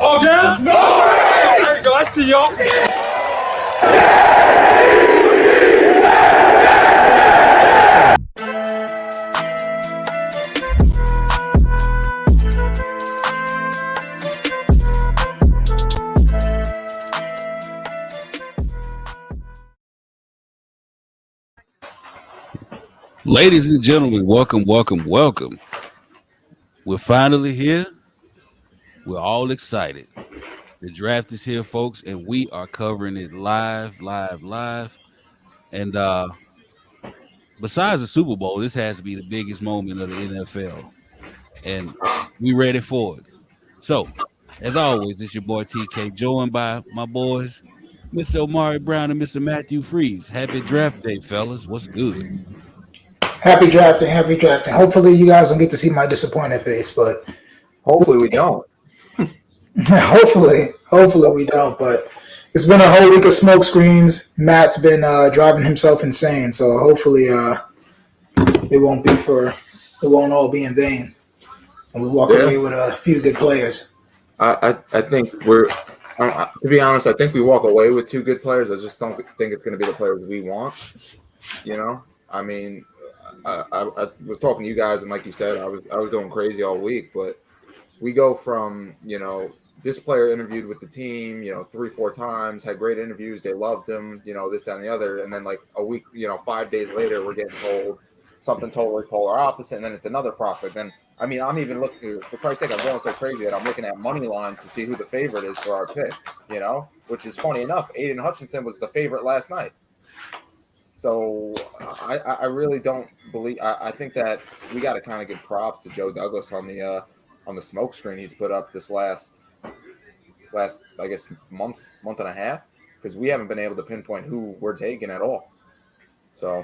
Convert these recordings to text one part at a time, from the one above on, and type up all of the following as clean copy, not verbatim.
Oh, yes? No! There you go. I see y'all. Ladies and gentlemen, welcome. We're finally here. We're all excited. The draft is here, folks, and we are covering it live. And besides the Super Bowl, this has to be the biggest moment of the NFL. And we ready for it. So, as always, it's your boy TK, joined by my boys, Mr. Omari Brown and Mr. Matthew Freeze. Happy draft day, fellas. What's good? Happy drafting. Hopefully you guys don't get to see my disappointed face, but hopefully we don't. hopefully we don't, but it's been a whole week of smoke screens. Matt's been driving himself insane, so hopefully it won't all be in vain. And we walk away with a few good players. I think to be honest, I think we walk away with 2 good players. I just don't think it's going to be the players we want. You know, I mean, I was talking to you guys, and like you said, I was going crazy all week. But we go from, you know, this player interviewed with the team, 3-4 times, had great interviews, they loved him, this, that, and the other, and then like a week, 5 days later, we're getting told something totally polar opposite, and then it's another prospect. And I mean, I'm even looking, for Christ's sake, I'm going so crazy that I'm looking at money lines to see who the favorite is for our pick, which is funny enough. Aiden Hutchinson was the favorite last night. So I really don't believe. I think that we got to kind of give props to Joe Douglas on the smoke screen he's put up this last I guess month and a half, because we haven't been able to pinpoint who we're taking at all. So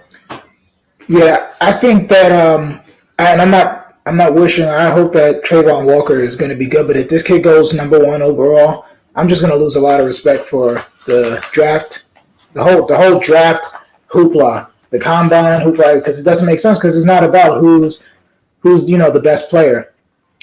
yeah, I think that and I'm not wishing. I hope that Trayvon Walker is going to be good, but if this kid goes number 1 overall, I'm just going to lose a lot of respect for the draft, the whole draft hoopla, the combine hoopla, because it doesn't make sense, because it's not about who's the best player.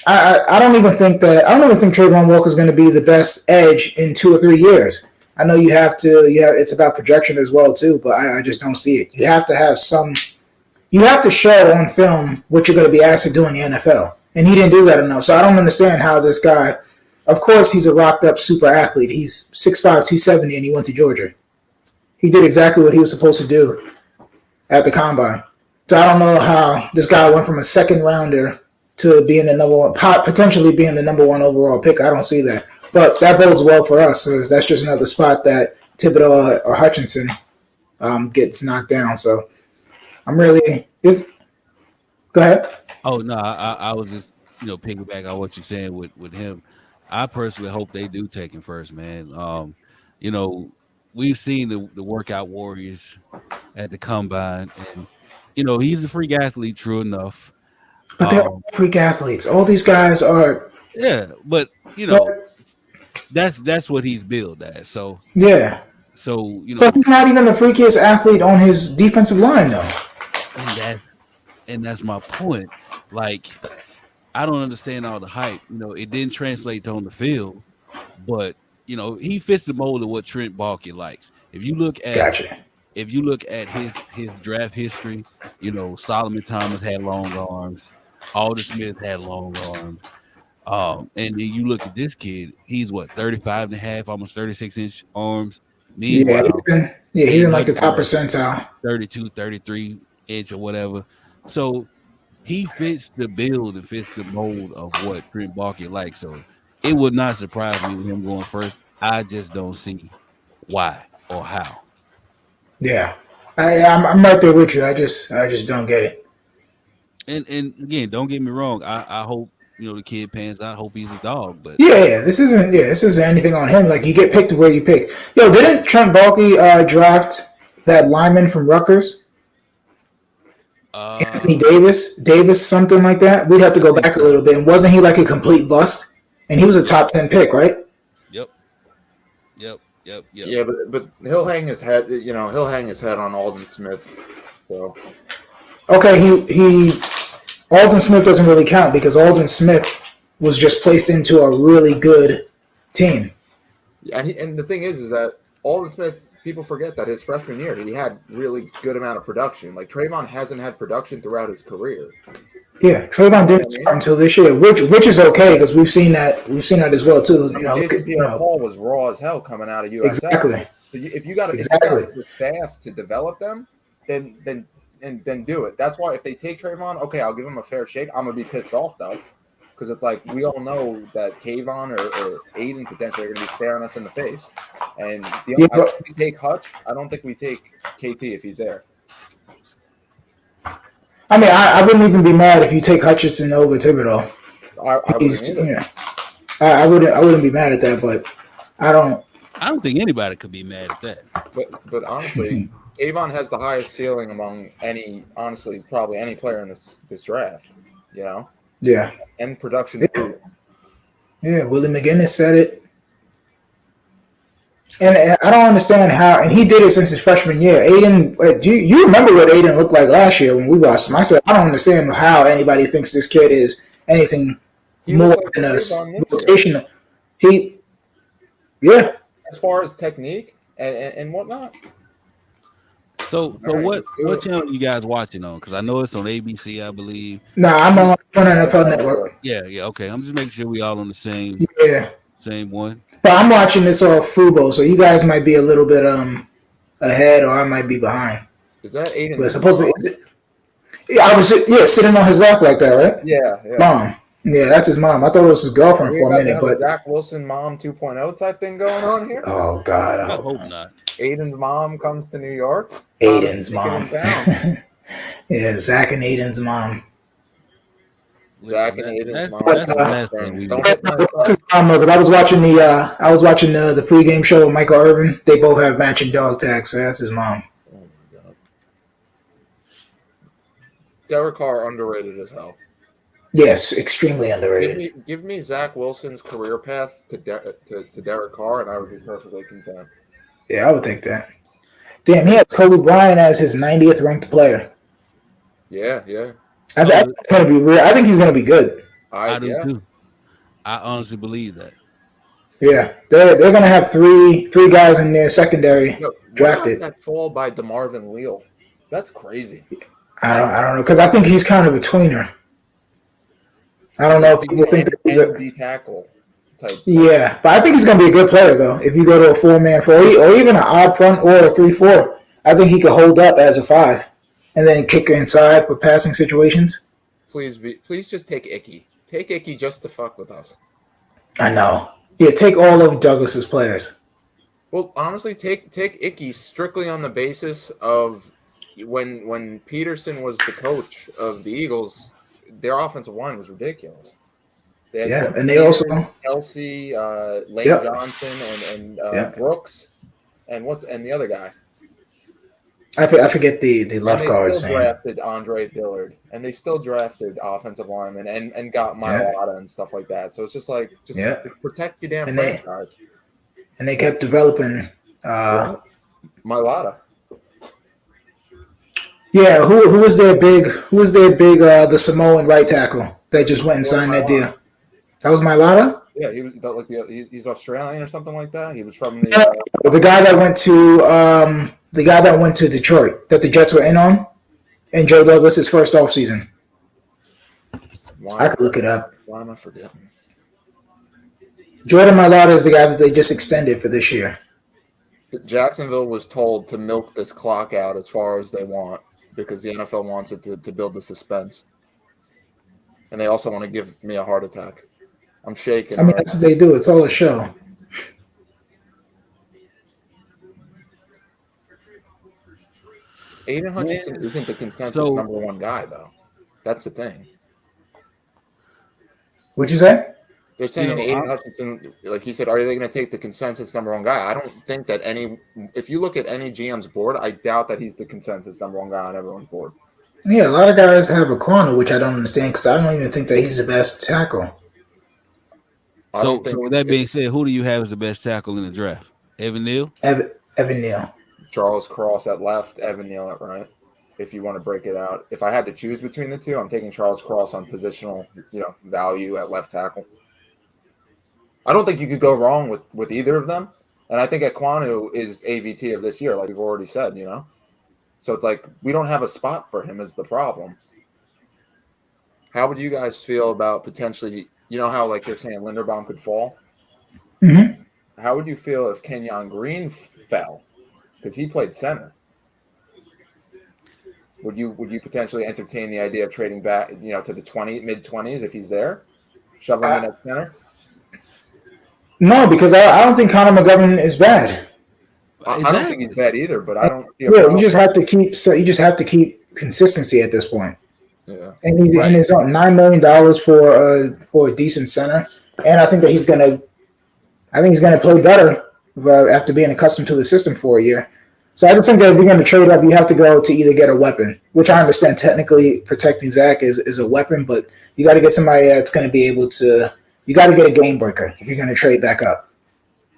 I don't even think Trayvon Walker is going to be the best edge in 2 or 3 years. I know it's about projection as well too, but I just don't see it. You have to show on film what you're going to be asked to do in the NFL, and he didn't do that enough. So I don't understand how this guy. Of course, he's a rocked up super athlete. He's 6'5", 270, and he went to Georgia. He did exactly what he was supposed to do at the combine. So I don't know how this guy went from a second rounder to being the number 1, potentially being the number 1 overall pick. I don't see that. But that bodes well for us. So that's just another spot that Thibodeau or Hutchinson gets knocked down. So I'm really go ahead. Oh no, I was just piggyback on what you're saying with him. I personally hope they do take him first, man. We've seen the workout warriors at the combine, and he's a freak athlete, true enough. But they're all freak athletes. All these guys are. Yeah, but that's what he's billed as. So yeah. So but he's not even the freakiest athlete on his defensive line, though. And that's my point. Like, I don't understand all the hype. It didn't translate on the field, but he fits the mold of what Trent Baalke likes. If you look at his draft history, Solomon Thomas had long arms, Alden Smith had long arms. And then you look at this kid, he's 35 and a half, almost 36-inch arms. Meanwhile, he's in like the top percentile. 32, 33 inch or whatever. So he fits the build and fits the mold of what Trent Baalke likes. So it would not surprise me with him going first. I just don't see why or how. Yeah. I'm right there with you. I just don't get it. And again, don't get me wrong. I hope the kid pans out. I hope he's a dog. But this isn't anything on him. Like, you get picked where you pick. Yo, didn't Trent Baalke draft that lineman from Rutgers? Anthony Davis, something like that. We'd have to go back a little bit. And wasn't he like a complete bust? And he was a top 10 pick, right? Yep. Yeah, but he'll hang his head. He'll hang his head on Alden Smith. So okay, Alden Smith doesn't really count because Alden Smith was just placed into a really good team. And the thing is that Alden Smith, people forget that his freshman year he had really good amount of production. Like Trayvon hasn't had production throughout his career. Yeah, Trayvon didn't start until this year, which is okay because we've seen that as well too. Jason Pierre-Paul was raw as hell coming out of USF. Exactly. So if you got the staff to develop them, then do it. That's why if they take Trayvon, okay, I'll give him a fair shake. I'm gonna be pissed off though, because it's like we all know that Kayvon or Aiden potentially are gonna be staring us in the face. And I don't think we take Hutch. I don't think we take KT if he's there. I mean, I wouldn't even be mad if you take Hutchinson over Thibodeau. I wouldn't be mad at that, but I don't think anybody could be mad at that. But honestly, Avon has the highest ceiling among probably any player in this draft. You know. Yeah. And production too. Yeah, Willie McGinnis said it. And I don't understand how, and he did it since his freshman year. Aiden, do you remember what Aiden looked like last year when we watched him? I said, I don't understand how anybody thinks this kid is anything more than a rotation. As far as technique and whatnot. So what channel are you guys watching on? Because I know it's on ABC, I believe. No, I'm on NFL Network. Yeah, okay. I'm just making sure we all on the same. Yeah. Same one. But I'm watching this off Fubo, so you guys might be a little bit ahead, or I might be behind. Is that Aiden? But supposedly, I was sitting on his lap like that, right? Yeah. Mom. Yeah, that's his mom. I thought it was his girlfriend for a minute, but Zach Wilson mom 2.0 type thing going on here. Oh God, I hope not. Aiden's mom comes to New York. Aiden's mom. Yeah, Zach and Aiden's mom. Zach and Aiden's mom. That's the last thing we do. Because I was watching the pregame show with Michael Irvin. They both have matching dog tags, so that's his mom. Oh my God. Derek Carr underrated as hell. Yes, extremely underrated. Give me Zach Wilson's career path to Derek Carr, and I would be perfectly content. Yeah, I would think that. Damn, he has Kobe Bryant as his 90th ranked player. Yeah. I think it's gonna be real. I think he's gonna be good. I do too. I honestly believe that. Yeah, they're gonna have three guys in their secondary drafted. That fall by DeMarvin Leal. That's crazy. I don't know because I think he's kind of a tweener. I don't know if people think that he's a tackle type. Yeah, but I think he's going to be a good player though. If you go to a 4-man 4 or even an odd front or a 3-4, I think he could hold up as a 5 and then kick inside for passing situations. Please just take Icky. Take Icky just to fuck with us. I know. Yeah, take all of Douglas's players. Well, honestly, take Icky strictly on the basis of when Peterson was the coach of the Eagles. Their offensive line was ridiculous. And they also Kelsey, Lane Johnson, and Brooks, and the other guy. I forget the left guard's name. They drafted Andre Dillard, and they still drafted offensive linemen and got Mailata and stuff like that. So it's just like protect your damn franchise. And they kept developing Mailata. Yeah, who was their big the Samoan right tackle that just went and signed that deal? That was Mailata? Yeah, he was he's Australian or something like that. He was from the guy that went to Detroit that the Jets were in on, and Joe Douglas's first offseason. I could look it up. Why am I forgetting? Jordan Mailata is the guy that they just extended for this year. Jacksonville was told to milk this clock out as far as they want because the NFL wants it to build the suspense. And they also want to give me a heart attack. I'm shaking. I mean, that's what they do. It's all a show. Aiden Hutchinson isn't the consensus number one guy, though. That's the thing. What'd you say? They're saying Aiden Hutchinson, like he said, are they going to take the consensus number one guy? I don't think that if you look at any GM's board, I doubt that he's the consensus number one guy on everyone's board. Yeah, a lot of guys have a corner, which I don't understand because I don't even think that he's the best tackle. So with that being said, who do you have as the best tackle in the draft? Evan Neal? Evan Neal. Charles Cross at left, Evan Neal at right. If you want to break it out. If I had to choose between the two, I'm taking Charles Cross on positional, value at left tackle. I don't think you could go wrong with either of them. And I think Ekwonu is AVT of this year, like we've already said, you know? So it's like we don't have a spot for him is the problem. How would you guys feel about potentially, you know how like they're saying Linderbaum could fall? Mm-hmm. How would you feel if Kenyon Green fell? Because he played center. Would you potentially entertain the idea of trading back, you know, to the mid-20s if he's there? Shove him in at center? No, because I don't think Connor McGovern is bad. I don't think he's bad either, but I don't see a Yeah, problem. you just have to keep consistency at this point. Yeah. And he's and it's on $9 million for a decent center. And I think that he's gonna play better after being accustomed to the system for a year. So I just think that if you're going to trade up, you have to go to either get a weapon, which I understand technically protecting Zach is a weapon, but you got to get somebody that's going to be able to. You got to get a game breaker if you're going to trade back up.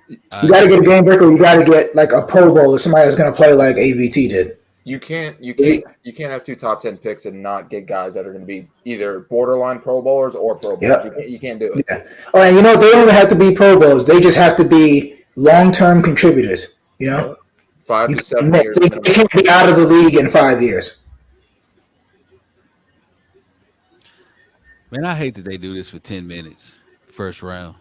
You got to get a game breaker. Or you got to get like a Pro Bowler, somebody that's going to play like AVT did. You can't have 2 top 10 picks and not get guys that are going to be either borderline Pro Bowlers or Pro Bowlers. Yep. You can't do it. Yeah. Oh, and you know they don't even have to be Pro Bowlers. They just have to be long-term contributors. You know. 5 to 7 years. They can't be out of the league in 5 years. Man, I hate that they do this for 10 minutes, first round.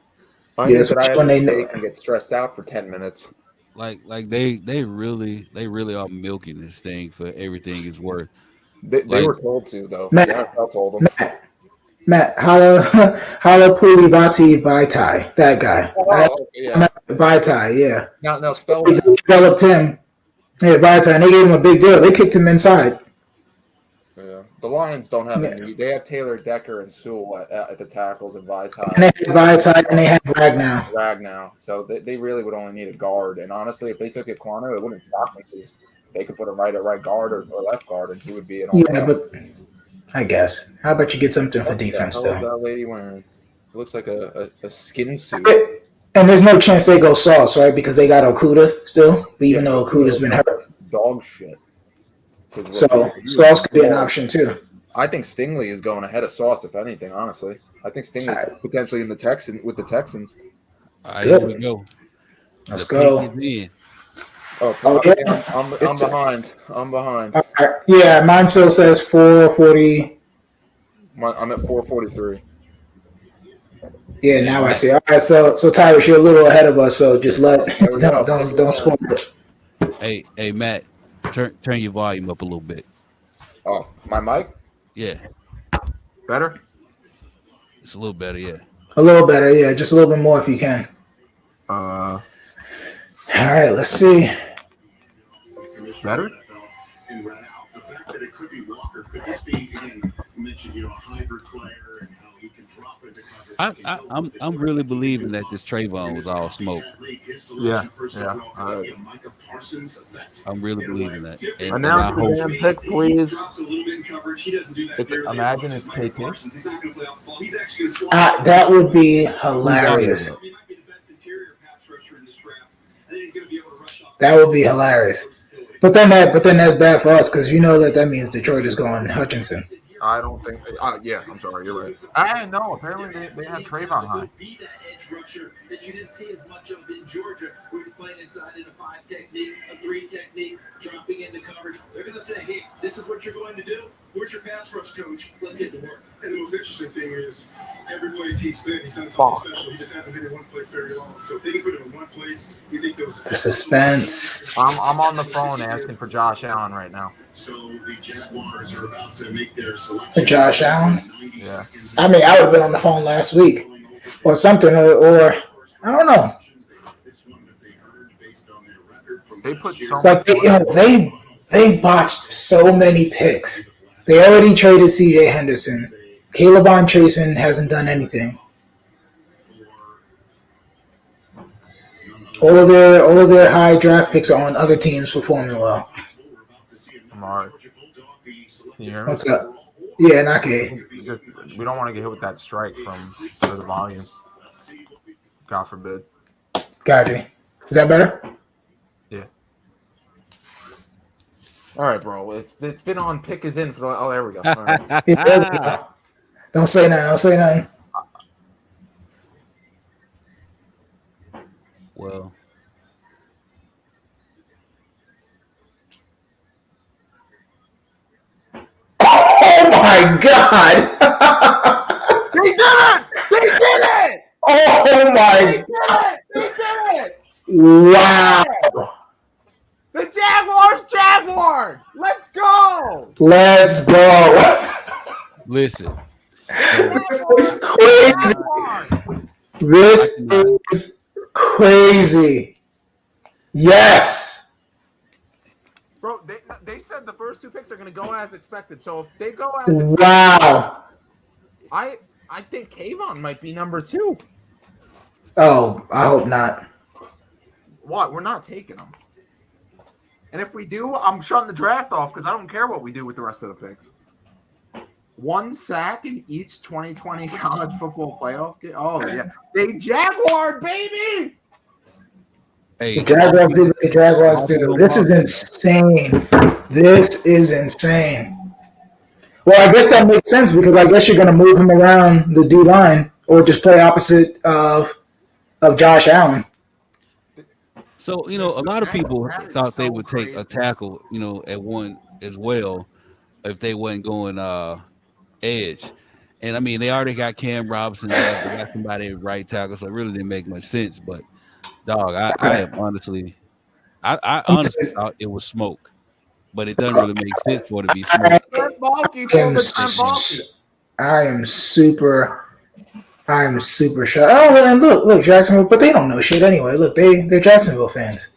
I hate that they can get stressed out for 10 minutes. Like they really are milking this thing for everything it's worth. They were told to though. Matt, I told them. Matt, Hala Pulivati Vaitai, that guy. Yeah. Vaitai, yeah. Now spell They that. developed him. Yeah, Vaitai, and they gave him a big deal. They kicked him inside. Yeah. The Lions don't have any. They have Taylor Decker and Sewell at the tackles and Vaitai. And they had Vaitai and they had Ragnow. So they really would only need a guard. And honestly, if they took Ekwonu, it wouldn't shock me because they could put him right at right guard or left guard, and he would be an all. Yeah, but I guess. How about you get something for defense, What the hell though? is that lady wearing? It looks like a skin suit. And there's no chance they go Sauce, right? Because they got Okuda still, even though Okuda's been hurt. Dog shit. So Sauce could be an option, too. I think Stingley is going ahead of Sauce, if anything, honestly. I think Stingley's potentially in the Texans. All right, here we go. Let's go. Oh yeah. I'm behind. Yeah, mine still says 440. I'm at 443. Yeah, now I see. All right, so Tyrus, you're a little ahead of us, so just don't spoil it. Hey, Matt, turn your volume up a little bit. Oh, my mic? Yeah, Better? it's a little better. Yeah, a little better. Yeah, just a little bit more if you can. All right, let's see. Better? The fact that it could be Walker, could this be again mentioned, a hybrid player and how he can drop into coverage. I'm really believing that this Trayvon was all smoke. Yeah. I'm really believing that. And Announce the damn pick, please. Imagine it's KT. That would be hilarious. That would be hilarious. But then that's bad for us because you know that means Detroit is going Hutchinson. I don't think. Yeah, I'm sorry. You're right. I know. Apparently, they have Trayvon high. Be that edge rusher that you didn't see as much of in Georgia, where he's playing inside in a 5 technique, a 3 technique, dropping into coverage. They're going to say, "Hey, this is what you're going to do. Where's your pass rush coach? Let's get to work." And the most interesting thing is, every place he's been, he's done something special. He just hasn't been in one place very long. So if they can put him in one place, you think those. The suspense. I'm on the phone asking for Josh Allen right now. So the Jaguars are about to make their selection. For Josh Allen? Yeah. I mean, I would have been on the phone last week or something, or I don't know. They put so Like they botched so many picks. They already traded C.J. Henderson. Caleb on Chasen hasn't done anything. All of their high draft picks are on other teams performing well. Mark. Can you hear me? What's up? Yeah, not good. We don't want to get hit with that strike for the volume. God forbid. Gotcha. Is that better? Yeah. All right, bro. It's been on pick is in for the. Oh, there we go. All right. Yeah, there we go. Don't say nothing. Well, Oh my God! They did it! They did it! Oh They my! did it! They did it! Wow! The Jaguars! Let's go! Let's go! listen. So, This is crazy. Jaguars! This is crazy. Yes. Bro, they said the first 2 picks are going to go as expected. So if they go as expected, Wow. I think Kayvon might be number 2. Oh, I hope not. What? We're not taking them. And if we do, I'm shutting the draft off because I don't care what we do with the rest of the picks. 1 sack in each 2020 college football playoff game. Oh, yeah. They Jaguar, baby! hey, The Jaguars do what the Jaguars do. This is insane. This is insane. Well, I guess that makes sense because I guess you're going to move him around the D line or just play opposite of Josh Allen. So, a lot of people thought they would take a tackle, at one as well if they wasn't going edge. And, I mean, they already got Cam Robinson there. They got somebody at right tackle, so it really didn't make much sense. But, dog, I honestly thought it was smoke. But it doesn't really make sense for it to be smoke. I am super shocked. Oh, and look, Jacksonville, but they don't know shit anyway. Look, they're Jacksonville fans.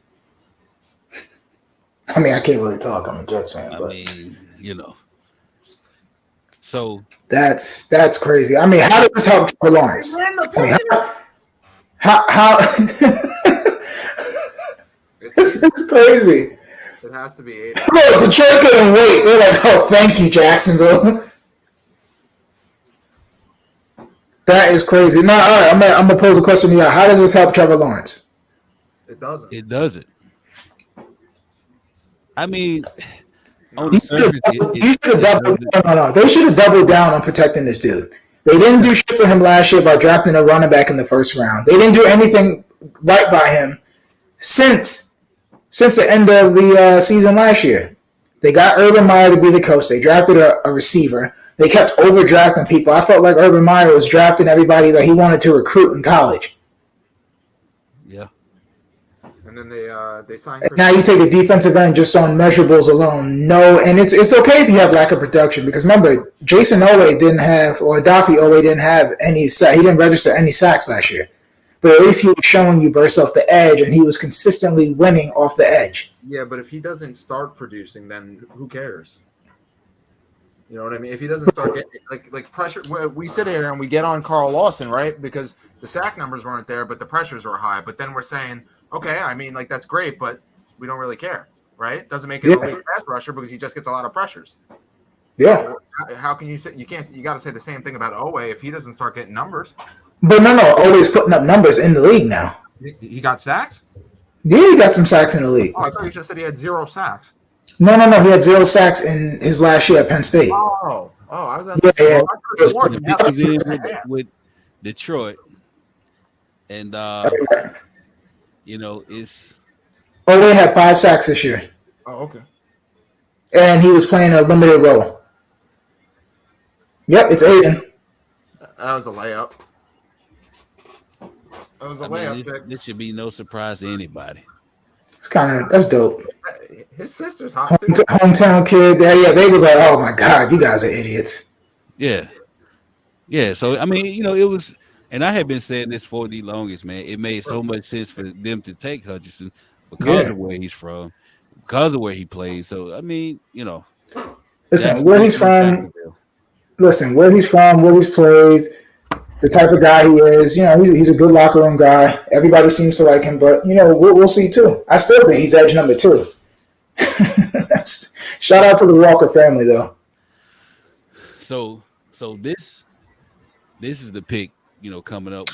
I mean, I can't really talk. I'm a Jets fan, but So that's crazy. I mean, how does this help Trevor Lawrence? I mean, how this is crazy. It has to be 8. Look, Detroit couldn't wait. They're like, oh, thank you, Jacksonville. That is crazy. Now, all right, I'm gonna pose a question to you. How does this help Trevor Lawrence? It doesn't. It doesn't. I mean, on the surface, They should have doubled down on protecting this dude. They didn't do shit for him last year by drafting a running back in the first round. They didn't do anything right by him since the end of the season last year. They got Urban Meyer to be the coach. They drafted a receiver. They kept overdrafting people. I felt like Urban Meyer was drafting everybody that he wanted to recruit in college. Yeah. And then they signed. Now you take a defensive end just on measurables alone. No, and it's okay if you have lack of production because remember, Jason Owe didn't have, or Daffy Owe didn't have any sack. He didn't register any sacks last year. But at least he was showing you burst off the edge, and he was consistently winning off the edge. Yeah, but if he doesn't start producing, then who cares? You know what I mean? If he doesn't start getting like pressure, we sit here and we get on Carl Lawson, right? Because the sack numbers weren't there, but the pressures were high. But then we're saying, okay, I mean, like that's great, but we don't really care, right? Doesn't make it a elite pass rusher because he just gets a lot of pressures. Yeah. So how can you say you can't? You got to say the same thing about Owe if he doesn't start getting numbers. But no, always putting up numbers in the league now. He got sacks? Yeah, he got some sacks in the league. Oh, I thought you just said he had 0 sacks. No, he had 0 sacks in his last year at Penn State. Oh, I was at with Detroit, and it's. Owe had 5 sacks this year. Oh, okay. And he was playing a limited role. Yep, it's Aiden. That was a layup. That was a layup pick. This should be no surprise to anybody. That's dope. His sister's hot too. Hometown kid. Yeah, they was like, oh my God, you guys are idiots. Yeah. So I mean, it was, and I had been saying this for the longest, man. It made so much sense for them to take Hutchinson because of where he's from, because of where he plays. So I mean, listen, where he's from. Listen, where he's from, where he's played, the type of guy he is. He's a good locker room guy. Everybody seems to like him, but we'll see too. I still think he's edge number 2. Shout out to the Walker family, though. So this is the pick, coming up.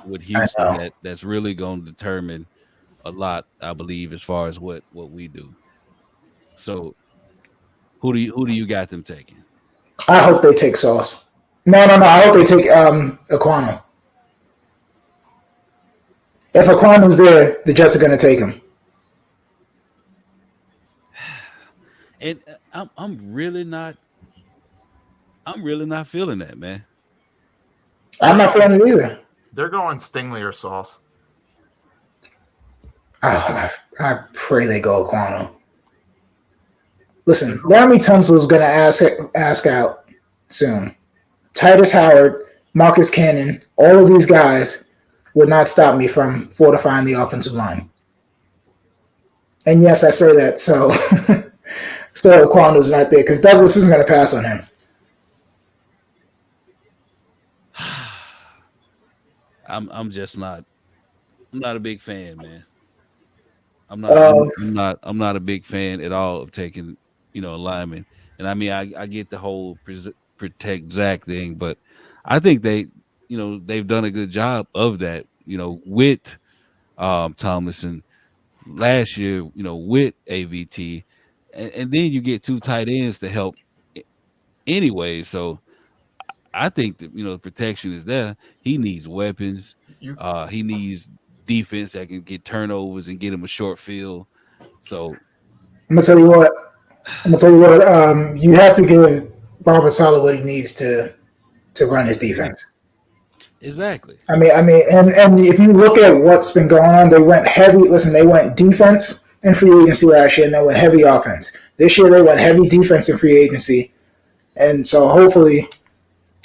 With Houston that's really going to determine a lot, I believe, as far as what we do. So who do you got them taking? I hope they take Sauce. No. I hope they take Aquano. If Aquano's there, the Jets are going to take him. And I'm really not feeling that, man. I'm not feeling it either. They're going Stingley or Sauce. I pray they go Aquano. Listen, Laramie Tunsil's going to ask out soon. Titus Howard, Marcus Cannon, all of these guys would not stop me from fortifying the offensive line. And yes, I say that, so Aquano's not there because Douglas isn't going to pass on him. I'm just not. I'm not a big fan, man. I'm not a big fan at all of taking, a lineman. And I mean, I get the whole protect Zach thing, but I think they've done a good job of that, with Tomlinson last year, with AVT, and then you get 2 tight ends to help anyway. So I think that protection is there. He needs weapons. He needs defense that can get turnovers and get him a short field. So I'm gonna tell you what. You have to give Robert Saleh what he needs to run his defense. Exactly. I mean, and if you look at what's been going on, they went heavy. Listen, they went defense in free agency last year, and they went heavy offense. This year, they went heavy defense in free agency, and so hopefully,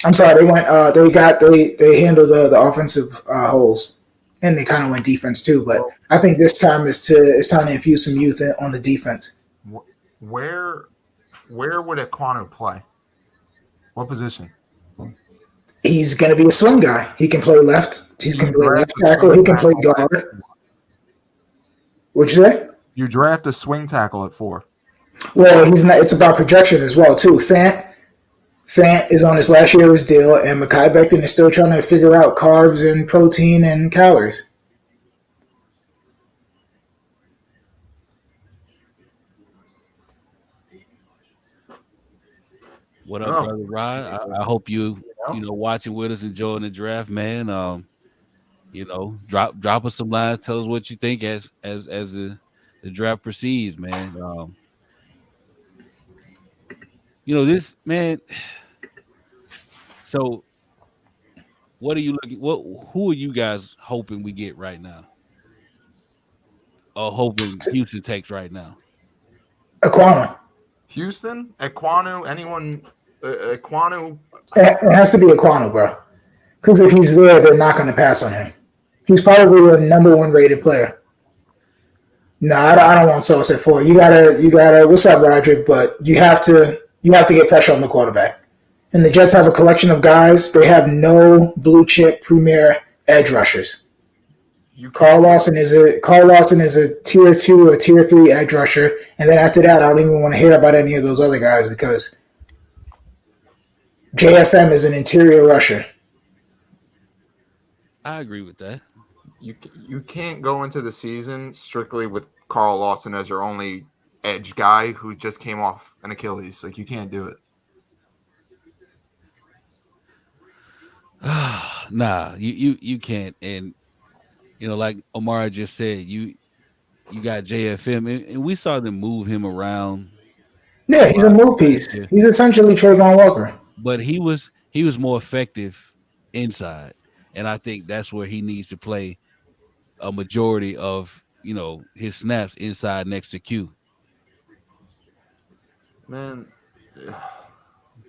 I'm sorry, they went. They handled the offensive holes, and they kind of went defense too. But I think this time it's time to infuse some youth on the defense. Where would Aquano play? What position? He's going to be a swing guy. He can play left. He can play left tackle. He can play guard. What'd you say? You draft a swing tackle at 4. Well, he's not. It's about projection as well too. Fant is on his last year of his deal, and Mekhi Becton is still trying to figure out carbs and protein and calories. What up, brother Rod? I hope you watching with us, enjoying the draft, man. Drop us some lines. Tell us what you think as the draft proceeds, man. This man. So, what are you looking? Who are you guys hoping we get right now? Or hoping Houston takes right now? Aquano. Houston, Aquano, anyone? Aquano. It has to be Aquano, bro. Because if he's there, they're not going to pass on him. He's probably the number 1 rated player. No, I don't want Sauce at 4. You gotta. What's up, Roderick? But you have to get pressure on the quarterback. And the Jets have a collection of guys. They have no blue chip premier edge rushers. Carl Lawson is a tier 2 or tier 3 edge rusher, and then after that, I don't even want to hear about any of those other guys because JFM is an interior rusher. I agree with that. You can't go into the season strictly with Carl Lawson as your only edge guy who just came off an Achilles. Like, you can't do it. Nah, you can't. And like Omar just said, you got JFM, and we saw them move him around. Yeah, he's a move piece. Yeah. He's essentially Trayvon Walker. But he was more effective inside, and I think that's where he needs to play a majority of his snaps inside next to Q. Man,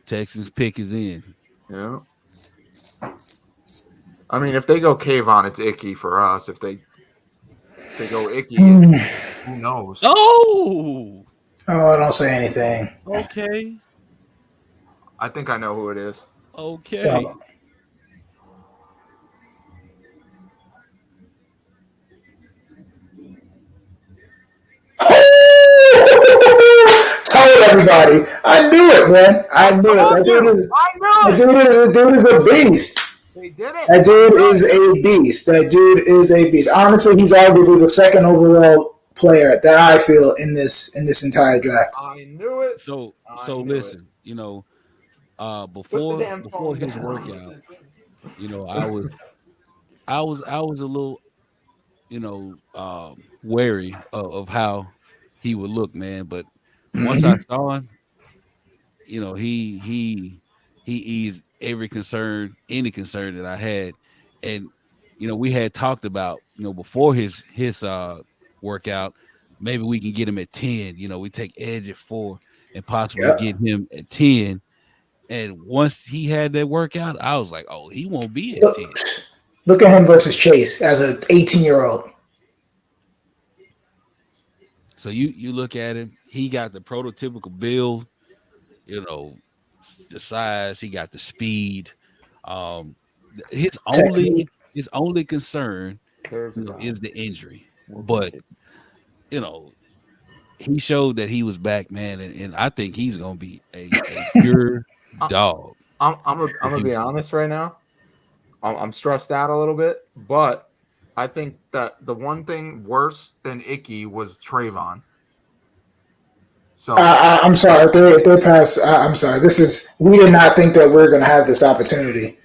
Texans pick is in. Yeah. I mean, if they go Kayvon, it's icky for us. If they go icky, who knows? Oh, don't say anything. Okay. I think I know who it is. Okay. Yeah. Told everybody. I knew it, man. I knew it. That dude is a beast. They did it. That dude is a beast. Honestly, he's arguably the 2nd overall player that I feel in this entire draft. I knew it. So listen, before his workout, I was a little wary of how he would look, man. But once I Mhm. saw him, he eased every concern, any concern that I had, and we had talked about before his workout, maybe we can get him at 10. We take Edge at 4 and possibly Yep. get him at 10. And once he had that workout, I was like, oh, he won't be at Look, 10. look at him versus Chase as an 18-year-old. So you look at him, he got the prototypical build, you know, the size, he got the speed. Um, his Technique. only concern, There's a is guy. the injury. But you know, he showed that he was back, man, and I think he's gonna be a pure I- dog. I'm gonna be honest right now. I'm stressed out a little bit, but I think that the one thing worse than Icky was Trayvon. So I'm sorry if they pass. I'm sorry. We did not think that we are going to have this opportunity.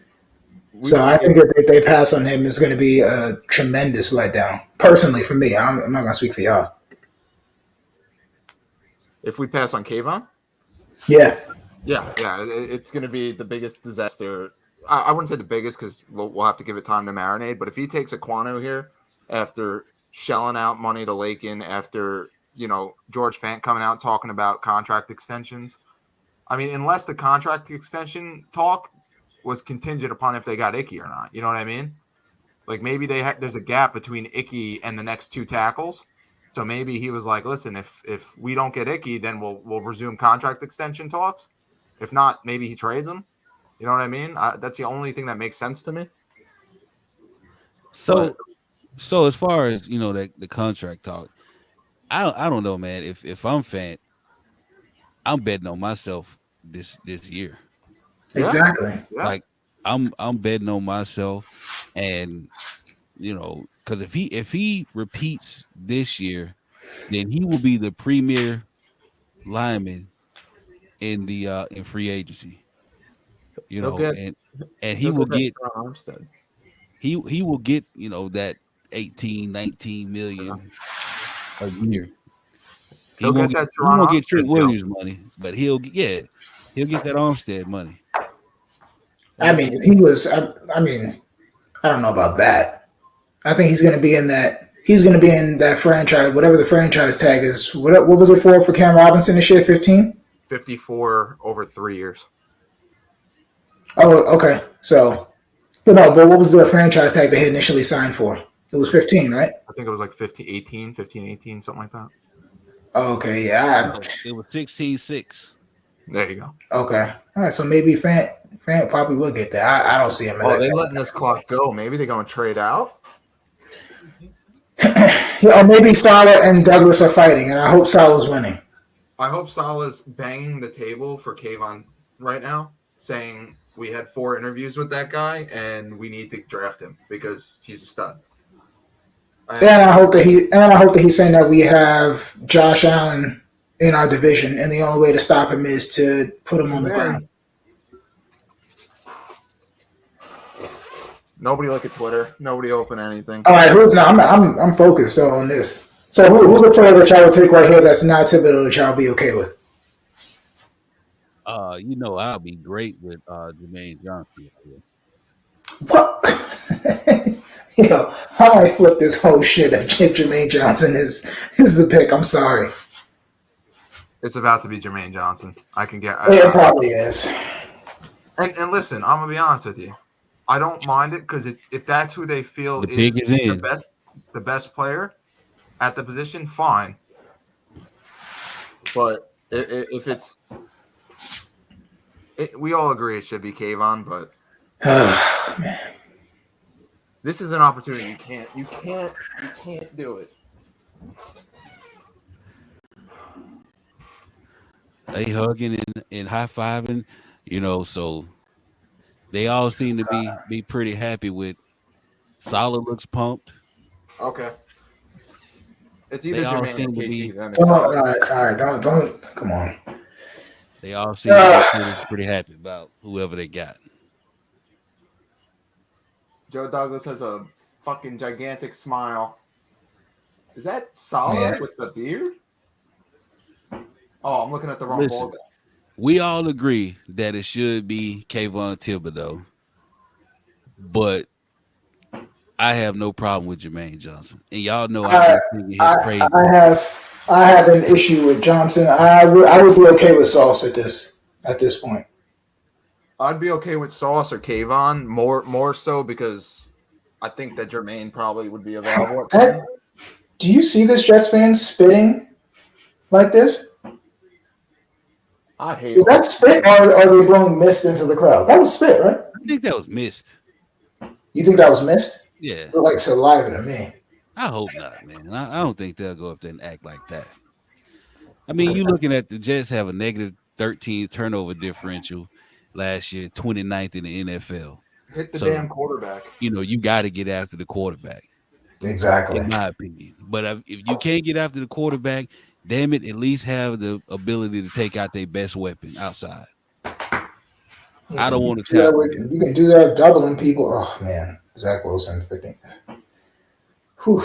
So I think that if they pass on him, it's going to be a tremendous letdown. Personally, for me, I'm not going to speak for y'all. if we pass on Kayvon, Yeah, it's going to be the biggest disaster. I wouldn't say the biggest because we'll have to give it time to marinate. But if he takes a Quano here after shelling out money to Lakin, after George Fant coming out talking about contract extensions, I mean, unless the contract extension talk was contingent upon if they got Icky or not, you know what I mean? Like maybe there's a gap between Icky and the next two tackles. So maybe he was like, listen, if we don't get Icky, then we'll resume contract extension talks. If not, maybe he trades him. You know what I mean? That's the only thing that makes sense to me. So so as far as the contract talk, I don't know, man. If I'm fan, I'm betting on myself this year. Yeah, exactly. yeah. Like I'm betting on myself, and because if he repeats this year, then he will be the premier lineman in free agency. He'll get And he he'll will get that get Terron Armstead. he will get that 18, 19 million a year. He'll get that He Terron won't get Trent Armstead deal. Williams money, but he'll get that Armstead money. I mean, if he was. I mean, I don't know about that. I think he's going to be in that. He's going to be in that franchise, whatever the franchise tag is. What was it for Cam Robinson this year? 15. 54 over 3 years. Oh, okay. So, but what was the franchise tag they had initially signed for? It was 15, right? I think it was like 15, 18, something like that. Oh, okay, yeah. It was 16-6. There you go. Okay. All right, so maybe Fant probably will get that. I don't see him. Oh, they letting this clock go. Maybe they're going to trade out. Yeah, or maybe Salah and Douglas are fighting, and I hope Salah's winning. I hope Salah's banging the table for Kayvon right now, saying we had 4 interviews with that guy and we need to draft him because he's a stud. And I hope that he's saying that we have Josh Allen in our division, and the only way to stop him is to put him on the ground. Nobody look at Twitter. Nobody open anything. All right, I'm focused on this. So who's the player that y'all would take right here that's not typical that y'all be okay with? I'll be great with Jermaine Johnson. What? I might flip this whole shit if Jermaine Johnson is the pick. I'm sorry. It's about to be Jermaine Johnson. I can get. It probably is. And listen, I'm gonna be honest with you. I don't mind it because if that's who they feel is the best player at the position, fine. But if it's, we all agree it should be Kayvon, but Man. this is an opportunity. You can't do it. They hugging and high fiving, so they all seem to be pretty happy with. Salah looks pumped. Okay. It's either They all Jermaine seem or to be. KT. Then All right, don't come on. They all seem to be pretty happy about whoever they got. Joe Douglas has a fucking gigantic smile. Is that Salah Yeah. with the beard? Oh, I'm looking at the wrong Listen. ball guy. We all agree that it should be Kayvon Thibodeau, but I have no problem with Jermaine Johnson, and y'all know I've been singing his praise. I have an issue with Johnson. I would be okay with Sauce at this point. I'd be okay with Sauce or Kayvon more so because I think that Jermaine probably would be available. Do you see this Jets fan spitting like this? I hate Is that spit, or are they blowing mist into the crowd? That was spit, right? I think that was missed. You think that was mist? Yeah, It looked like saliva to me. I hope not, man. I don't think they'll go up there and act like that. I mean, you're looking at the Jets have a negative 13 turnover differential last year, 29th in the NFL. Hit the damn quarterback. You know, you got to get after the quarterback. Exactly. In my opinion. But if you can't get after the quarterback, damn it, at least have the ability to take out their best weapon outside. Listen, I don't want to tell you. You can do that doubling people. Oh, man. Zach Wilson, 15. Whew.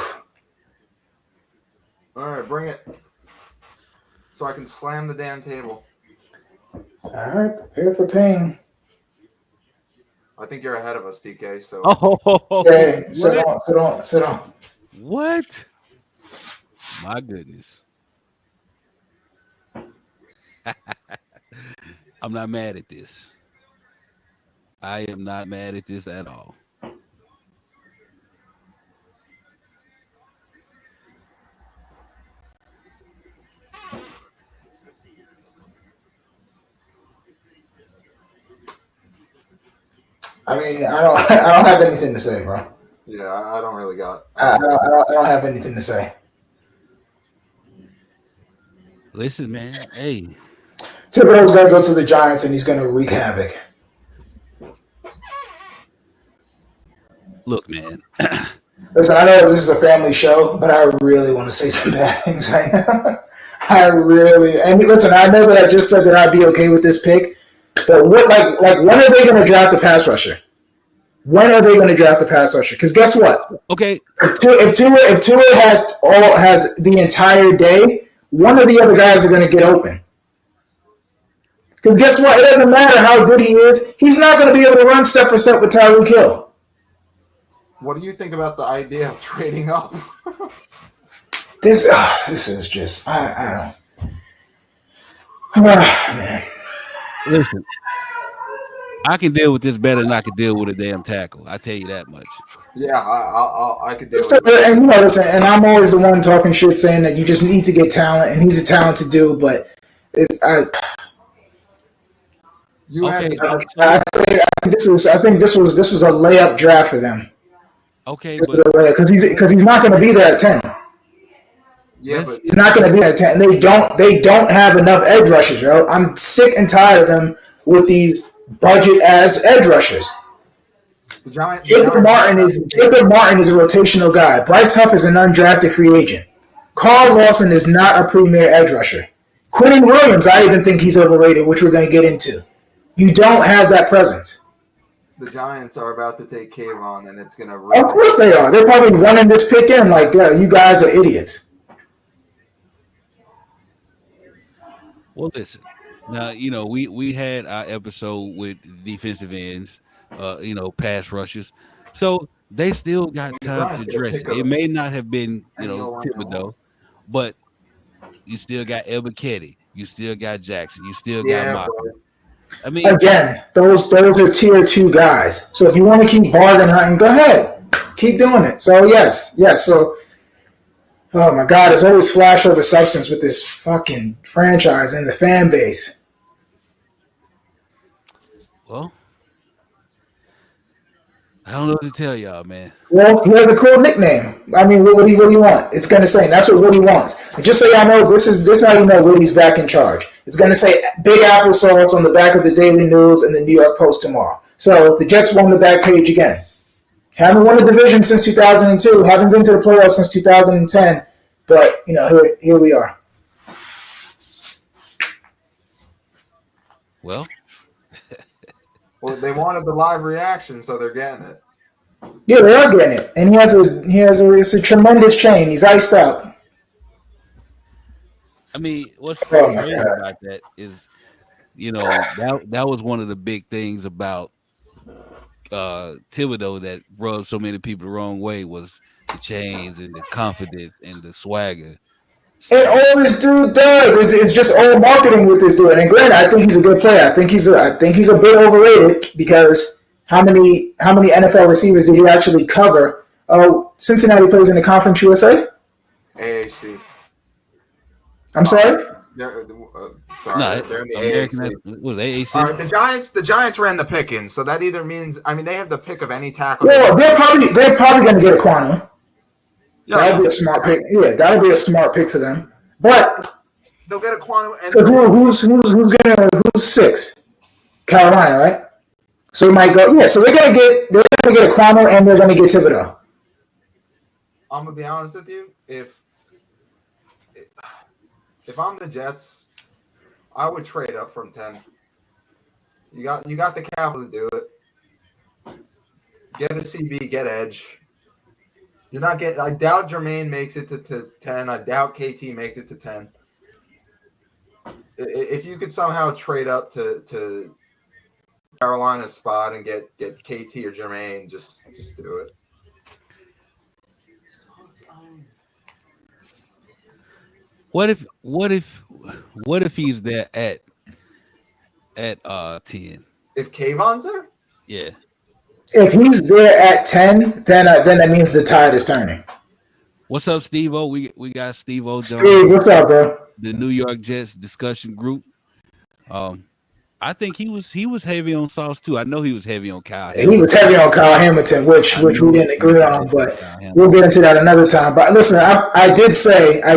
All right, bring it. So I can slam the damn table. All right, prepare for pain. I think you're ahead of us, TK. So Okay, sit on. What? My goodness. I'm not mad at this. I am not mad at this at all. I mean, I don't have anything to say, bro. yeah, I don't really got. I don't have anything to say. Listen, man. Hey, Thibodeau's gonna go to the Giants and he's gonna wreak havoc. look, man. Listen, I know this is a family show, but I really want to say some bad things right now. And listen, I know that I just said that I'd be okay with this pick, but when are they going to draft a pass rusher? When are they going to draft a pass rusher? Because guess what? Okay. If Tua has the entire day, one of the other guys are going to get open. Because guess what? It doesn't matter how good he is. He's not going to be able to run step for step with Tyreek Hill. What do you think about the idea of trading up? This is just I don't. Man. Listen, I can deal with this better than I could deal with a damn tackle. I tell you that much. Yeah, I could deal with it. And listen, and I'm always the one talking shit, saying that you just need to get talent, and he's a talented dude. But it's I think this was a layup draft for them. Okay, because he's not going to be there at 10. Yeah, but he's not going to be at 10. They don't have enough edge rushers, yo. I'm sick and tired of them with these budget ass edge rushers. Jacob Martin is a rotational guy. Bryce Huff is an undrafted free agent. Carl Lawson is not a premier edge rusher. Quinnen Williams, I even think he's overrated, which we're going to get into. You don't have that presence. The Giants are about to take Kayvon, and it's going to Of course they are. They're probably running this pick in like, you guys are idiots. Well, listen. Now, we had our episode with defensive ends, pass rushers. So they still got time to dress it. It may not have been, Thibodeau, but you still got Ebiketie. You still got Jackson. You still got Mockery. I mean, again, those are tier 2 guys. So if you want to keep bargain hunting, go ahead, keep doing it. So yes. So, oh my God, there's always flash over substance with this fucking franchise and the fan base. Well, I don't know what to tell y'all, man. Well, he has a cool nickname. I mean, what do you want? It's going to say, that's what Woody wants. And just so y'all know, this is how you know Woody's back in charge. It's going to say Big Apple Sauce on the back of the Daily News and the New York Post tomorrow. So the Jets won the back page again. Haven't won a division since 2002. Haven't been to the playoffs since 2010. But, here we are. Well, they wanted the live reaction, so they're getting it. Yeah, they are getting it, and it's a tremendous chain. He's iced out. I mean, what's Oh my crazy god. about that is, that was one of the big things about Thibodeau that rubbed so many people the wrong way was the chains and the confidence and the swagger. And So all this dude does is just all marketing with this dude. And granted, I think he's a good player. I think he's a bit overrated because how many NFL receivers did he actually cover? Oh, Cincinnati plays in the Conference USA. AAC. I'm sorry. Sorry, no, they're in the American AAC. was AAC. All right, the Giants ran the pickings, so that either means they have the pick of any tackle. Well, they're probably going to get a Quanu. Yeah, That'll be a smart pick. Yeah, that'll be a smart pick for them. But they'll get a Quanu. who's 6? Carolina, right? So we might go. Yeah, so they're gonna get a Quanu and they're gonna get Thibodeau. I'm gonna be honest with you. If I'm the Jets, I would trade up from 10. You got the capital to do it. Get a CB, get edge. You're not getting. I doubt Jermaine makes it to 10. I doubt KT makes it to 10. If you could somehow trade up to Carolina's spot and get KT or Jermaine, just do it. What if he's there at 10? If Kayvon's there, Yeah. If he's there at 10, then that means the tide is turning. What's up, Steve-O? We got Steve-O Steve, what's up, bro? the New York Jets discussion group. I think he was heavy on Sauce too. I know he was heavy on Kyle. He was heavy on Kyle Hamilton, which we didn't agree on, but we'll get into that another time. But listen, I did say I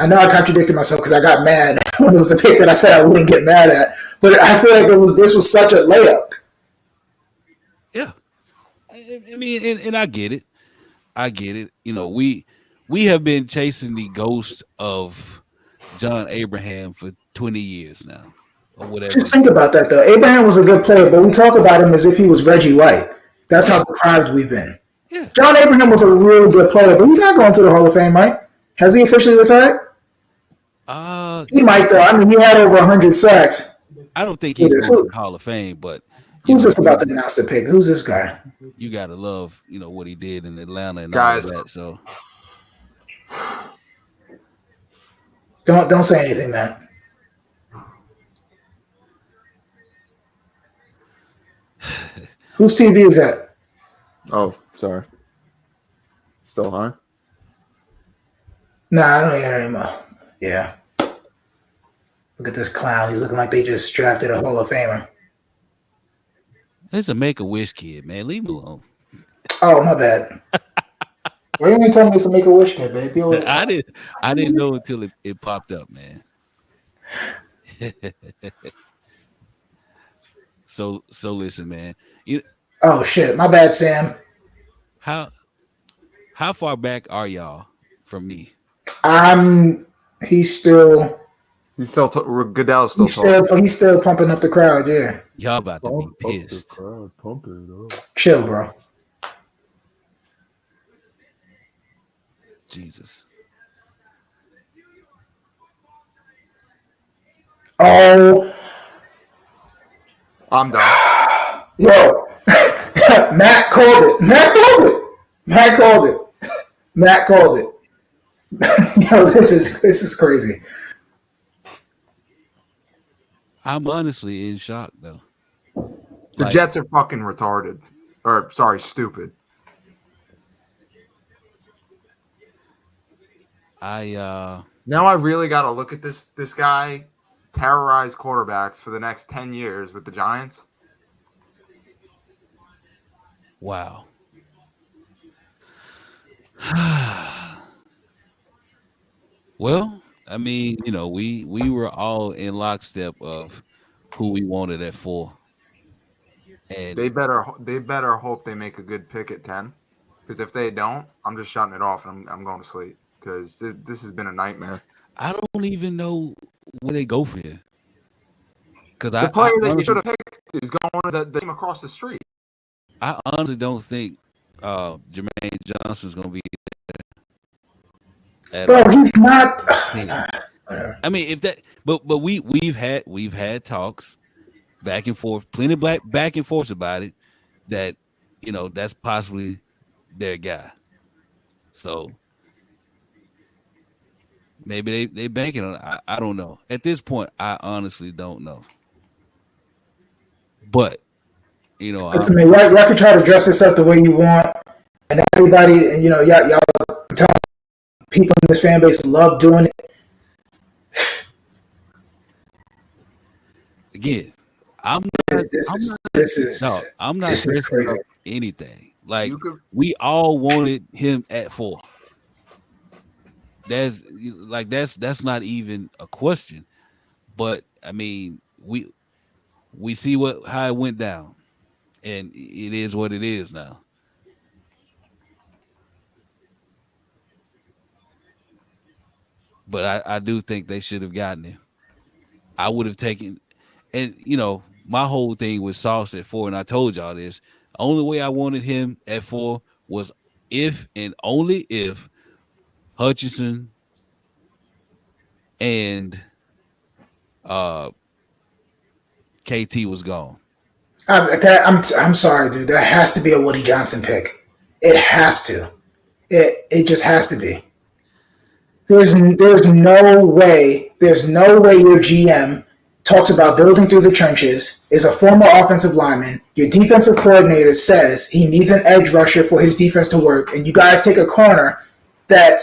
know I contradicted myself because I got mad when it was the pick that I said I wouldn't get mad at. But I feel like this was such a layup. Yeah, I mean, and I get it. We have been chasing the ghost of John Abraham for 20 years now, or whatever. Just think about that, though. Abraham was a good player, but we talk about him as if he was Reggie White. That's how deprived we've been. Yeah. John Abraham was a real good player, but he's not going to the Hall of Fame, right? Has he officially retired? He might, though. I mean, he had over 100 sacks. I don't think he's going to the Hall of Fame, but who's just about to announce the pick? Who's this guy? You gotta love, what he did in Atlanta and guys. all that. So Don't say anything, man. Whose TV is that? Oh, sorry. Still high? Nah, I don't hear it anymore. Yeah. Look at this clown. He's looking like they just drafted a Hall of Famer. it's a Make-A-Wish kid, man. Leave him alone. Oh, my bad. Why you ain't telling me to make a wish kid, baby? I didn't know until it popped up, man. so listen, man. Oh shit, my bad, Sam. How far back are y'all from me? He's still Goodell's he's still pumping up the crowd. Yeah, Y'all about to be pissed. chill, bro. Jesus. Oh, I'm done. yo, Matt called it. Yo, this is crazy. I'm honestly in shock though. The Jets are fucking retarded. Or sorry, stupid. Now I really got to look at this guy terrorize quarterbacks for the next 10 years with the Giants. Wow. Well, I mean, we were all in lockstep of who we wanted at 4. And They better hope they make a good pick at 10, because if they don't, I'm just shutting it off and I'm going to sleep, because this has been a nightmare. I don't even know where they go for here. Because The player that you should have picked is going to the team across the street. I honestly don't think Jermaine Johnson's gonna be at Bro, he's not. whatever. I mean, if that, but we've had talks back and forth, plenty of back and forth about it. That that's possibly their guy. So maybe they banking on it. I don't know. At this point, I honestly don't know. But Listen, man, y'all can try to dress this up the way you want, and everybody, and y'all telling people in this fan base love doing it. Again, I'm not dressing up anything. Like we all wanted him at 4. That's not even a question. But I mean, we see how it went down, and it is what it is now. But I do think they should have gotten him. I would have taken, and my whole thing was Sauce at 4, and I told y'all this. The only way I wanted him at 4 was if and only if Hutchinson and KT was gone. I'm sorry, dude. That has to be a Woody Johnson pick. It has to. It just has to be. There's no way your GM talks about building through the trenches, is a former offensive lineman, your defensive coordinator says he needs an edge rusher for his defense to work, and you guys take a corner that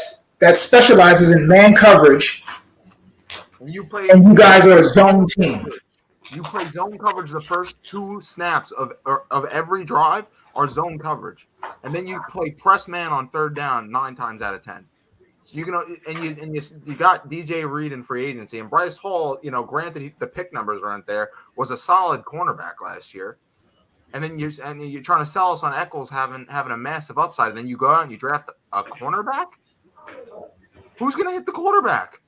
specializes in man coverage, and you guys are a zone team. You play zone coverage the first 2 snaps of every drive are zone coverage, and then you play press man on 3rd down 9 times out of 10. So you got DJ Reed in free agency, and Bryce Hall. Granted the pick numbers weren't there, was a solid cornerback last year, and then you're trying to sell us on Eccles having a massive upside, and then you go out and you draft a cornerback. Who's gonna hit the quarterback?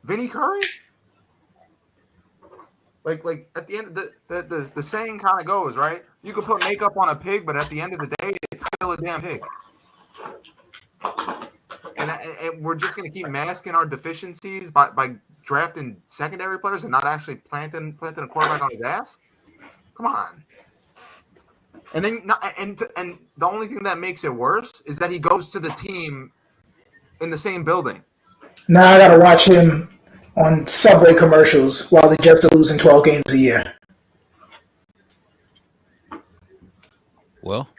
Vinny Curry? Like at the end of the saying kind of goes, right? You could put makeup on a pig, but at the end of the day, it's still a damn pig. And we're just going to keep masking our deficiencies by drafting secondary players and not actually planting a quarterback on his ass. Come on. And then and the only thing that makes it worse is that he goes to the team in the same building. Now I got to watch him on Subway commercials while the Jets are losing 12 games a year. Well,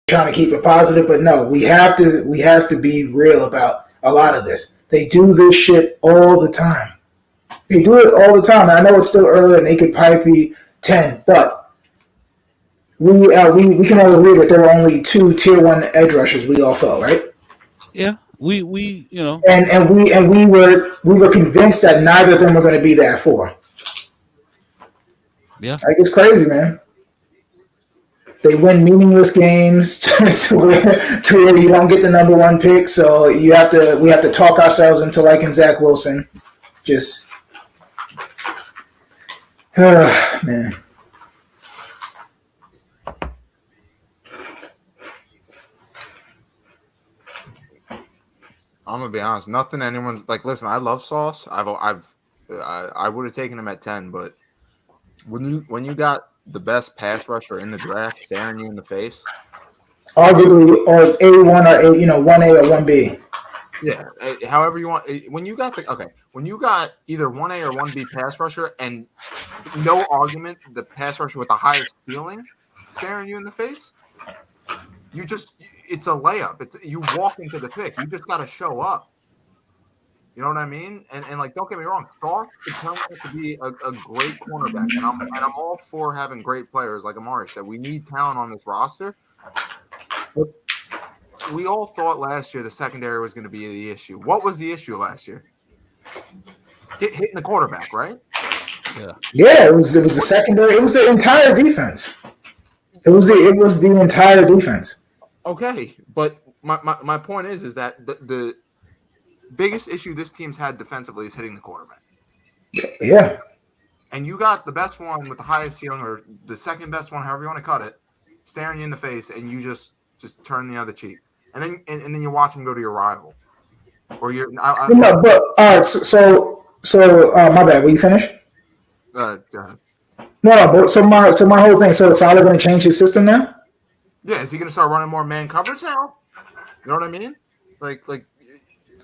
trying to keep it positive, but no, we have to be real about a lot of this. They do this shit all the time. They do it all the time. And I know it's still early and they could probably be 10, but we can all agree that there were only 2 tier 1 edge rushers. We all felt, right? Yeah, we and we were convinced that neither of them were going to be there at 4. Yeah, like it's crazy, man. They win meaningless games to where you don't get the number 1 pick. So we have to talk ourselves into liking Zach Wilson. Just, man. I'm gonna be honest. Nothing anyone's like. Listen, I love Sauce. I would have taken him at 10, but when you got the best pass rusher in the draft staring you in the face, arguably, or A1 or 1A or 1B. Yeah, however you want. When you got either 1A or 1B pass rusher, and no argument, the pass rusher with the highest ceiling staring you in the face, it's a layup. You walk into the pick. You just got to show up. You know what I mean? And like, don't get me wrong, Stark could turn out to be a great cornerback, and I'm all for having great players. Like Amari said, we need talent on this roster. But we all thought last year the secondary was going to be the issue. What was the issue last year? Hitting the quarterback, right? Yeah. It was the secondary. It was the entire defense. It was the entire defense. Okay, but my point is that the biggest issue this team's had defensively is hitting the quarterback. Yeah. and you got the best one with the highest ceiling, or the second best one, however you want to cut it, staring you in the face, and you just turn the other cheek, and then you watch him go to your rival, or you're. No, but all right. So my bad. Will you finish? Go ahead. No. But so my whole thing. So Salah going to change his system now? Yeah, is he going to start running more man coverage now? You know what I mean? Like.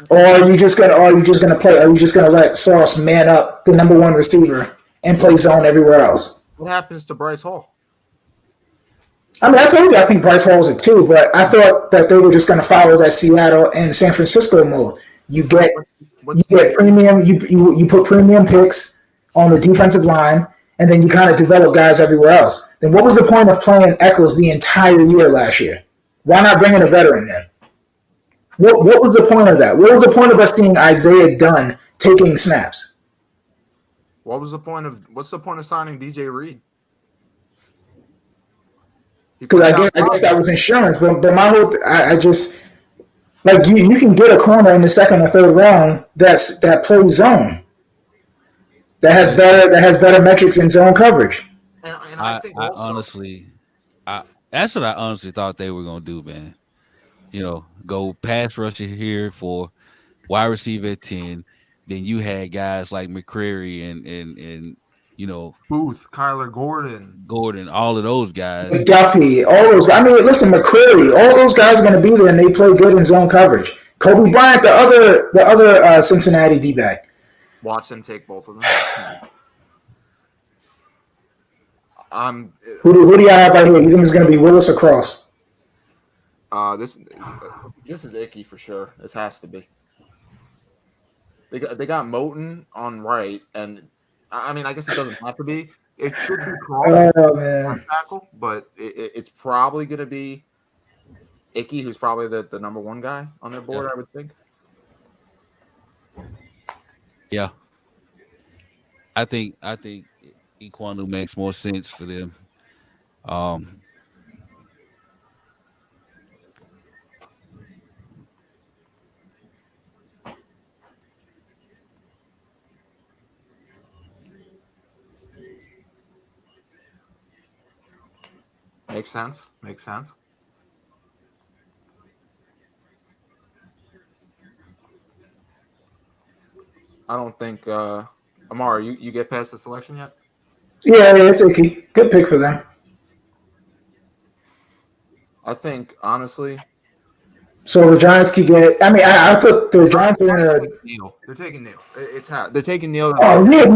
Or are you just gonna play? Are you just gonna let Sauce man up the number one receiver and play zone everywhere else? What happens to Bryce Hall? I mean, I told you I think Bryce Hall's a 2, but I thought that they were just gonna follow that Seattle and San Francisco mode. You get premium. You put premium picks on the defensive line, and then you kind of develop guys everywhere else. Then what was the point of playing Echols the entire year last year? Why not bring in a veteran then? What was the point of that? What was the point of us seeing Isaiah Dunn taking snaps? What's the point of signing DJ Reed? Because I guess that was insurance, but my whole I just like you can get a corner in the second or third round that plays zone, that has better metrics in zone coverage. And I think I honestly, that's what I honestly thought they were gonna do, man. You know, go pass rusher here for wide receiver at 10. Then you had guys like McCreary and you know, Booth, Kyler Gordon, all of those guys. Duffy, all those guys. I mean, listen, McCreary, all those guys are going to be there, and they play good in zone coverage. Kobe Bryant, the other Cincinnati D-back. Watch them take both of them. Who do you have right here? You think it's going to be Willis or Cross? This is icky for sure. This has to be. They got Moten on right, and I mean, I guess it doesn't have to be. It should be Cross on tackle, but it's probably going to be Icky, who's probably the number one guy on their board. I would think. Yeah, I think Equanu makes more sense for them. Makes sense. I don't think Amar, you get past the selection yet? Yeah, it's okay. Good pick for them. I think honestly. So the Giants could get. I mean, I thought the Giants were going to. Neil. They're taking Neil. They're taking Neil. Oh, Neil.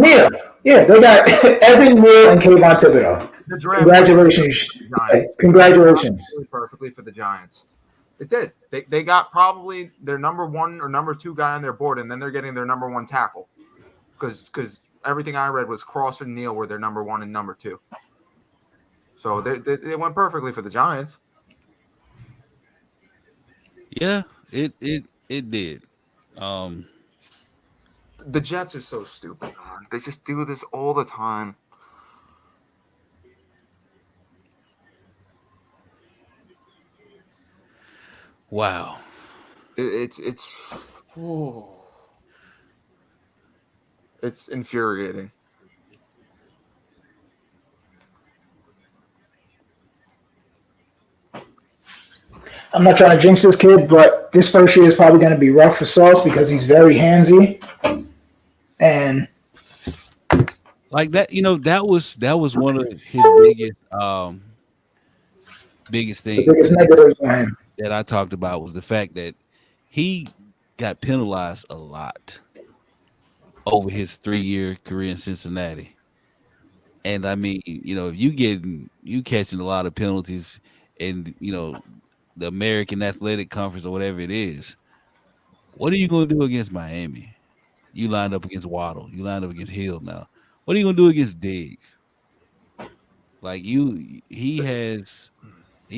Yeah, they got Evan Neal and Kayvon Thibodeau. Congratulations. Congratulations. Perfectly for the Giants. It did. They got probably their number one or number two guy on their board, and then they're getting their number one tackle. Because everything I read was Cross and Neal were their number one and number two. So they went perfectly for the Giants. Yeah, it did. The Jets are so stupid, man. They just do this all the time. Wow. It's infuriating. I'm not trying to jinx this kid, but this first year is probably going to be rough for Sauce because he's very handsy. And like that, that was one of his biggest things. The biggest negatives on him that I talked about was the fact that he got penalized a lot over his 3-year career in Cincinnati. And I mean, if you catching a lot of penalties and the American Athletic Conference or whatever it is, what are you going to do against Miami? You lined up against Waddle. You lined up against Hill now. What are you going to do against Diggs? Like he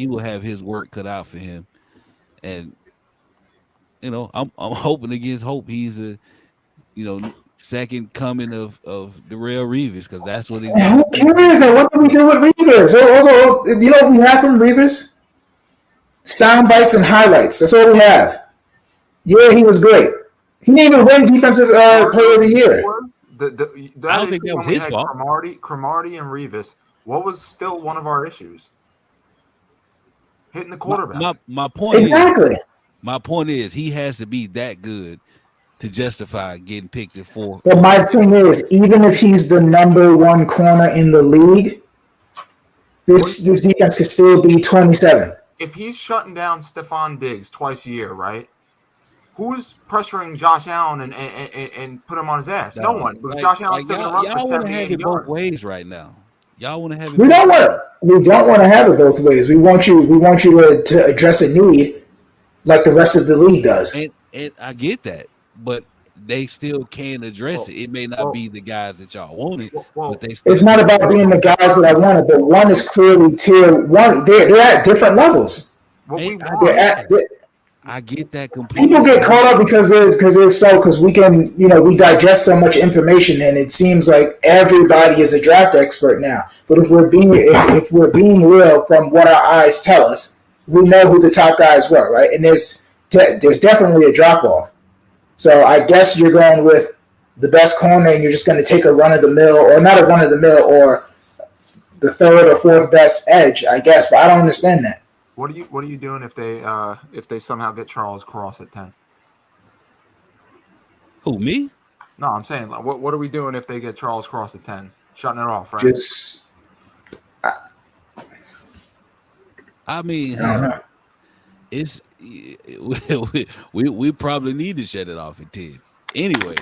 will have his work cut out for him. And, I'm hoping against hope he's a, second coming of Darrelle Revis, because that's what he's doing. Who cares? And what do we do with Revis? You know what we have from Revis? Sound bites and highlights. That's all we have. Yeah, he was great. He didn't even win Defensive Player of the Year. that I don't think issue that was when we his had fault. Cromartie and Revis, what was still one of our issues? Hitting the quarterback. My point Exactly. is, my point is, he has to be that good to justify getting picked at 4. But my thing is, even if he's the number one corner in the league, this defense could still be 27th. If he's shutting down Stephon Diggs twice a year, right? Who's pressuring Josh Allen and put him on his ass? No one, because Josh Allen's still going to run for y'all want to 70, have 80 it both yards. ways right now. Y'all want to have it. We don't want to have it both ways. We want you to address a need like the rest of the league does. And I get that, but they still can address it. It may not be the guys that y'all wanted, but they still. It's not about being the guys that I wanted, but one is clearly tier one. They're at different levels. I get that completely. People get caught up because we digest so much information, and it seems like everybody is a draft expert now. But if we're being real from what our eyes tell us, we know who the top guys were, right? And there's definitely a drop off. So I guess you're going with the best corner, and you're just going to take a run of the mill, or not a run of the mill, or the third or fourth best edge, I guess. But I don't understand that. What are you doing if they somehow get Charles Cross at 10? Who, me? No, I'm saying what are we doing if they get Charles Cross at 10? Shutting it off, right? Just I mean, I don't know. it's we probably need to shut it off at 10 anyway,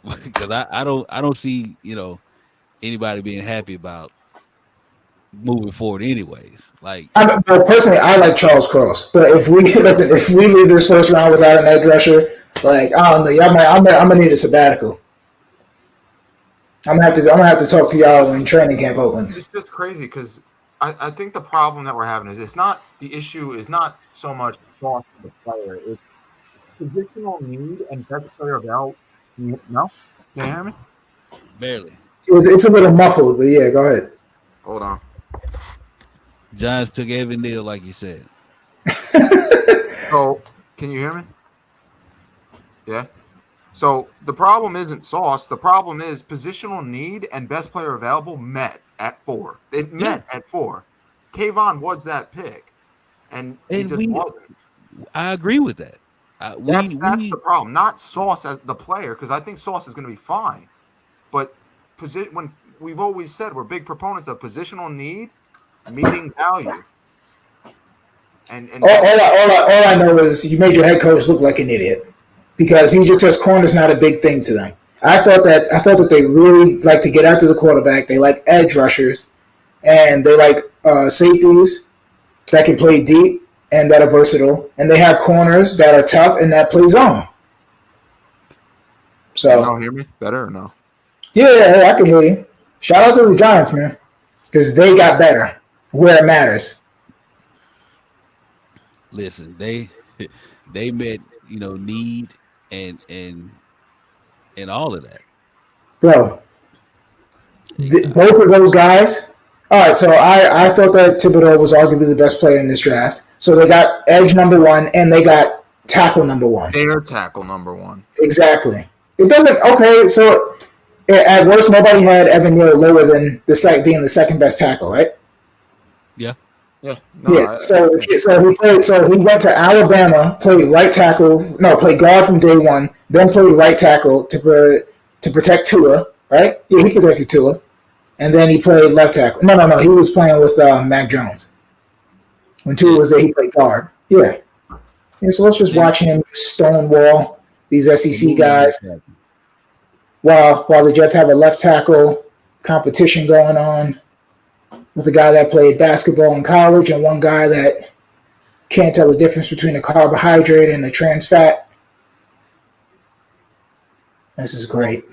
because I don't see anybody being happy about moving forward anyways. Like, personally, I like Charles Cross, but if we leave this first round without an edge rusher, like, I don't know, I'm gonna need a sabbatical. I'm gonna have to talk to y'all when training camp opens. It's just crazy because I think the problem that we're having is the issue is not so much cost of the player, it's positional need and best player available. No, can you hear me? barely. It's a little muffled, but yeah, go ahead. Hold on. Giants took Evan Neal, like you said. So, can you hear me? Yeah. So the problem isn't Sauce. The problem is positional need and best player available met at 4. It met at 4. Kayvon was that pick, and he just wasn't. I agree with that. That's the problem. Not Sauce as the player, because I think Sauce is going to be fine. But when we've always said we're big proponents of positional need meeting value. And all I know is you made your head coach look like an idiot because he just says corner's not a big thing to them. I thought that they really like to get after the quarterback. They like edge rushers, and they like safeties that can play deep and that are versatile, and they have corners that are tough and that play zone. So, y'all hear me better or no? Yeah, I can hear you. Shout out to the Giants, man, because they got better where it matters. Listen, they met need and all of that, bro. Both of those guys. All right, so I thought that Thibodeau was arguably the best player in this draft. So they got edge number 1 and they got tackle number 1. Air tackle number 1. Exactly. It doesn't. Okay, so at worst, nobody had Evan Neal lower than being the second best tackle, right? Yeah. Yeah. No, yeah. So he went to Alabama, played right tackle. No, played guard from day one. Then played right tackle to protect Tua. Right? Yeah, he protected Tua, and then he played left tackle. No. He was playing with Mac Jones. When Tua was there, he played guard. Yeah. So let's just watch him stonewall these SEC guys while the Jets have a left tackle competition going on with a guy that played basketball in college and one guy that can't tell the difference between a carbohydrate and a trans fat. This is great.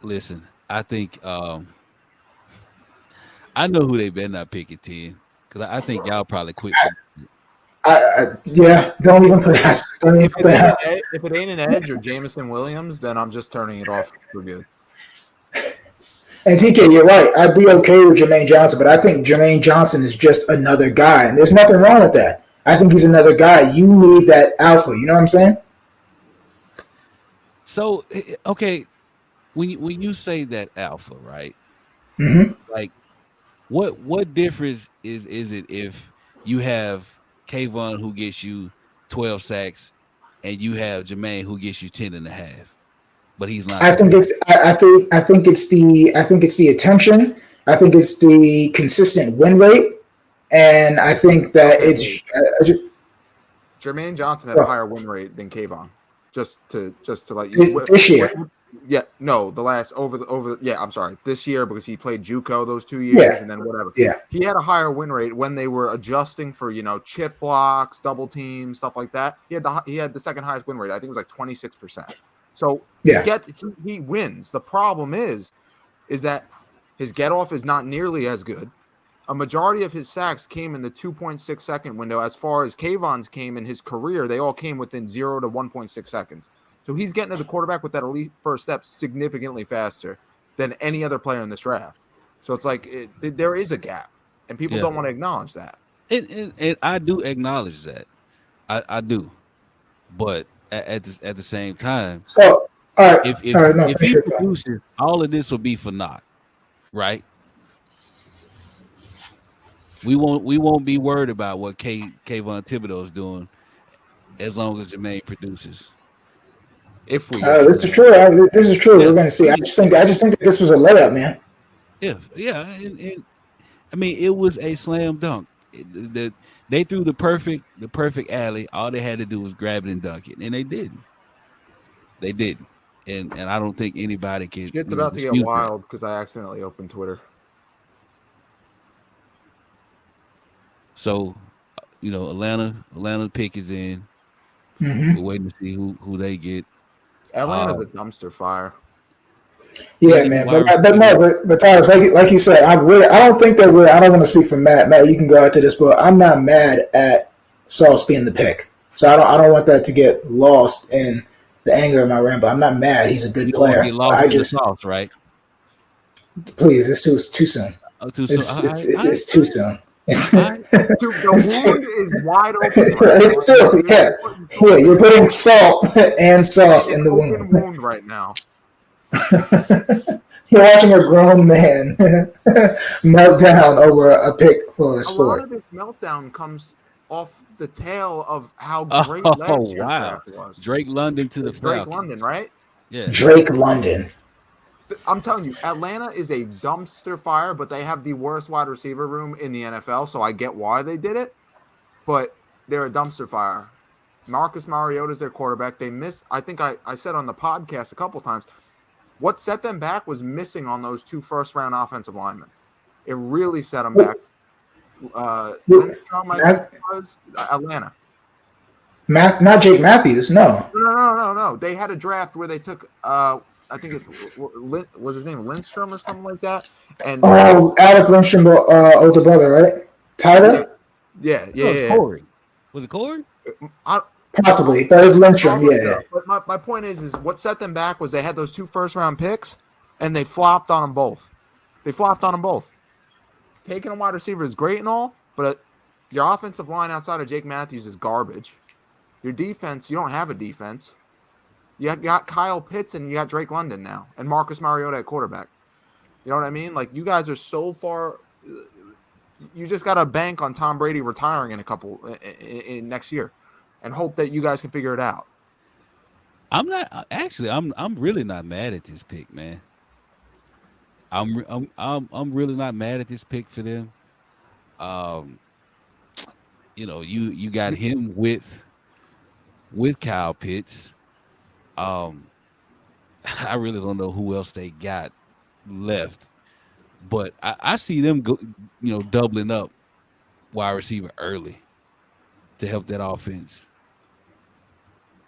Listen, I think I know who they better not pick at 10 because I think y'all probably quit. Don't even put that. If it ain't an edge or Jameson Williams, then I'm just turning it off for good. And TK, you're right. I'd be okay with Jermaine Johnson, but I think Jermaine Johnson is just another guy, and there's nothing wrong with that. I think he's another guy. You need that alpha. You know what I'm saying? So, okay, when you say that alpha, right? Hmm. Like, what difference is it if you have Kayvon who gets you 12 sacks and you have Jermaine who gets you 10 and a half, but he's not I the think it's I think it's the attention. I think it's the consistent win rate, and I think that Okay, it's Jermaine Johnson had a higher win rate than Kayvon. Just to let you. this year. Yeah, no, the last over the yeah, I'm sorry, this year because he played JUCO those 2 years Yeah. and then whatever. Yeah. He had a higher win rate when they were adjusting for chip blocks, double teams, stuff like that. He had the second highest win rate. I think it was like 26%. So Yeah. he wins. The problem is that his get off is not nearly as good. A majority of his sacks came in the 2.6 second window. As far as Kayvon's came in his career, they all came within 0 to 1.6 seconds. So he's getting to the quarterback with that elite first step significantly faster than any other player in this draft. So it's like there is a gap, and people don't want to acknowledge that. And I do acknowledge that. I do. But at the same time, So all right, if all right, no, if finish he your thought. produces, all of this will be for naught, right? We won't be worried about what Kayvon Thibodeau is doing as long as Jermaine produces. If we This is true. This is true. Yeah, We're going to see. I just think that this was a layup, man. Yeah, and I mean it was a slam dunk. They threw the perfect alley. All they had to do was grab it and dunk it, and they didn't. They didn't, and I don't think anybody can. It's about to get wild because I accidentally opened Twitter. So, Atlanta pick is in. Mm-hmm. We're waiting to see who they get. Atlanta's a dumpster fire. Yeah, man. But Tyrus, like you said, I don't think that I don't want to speak for Matt. Matt, you can go after this, but I'm not mad at Sauce being the pick. So I don't want that to get lost in the anger of my ramble. I'm not mad. He's a good player. Get lost in the sauce, right? Please, it's too soon. Oh, too soon. It's too soon. The wound is wide open. It's still, yeah. You're putting salt and sauce in the wound right now. You're watching a grown man melt down over a pick for a sport. A lot of this meltdown comes off the tail of how great last year's draft was. Drake London to the Falcons. Drake London, right? Yeah. Drake London. I'm telling you, Atlanta is a dumpster fire, but they have the worst wide receiver room in the NFL, so I get why they did it. But they're a dumpster fire. Marcus Mariota is their quarterback. They miss. I think I said on the podcast a couple times, what set them back was missing on those 2 first-round offensive linemen. It really set them back. Lindstrom, I think it was Atlanta. Not Jake Matthews, no. No. They had a draft where they took I think was his name Lindstrom or something like that. And Alex Lindstrom, older brother, right? Tyler? Yeah. Corey. Was it Corey? Possibly, but it was Lindstrom, yeah. But my point is what set them back was they had those 2 first-round picks, and they flopped on them both. Taking a wide receiver is great and all, but your offensive line outside of Jake Matthews is garbage. Your defense, you don't have a defense. You got Kyle Pitts and you got Drake London now, and Marcus Mariota at quarterback. You know what I mean? Like, you guys are so far. You just got to bank on Tom Brady retiring in next year, and hope that you guys can figure it out. I'm really not mad at this pick, man. I'm really not mad at this pick for them. You got him with Kyle Pitts. I really don't know who else they got left, but I see them doubling up wide receiver early to help that offense.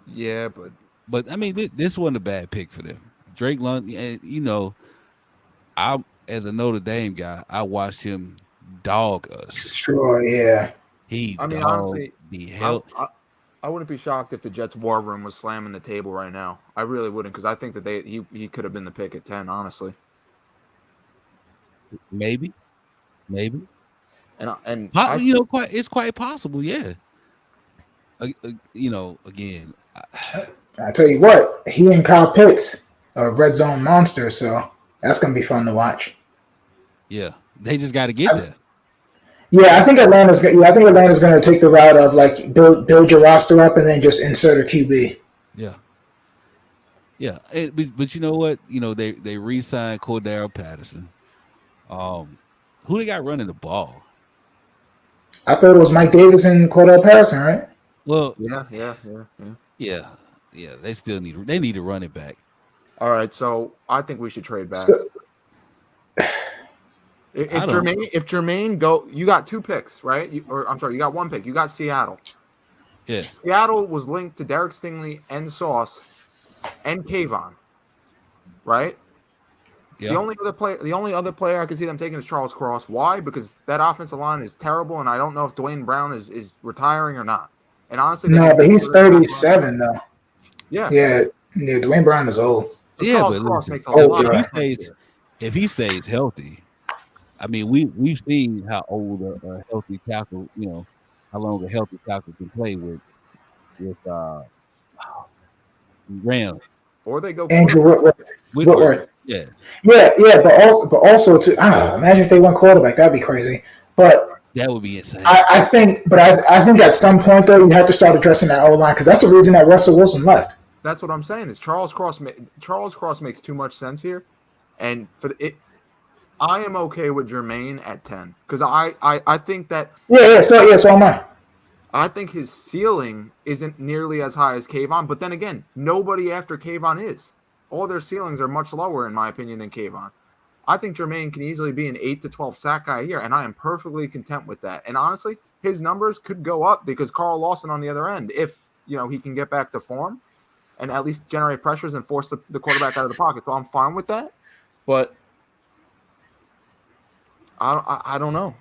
Yeah, but I mean, this wasn't a bad pick for them. Drake London, and I as a Notre Dame guy, I watched him dog us. Sure, yeah. Honestly, I wouldn't be shocked if the Jets' war room was slamming the table right now. I really wouldn't, because I think that he could have been the pick at 10, honestly. Maybe. And it's quite possible, yeah. Again, I tell you what, he and Kyle Pitts a red zone monster. So that's gonna be fun to watch. Yeah, they just got to get there. Yeah, I think Atlanta's. Yeah, I think Atlanta's going to take the route of like build your roster up and then just insert a QB. Yeah. Yeah, but you know what? You know they re-signed Cordero Patterson. Who they got running the ball? I thought it was Mike Davis and Cordell Patterson, right? Well, Yeah. yeah. They still need to run it back. All right, so I think we should trade back. So, if Jermaine go, you got 2 picks, right? You got 1 pick. You got Seattle. Yeah. Seattle was linked to Derek Stingley and Sauce and Kayvon, right? Yeah. The only other player I can see them taking is Charles Cross. Why? Because that offensive line is terrible, and I don't know if Dwayne Brown is retiring or not. And honestly, no, but he's 37 though. Yeah. Dwayne Brown is old. So Yeah, Charles but Cross listen, makes a lot of if he stays healthy, I mean, we've seen how old a healthy tackle, how long a healthy tackle can play with Rams. Or they go Andrew Whitworth. Yeah. But also too. Imagine if they went quarterback. That'd be crazy. But that would be insane. I think at some point though you have to start addressing that O line because that's the reason that Russell Wilson left. That's what I'm saying. Is Charles Cross makes too much sense here, and I am okay with Jermaine at 10 because I think that so am I. I think his ceiling isn't nearly as high as Kayvon, but then again, nobody after Kayvon is. All their ceilings are much lower, in my opinion, than Kayvon. I think Jermaine can easily be an 8 to 12 sack guy here, and I am perfectly content with that. And honestly, his numbers could go up because Carl Lawson on the other end, if he can get back to form and at least generate pressures and force the quarterback out of the pocket. So I'm fine with that. But I don't know.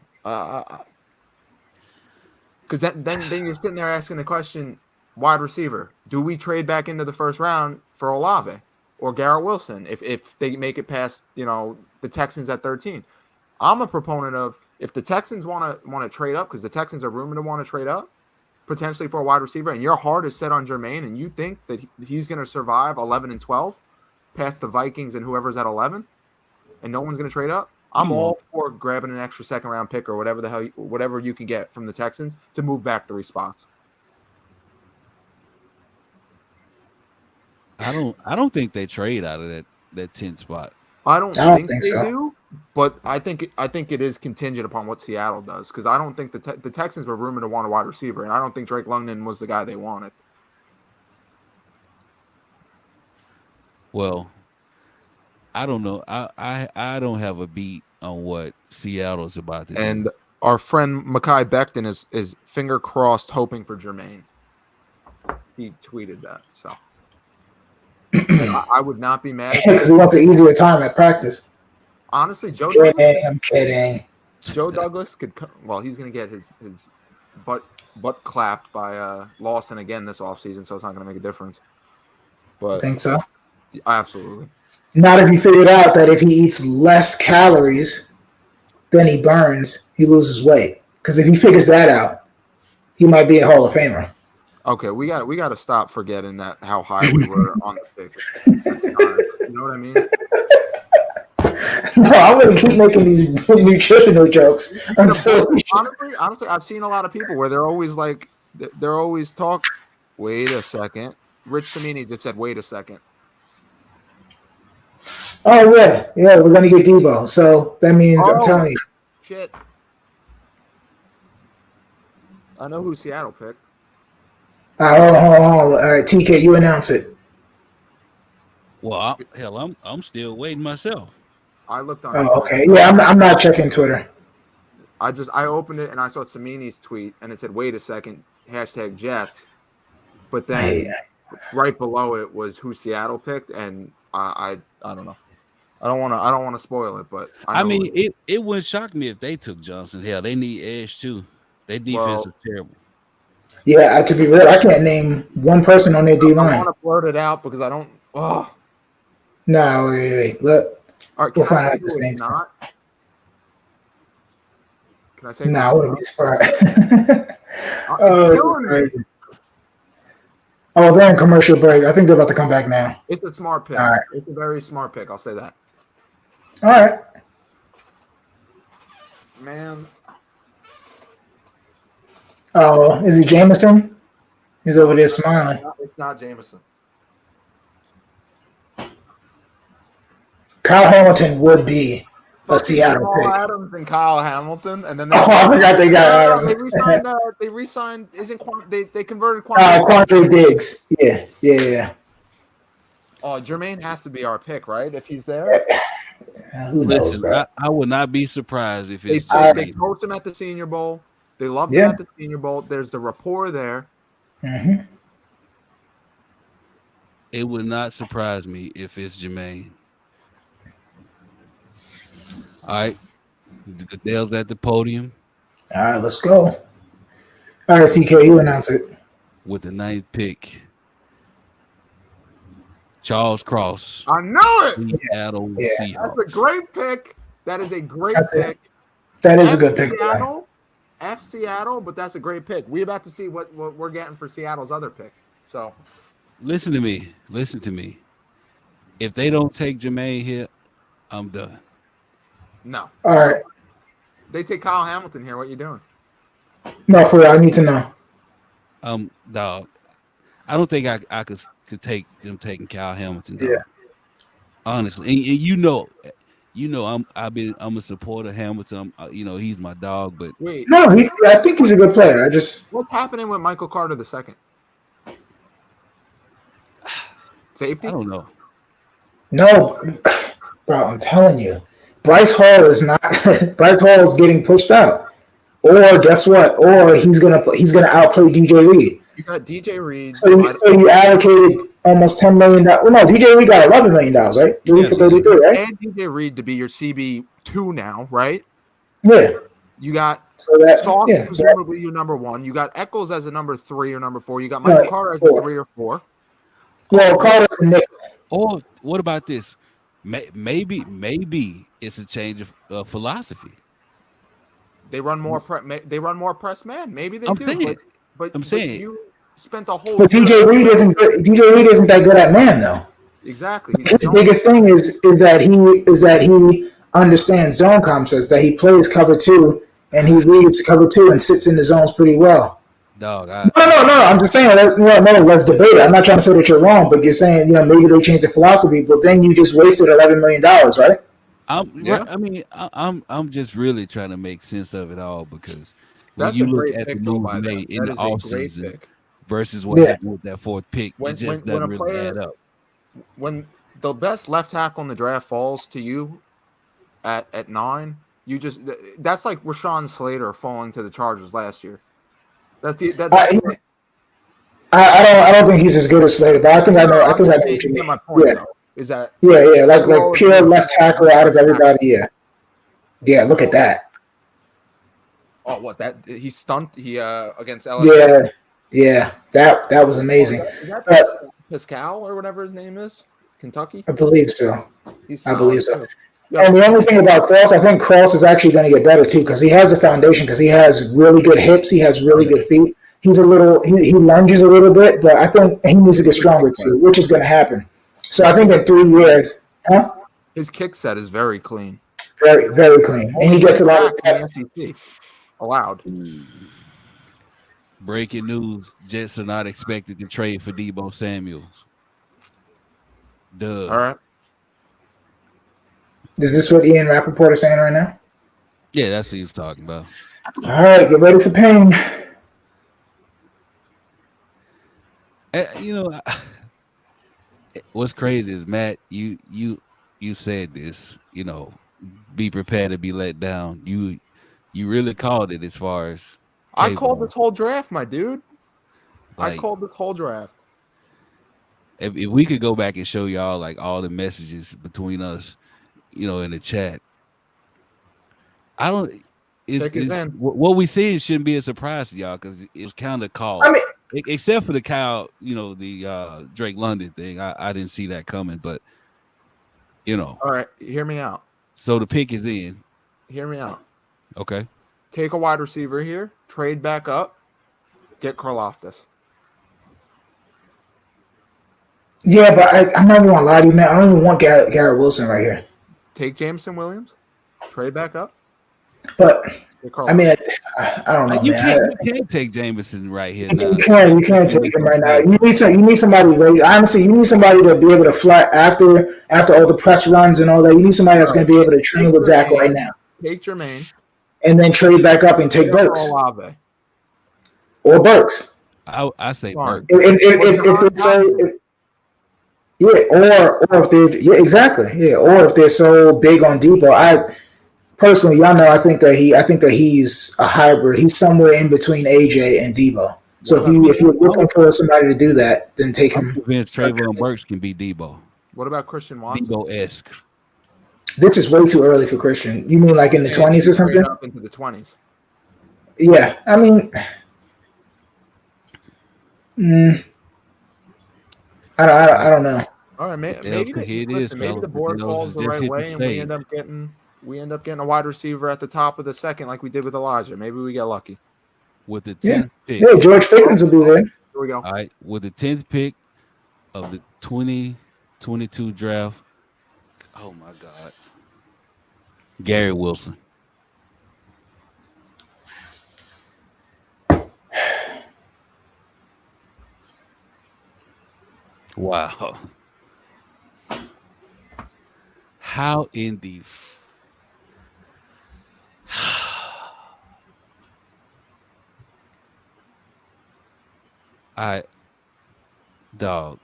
Because then you're sitting there asking the question, wide receiver, do we trade back into the first round for Olave or Garrett Wilson if they make it past the Texans at 13? I'm a proponent of if the Texans want to trade up because the Texans are rumored to want to trade up potentially for a wide receiver, and your heart is set on Jermaine, and you think that he's going to survive 11 and 12 past the Vikings and whoever's at 11, and no one's going to trade up. I'm all for grabbing an extra second round pick or whatever you can get from the Texans to move back 3 spots. I don't think they trade out of that 10 spot. I don't think they do, but I think it is contingent upon what Seattle does because I don't think the Texans were rumored to want a wide receiver, and I don't think Drake London was the guy they wanted. Well, I don't know. I don't have a beat on what Seattle's about to do. And our friend Mekhi Becton is finger crossed hoping for Jermaine. He tweeted that, so I would not be mad because he wants an easier time at practice. Honestly, I'm kidding. Joe Douglas could come. Well, he's going to get his butt clapped by Lawson again this offseason, so it's not going to make a difference. But You think so? Absolutely. Not if he figured out that if he eats less calories than he burns, he loses weight. Because if he figures that out, he might be a Hall of Famer. Okay, we got to stop forgetting that how high we were on the pick. You know what I mean? No, I'm going to keep making these nutritional jokes. Honestly, I've seen a lot of people where they're always talk. Wait a second. Rich Samini just said, wait a second. Oh, yeah, we're going to get Debo. So that means I'm telling you. Shit. I know who Seattle picked. Hold on. All right, TK, you announce it. Well, I'm still waiting myself. I looked on. Oh, okay. Yeah, I'm not checking Twitter. I opened it and I saw Samini's tweet and it said, "Wait a second, #Jets," but then right below it was who Seattle picked, and I don't know. I don't want to spoil it, but I mean, it wouldn't shock me if they took Johnson. Hell, they need edge too. Their defense is terrible. Yeah, to be real, I can't name one person on their D line. I want to blurt it out because I don't. Oh. No, wait. Look, all right, we'll find out the same. Not? Can I say? No, I wouldn't be surprised. Oh, this is crazy. Oh, they're in commercial break. I think they're about to come back now. It's a smart pick. All right. It's a very smart pick. I'll say that. All right. Man, Oh, is he Jameson? He's over there smiling. it's not Jameson. Kyle Hamilton would be a Seattle Paul pick. Adams and Kyle Hamilton, and then Oh, I forgot they got Adams. They re-signed. They converted Quandre? Quandre Diggs. Yeah. Jermaine has to be our pick, right? If he's there. Who knows, Listen, bro? I would not be surprised if it's They coached him at the Senior Bowl. They loved him at the Senior Bowl. There's the rapport there. Mm-hmm. It would not surprise me if it's Jermaine. All right. Goodell's at the podium All right, let's go. All right, TK, you announce it. with the 9th pick. Charles Cross. I know it. Seattle Seahawks. That's a great pick. That is a great That's it. pick. That is a good pick. Seattle, but that's a great pick. We're about to see what we're getting for Seattle's other pick. So Listen to me. Listen to me. If they don't take Jermaine here, I'm done. no. All right. They take Kyle Hamilton here. What you doing? No, for real, I need to know. Dog. I don't think I could take them taking Kyle Hamilton. Dog. Yeah. Honestly, and I'm a supporter of Hamilton. He's my dog, but Wait, No, I think he's a good player. I just what's happening with Michael Carter II? Safety? I don't know. no, bro. I'm telling you, Bryce Hall is not. Bryce Hall is getting pushed out. Or guess what? Or he's gonna outplay DJ Reed. You got DJ Reed. So you allocated almost $10 million. Well, no, DJ Reed got $11 million, right? 3 for 33, right? And DJ Reed to be your CB2 now, right? Yeah. You got So that Sauce, yeah. presumably your number 1. You got Eccles as a number 3 or number 4. You got Michael Right, Carter as 4. a 3 or 4. Well, Carter's a nickel. Or what about this? Maybe it's a change of philosophy. They run more press man. Maybe they I'm do. saying. But I'm saying. you spent a whole. But DJ Reed isn't good. DJ Reed isn't that good at man though. Exactly. His biggest thing is that he understands zone concepts. That he plays cover 2 and he reads cover 2 and sits in the zones pretty well. Dog, No. I'm just saying that. No, let's debate it. I'm not trying to say that you're wrong, but you're saying maybe they changed the philosophy, but then you just wasted $11 million, right? I'm just really trying to make sense of it all because when That's you a look great at the pick, though, moves by them. made in That the is a great offseason pick. versus what Yeah. happened with that 4th pick, When- it just when a doesn't really player- add up. When the best left tackle in the draft falls to you at 9, that's like Rashawn Slater falling to the Chargers last year. I don't think he's as good as Slater, but I think I know what you mean. My point, Yeah. though, is that Yeah, like pure left tackle out of everybody. Yeah. Look at that. Oh, what that he stunned against LSU. Yeah. That was amazing. Is that But- Pascal or whatever his name is? Kentucky. I believe so. He's I believe so. solid, too. Yeah. And the only thing about Cross, I think Cross is actually going to get better too because he has a foundation. Because he has really good hips, he has really good feet. He's he lunges a little bit, but I think he needs to get stronger too, which is going to happen. So I think in 3 years, His kick set is very clean. very very clean, and he gets a lot of Back in the SEC. Allowed. Breaking news: Jets are not expected to trade for Deebo Samuels. Duh. All right. Is this what Ian Rappaport is saying right now? Yeah, that's what he was talking about. All right, get ready for pain. What's crazy is Matt, you said this. Be prepared to be let down. You really called it as far as I called this whole draft, my dude. I like, called this whole draft. If we could go back and show y'all like all the messages between us, in the chat. I don't. What we see shouldn't be a surprise to y'all because it's kind of called. I mean, except for the Kyle, the Drake London thing. I didn't see that coming, but All right, hear me out. So the pick is in. Hear me out. Okay. Take a wide receiver here, trade back up, get Karlaftis. Yeah, but I'm not even gonna lie to you, man. I don't even want Garrett Wilson right here. Take Jameson Williams, trade back up. But I mean, I don't know, You man. can't take Jameson right here. You can't take him right now. You need somebody ready. Honestly, you need somebody to be able to fly after all the press runs and all that. You need somebody that's going to be able to train with Zach right now. Take Jermaine, and then trade back up and take Burks Olave. or Burks. I say Burks. If it's so, or if they exactly or if they're so big on Depot. I personally, y'all know, I think that he's a hybrid. He's somewhere in between AJ and Debo. So if you're looking for somebody to do that, then take him. I'm convinced Trayvon Burks can be Debo. What about Christian Watson? Debo-esque. This is way too early for Christian. You mean like in the 20s or something? Up into the 20s. Yeah, I mean, I don't know. All right, maybe the board falls the right way, and we end up getting a wide receiver at the top of the second, like we did with Elijah. Maybe we get lucky with the 10th pick. Yeah, George Pickens will be there. Here we go. All right, with the 10th pick of the 2022 draft. Oh my God, Gary Wilson. Wow. How in the dog.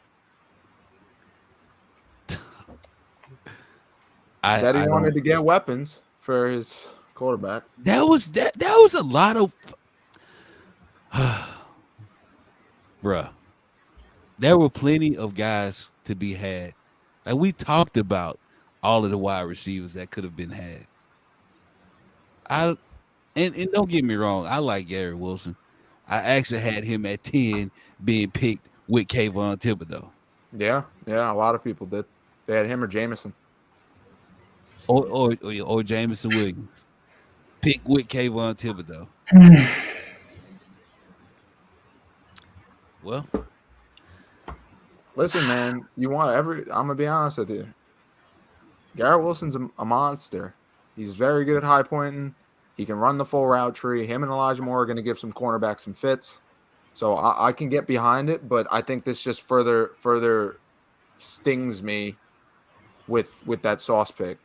Said he wanted to get weapons for his quarterback. That was a lot of bruh. There were plenty of guys to be had. Like we talked about all of the wide receivers that could have been had. And don't get me wrong, I like Gary Wilson. I actually had him at 10 being picked with Kayvon Thibodeau. Yeah, a lot of people did. They had him or Jameson. Or Jameson Williams. Pick with Kayvon Thibodeau. Well, listen, man, I'm gonna be honest with you. Garrett Wilson's a monster. He's very good at high pointing. He can run the full route tree. Him and Elijah Moore are going to give some cornerbacks some fits. So I can get behind it, but I think this just further stings me with that Sauce pick.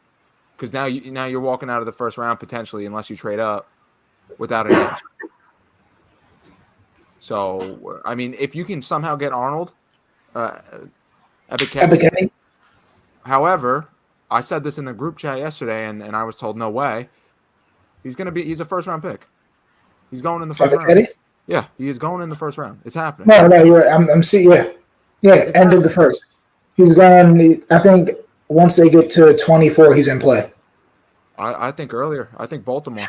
Because now you're walking out of the first round potentially, unless you trade up, without an edge. So, I mean, if you can somehow get Arnold, Ebiketie. However, I said this in the group chat yesterday, and I was told no way. He's a first round pick. He's going in the first round. Yeah, he is going in the first round. It's happening. No, you're right. I'm seeing. Yeah. End of the first. He's going. I think once they get to 24, he's in play. I think earlier. I think Baltimore.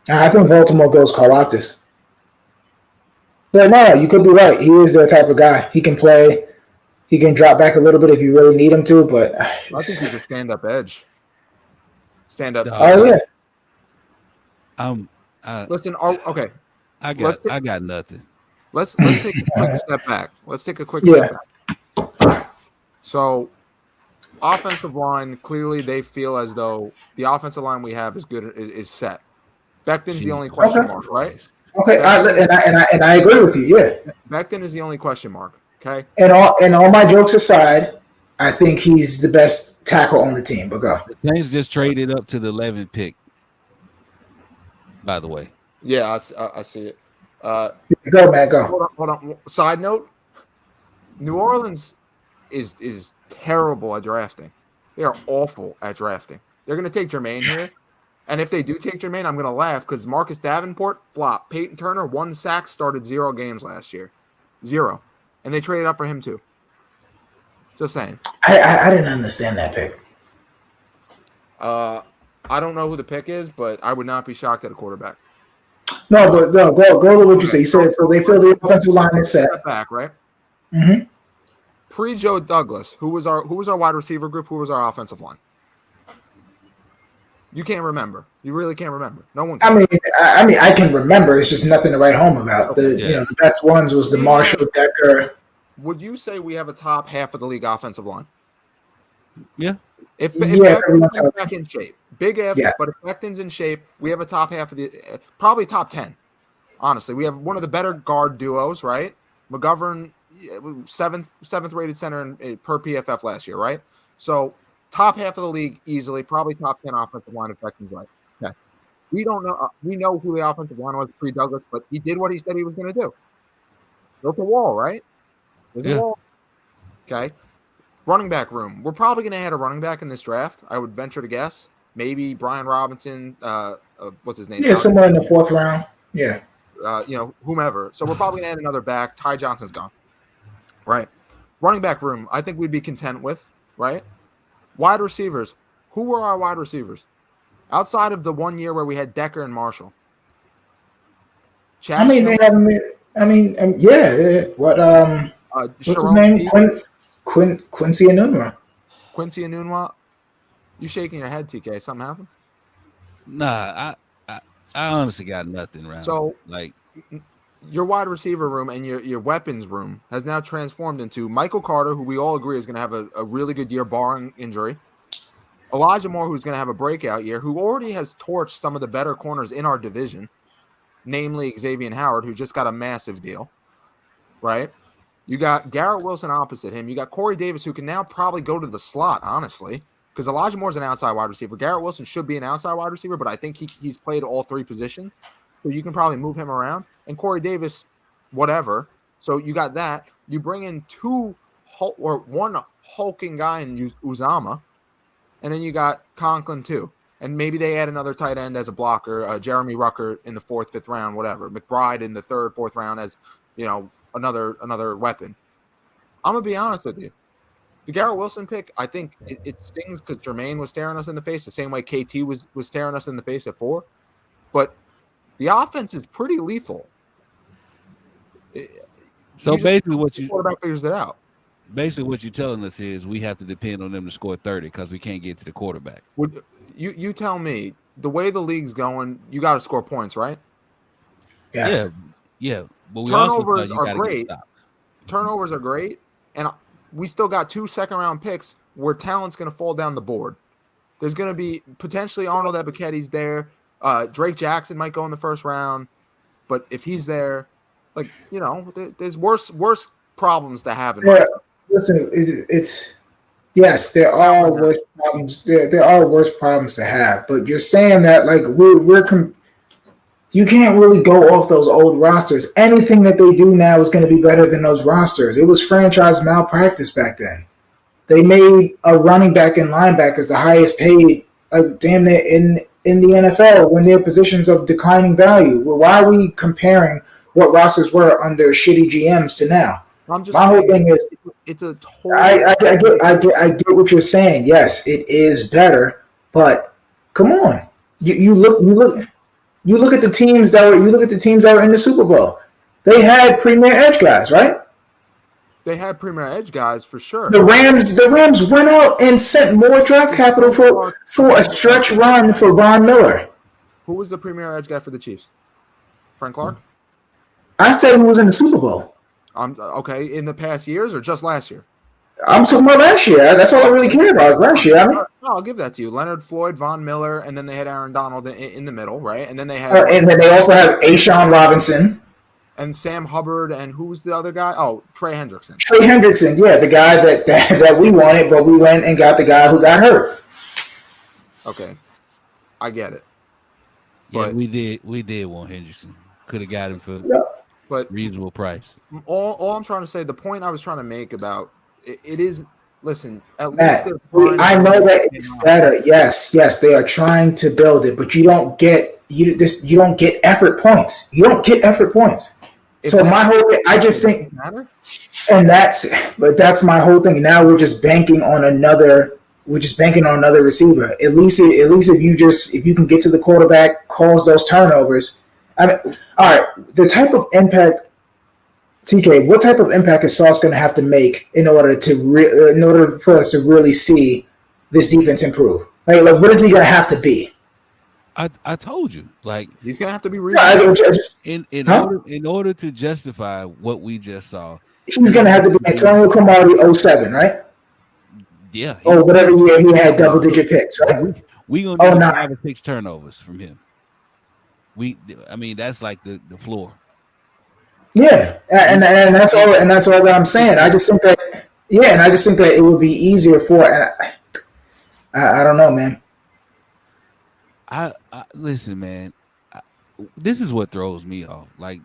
I think Baltimore goes Karlaftis. But no, you could be right. He is their type of guy. He can play. He can drop back a little bit if you really need him to. But I think he's a stand-up edge. Stand-up. Oh yeah. Listen. Okay. I got nothing. Let's take a quick step back. Let's take a quick step back. So, offensive line, clearly they feel as though the offensive line we have is set. Becton's the only question mark, right? Okay, and I agree with you. Yeah, Becton is the only question mark. Okay. And all my jokes aside, I think he's the best tackle on the team. But go. The Saints just traded up to the 11th pick. By the way. Yeah, I see it. Go, Matt. Go. Hold on. Side note: New Orleans is terrible at drafting. They are awful at drafting. They're going to take Jermaine here, and if they do take Jermaine, I'm going to laugh because Marcus Davenport flop. Peyton Turner 1 sack, started 0 games last year, 0, and they traded up for him too. Just saying. I didn't understand that pick. I don't know who the pick is, but I would not be shocked at a quarterback. No, but no, go to what you say. You said so they feel the offensive line is set. Back, right? Mm-hmm. Pre-Joe Douglas, who was our wide receiver group? Who was our offensive line? You can't remember. You really can't remember. No one can. I mean, I can remember. It's just nothing to write home about. The best ones was the Marshall, Decker. would you say we have a top half of the league offensive line? Yeah. If Yeah, Becton's back in shape, big if, Yeah. but if Becton's in shape, we have a top half of the probably top 10. Honestly, we have one of the better guard duos, right? McGovern, seventh rated center per PFF last year, right? So top half of the league easily, probably top 10 offensive line if Becton's right. Okay. We don't know. We know who the offensive line was pre-Douglas, but he did what he said he was going to do. Built a wall, right? There's a wall. Okay. Running back room. We're probably going to add a running back in this draft. I would venture to guess. Maybe Brian Robinson. What's his name? Yeah, somewhere in the 4th round. Yeah. Whomever. So we're probably going to add another back. Ty Johnson's gone. Right. Running back room, I think we'd be content with, right? Wide receivers. Who were our wide receivers? Outside of the 1 year where we had Decker and Marshall. I mean, they haven't. Yeah. What's his name? Quincy Enunwa. Quincy Enunwa. You shaking your head, TK? Something happened? Nah, I honestly got nothing, right? So, like, your wide receiver room and your weapons room has now transformed into Michael Carter, who we all agree is going to have a really good year, barring injury. Elijah Moore, who's going to have a breakout year, who already has torched some of the better corners in our division, namely Xavier Howard, who just got a massive deal, right? You got Garrett Wilson opposite him. You got Corey Davis, who can now probably go to the slot, honestly, because Elijah Moore's an outside wide receiver. Garrett Wilson should be an outside wide receiver, but I think he's played all 3 positions, so you can probably move him around. And Corey Davis, whatever. So you got that. You bring in one hulking guy in Uzama, and then you got Conklin too. And maybe they add another tight end as a blocker, Jeremy Rucker in the 4th, 5th round, whatever. McBride in the 3rd, 4th round as, another weapon. I'm going to be honest with you. The Garrett Wilson pick, I think it stings because Jermaine was staring us in the face the same way KT was staring us in the face at 4. But the offense is pretty lethal. So basically what quarterback figures it out. Basically what you're telling us is we have to depend on them to score 30 because we can't get to the quarterback. Would you tell me, the way the league's going, you got to score points, right? Yes. Yeah. But we Turnovers also are great. Turnovers are great, and we still got 2 second-round picks where talent's going to fall down the board. There's going to be potentially Arnold Ebiketti's there. Drake Jackson might go in the 1st round, but if he's there, there's worse problems to have. Listen, it's yes, there are worse problems. There are worse problems to have, but you're saying that like you can't really go off those old rosters. Anything that they do now is going to be better than those rosters. It was franchise malpractice back then. They made a running back and linebackers the highest paid, damn near in the NFL when they're positions of declining value. Well, why are we comparing what rosters were under shitty GMs to now? My whole thing is, it's a total. I get what you're saying. Yes, it is better, but come on, you look at the teams that were in the Super Bowl. They had premier edge guys, right? They had premier edge guys for sure. The Rams went out and sent more draft capital for a stretch run for Von Miller. Who was the premier edge guy for the Chiefs? Frank Clark? I said he was in the Super Bowl. Okay, in the past years or just last year? I'm talking about last year. That's all I really care about is last year. I'll give that to you. Leonard Floyd, Von Miller, and then they had Aaron Donald in the middle, right? And then they had and then they also have Ashawn Robinson. And Sam Hubbard, and who's the other guy? Oh, Trey Hendrickson. Trey Hendrickson, yeah, the guy that we wanted, but we went and got the guy who got hurt. Okay, I get it. Yeah, we did want Hendrickson. Could have got him for but reasonable price. All I'm trying to say, the point I was trying to make about it is, listen, at Matt, least I know that it's better. Yes, they are trying to build it, but you don't get effort points. You don't get effort points. So my whole thing, I just think, and that's my whole thing. Now we're just banking on another receiver. At least if you can get to the quarterback, cause those turnovers. I mean, all right, the type of impact, TK, what type of impact is Sauce going to have to make in order for us to really see this defense improve? Like what is he going to have to be? I told you, like he's gonna have to be real. In order to justify what we just saw, he's gonna have to be Antonio Cromartie 07, right? Yeah. Or whatever year he had double-digit picks, right? We gonna need 09. 5 or 6 turnovers from him. I mean, that's like the floor. Yeah, and that's all that I'm saying. I just think that and I just think that it would be easier for. And I don't know, man. I listen, man. This is what throws me off. Like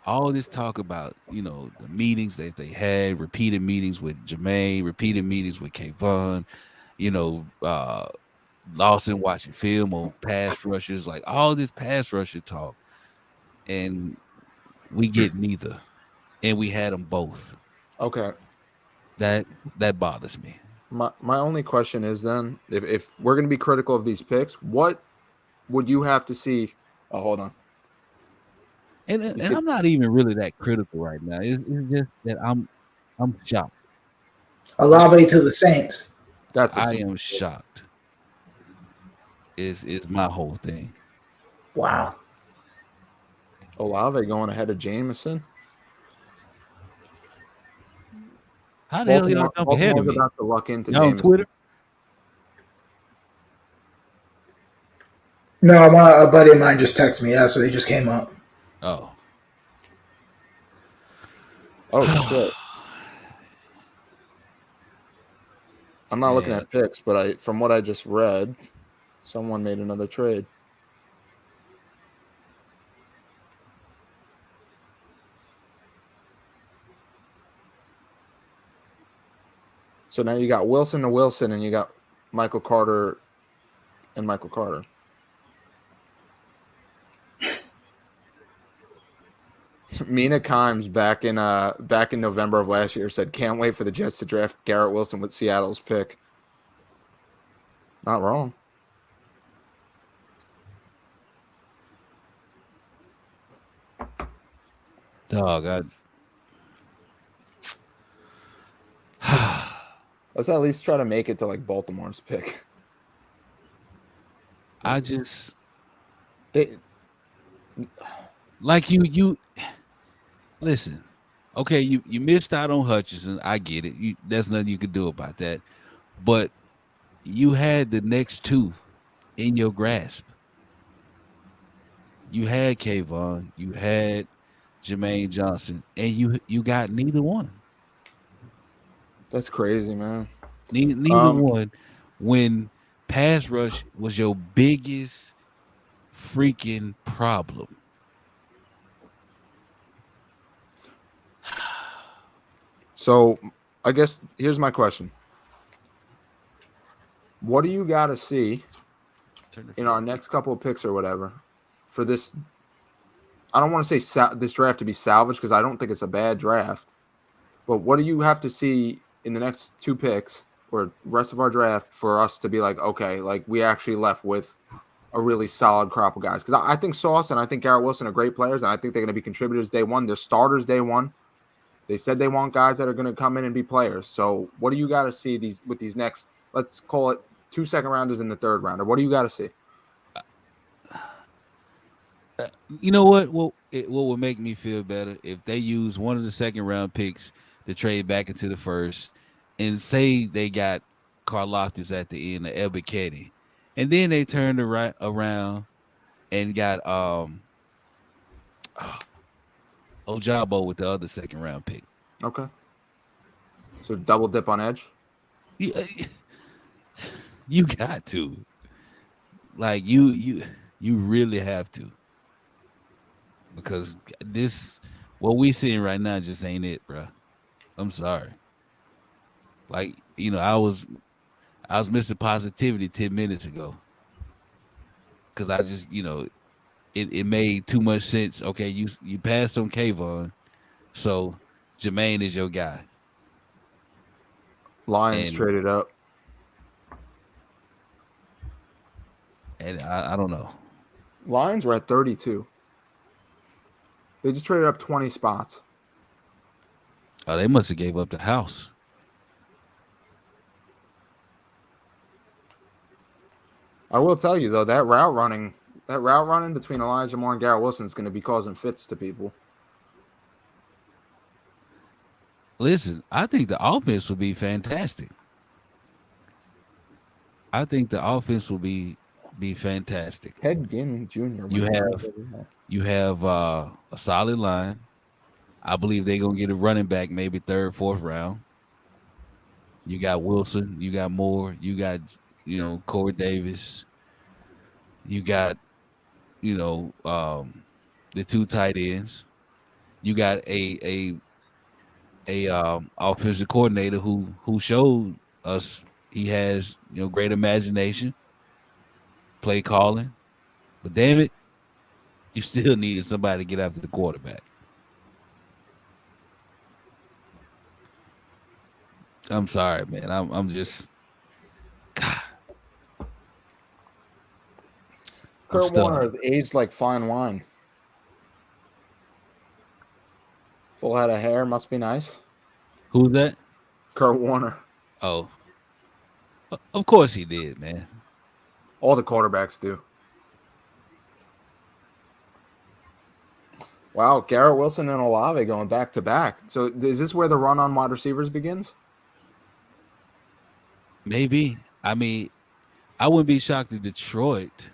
all this talk about, the meetings that they had, repeated meetings with Jermaine, repeated meetings with Kayvon, Lawson watching film on pass rushes, like all this pass rusher talk, and we get neither, and we had them both. Okay, that bothers me. My only question is then, if we're going to be critical of these picks, what would you have to see? Oh, hold on. And I'm not even really that critical right now. It's just that I'm shocked. Olave to the Saints. I am shocked. Is my whole thing. Wow. Olave going ahead of Jameson. How the hell y'all jump ahead of me? About to luck into y'all on Twitter? No, a buddy of mine just texted me. So they just came up. Oh shit! I'm not looking at picks, but from what I just read, someone made another trade. So now you got Wilson to Wilson, and you got Michael Carter and Michael Carter. Mina Kimes back in November of last year said, "Can't wait for the Jets to draft Garrett Wilson with Seattle's pick." Not wrong. Dog, let's at least try to make it to like Baltimore's pick. I just like you listen. Okay, you missed out on Hutchinson. I get it. There's nothing you could do about that. But you had the next two in your grasp. You had Kayvon, you had Jermaine Johnson, and you got neither one. That's crazy, man. Neither one when pass rush was your biggest freaking problem. So I guess here's my question. What do you got to see in our next couple of picks or whatever for this? I don't want to say this draft to be salvaged because I don't think it's a bad draft. But what do you have to see in the next 2 picks or rest of our draft for us to be like, okay, like we actually left with a really solid crop of guys? Because I think Sauce and I think Garrett Wilson are great players, and I think they're going to be contributors day one. They're starters day one. They said they want guys that are going to come in and be players. So what do you got to see with these next, let's call it 2 second rounders and the third rounder? What do you got to see? You know what? What would make me feel better if they use one of the second round picks to trade back into the first, and say they got Karlaftis at the end of Ebiketie, and then they turned around and got Ojabo with the other second round pick. Okay. So double dip on edge? Yeah, you got to. Like you really have to. Because what we seeing right now just ain't it, bro. I'm sorry. Like, I was missing positivity 10 minutes ago. Because I just, it made too much sense. Okay, you passed on Kayvon, so Jermaine is your guy. Lions traded up. And I don't know. Lions were at 32. They just traded up 20 spots. Oh, they must have gave up the house. I will tell you though, that route running between Elijah Moore and Garrett Wilson is going to be causing fits to people. Listen, I think the offense would be fantastic. I think the offense will be fantastic. Ted Ginn Jr. You have a solid line. I believe they're gonna get a running back maybe third, fourth round. You got Wilson, you got Moore, you got Corey Davis, you got the two tight ends. You got a offensive coordinator who showed us he has great imagination, play calling, but damn it, you still needed somebody to get after the quarterback. I'm sorry, man. I'm just God. Kurt Warner has aged like fine wine. Full head of hair must be nice. Who's that? Kurt Warner. Oh, of course he did, man. All the quarterbacks do. Wow, Garrett Wilson and Olave going back to back. So is this where the run on wide receivers begins? Maybe. I mean, I wouldn't be shocked if Detroit.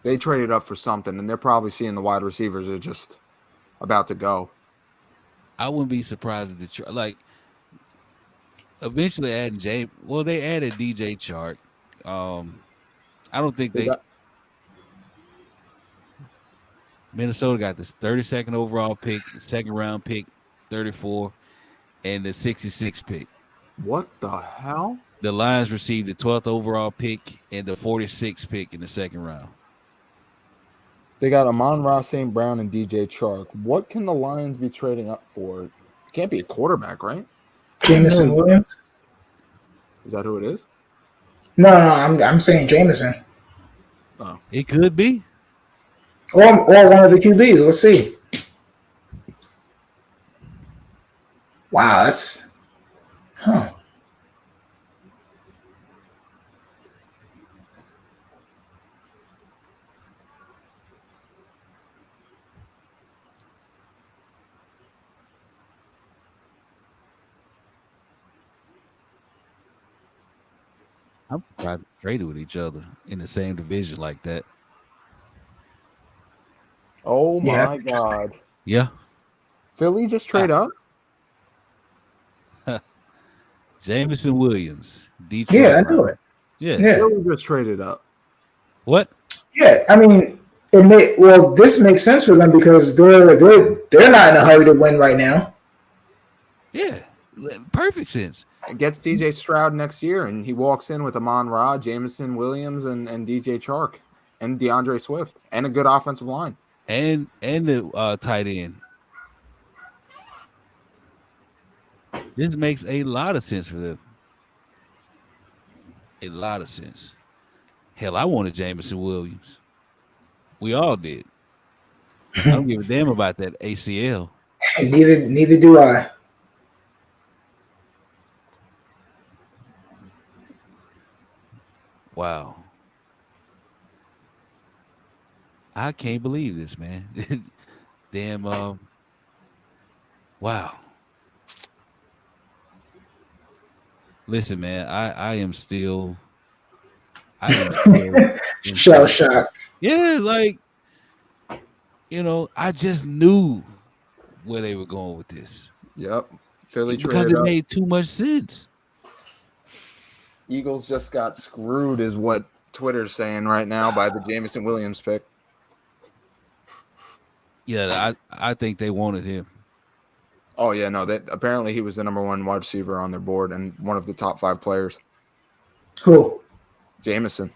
They traded up for something, and they're probably seeing the wide receivers are just about to go. I wouldn't be surprised if Detroit, like, eventually adding Jay. Well, they added DJ Chark. I don't think Minnesota got this 32nd overall pick, the second round pick, 34, and the 66 pick. What the hell? The Lions received the 12th overall pick and the 46th pick in the second round. They got Amon-Ra St. Brown and DJ Chark. What can the Lions be trading up for? It can't be a quarterback, right? Jameson Williams. Is that who it is? No, I'm saying Jameson. Oh, it could be. Or one of the QBs. Let's see. Wow, that's I'm surprised they traded with each other in the same division like that. oh Yeah, my God. Yeah. Philly just trade up? Jameson Williams, Detroit. Yeah, I knew it. Yeah. Philly just traded up. What? Yeah, I mean, this makes sense for them because they're not in a hurry to win right now. Yeah. Perfect sense. Gets DJ Stroud next year, and he walks in with Amon-Ra, Jameson Williams, and DJ Chark, and DeAndre Swift, and a good offensive line. And the tight end. This makes a lot of sense for them. A lot of sense. Hell, I wanted Jameson Williams. We all did. I don't give a damn about that ACL. Neither do I. Wow. I can't believe this, man. Damn. Wow. Listen, man, I am still Shell shocked. Yeah, like, I just knew where they were going with this. Yep. Philly Because traded it up. made too much sense. Eagles just got screwed is what Twitter's saying right now by the Jameson Williams pick. Yeah, I think they wanted him. Oh, yeah, no. Apparently he was the number one wide receiver on their board and one of the top 5 players. Who? Jameson.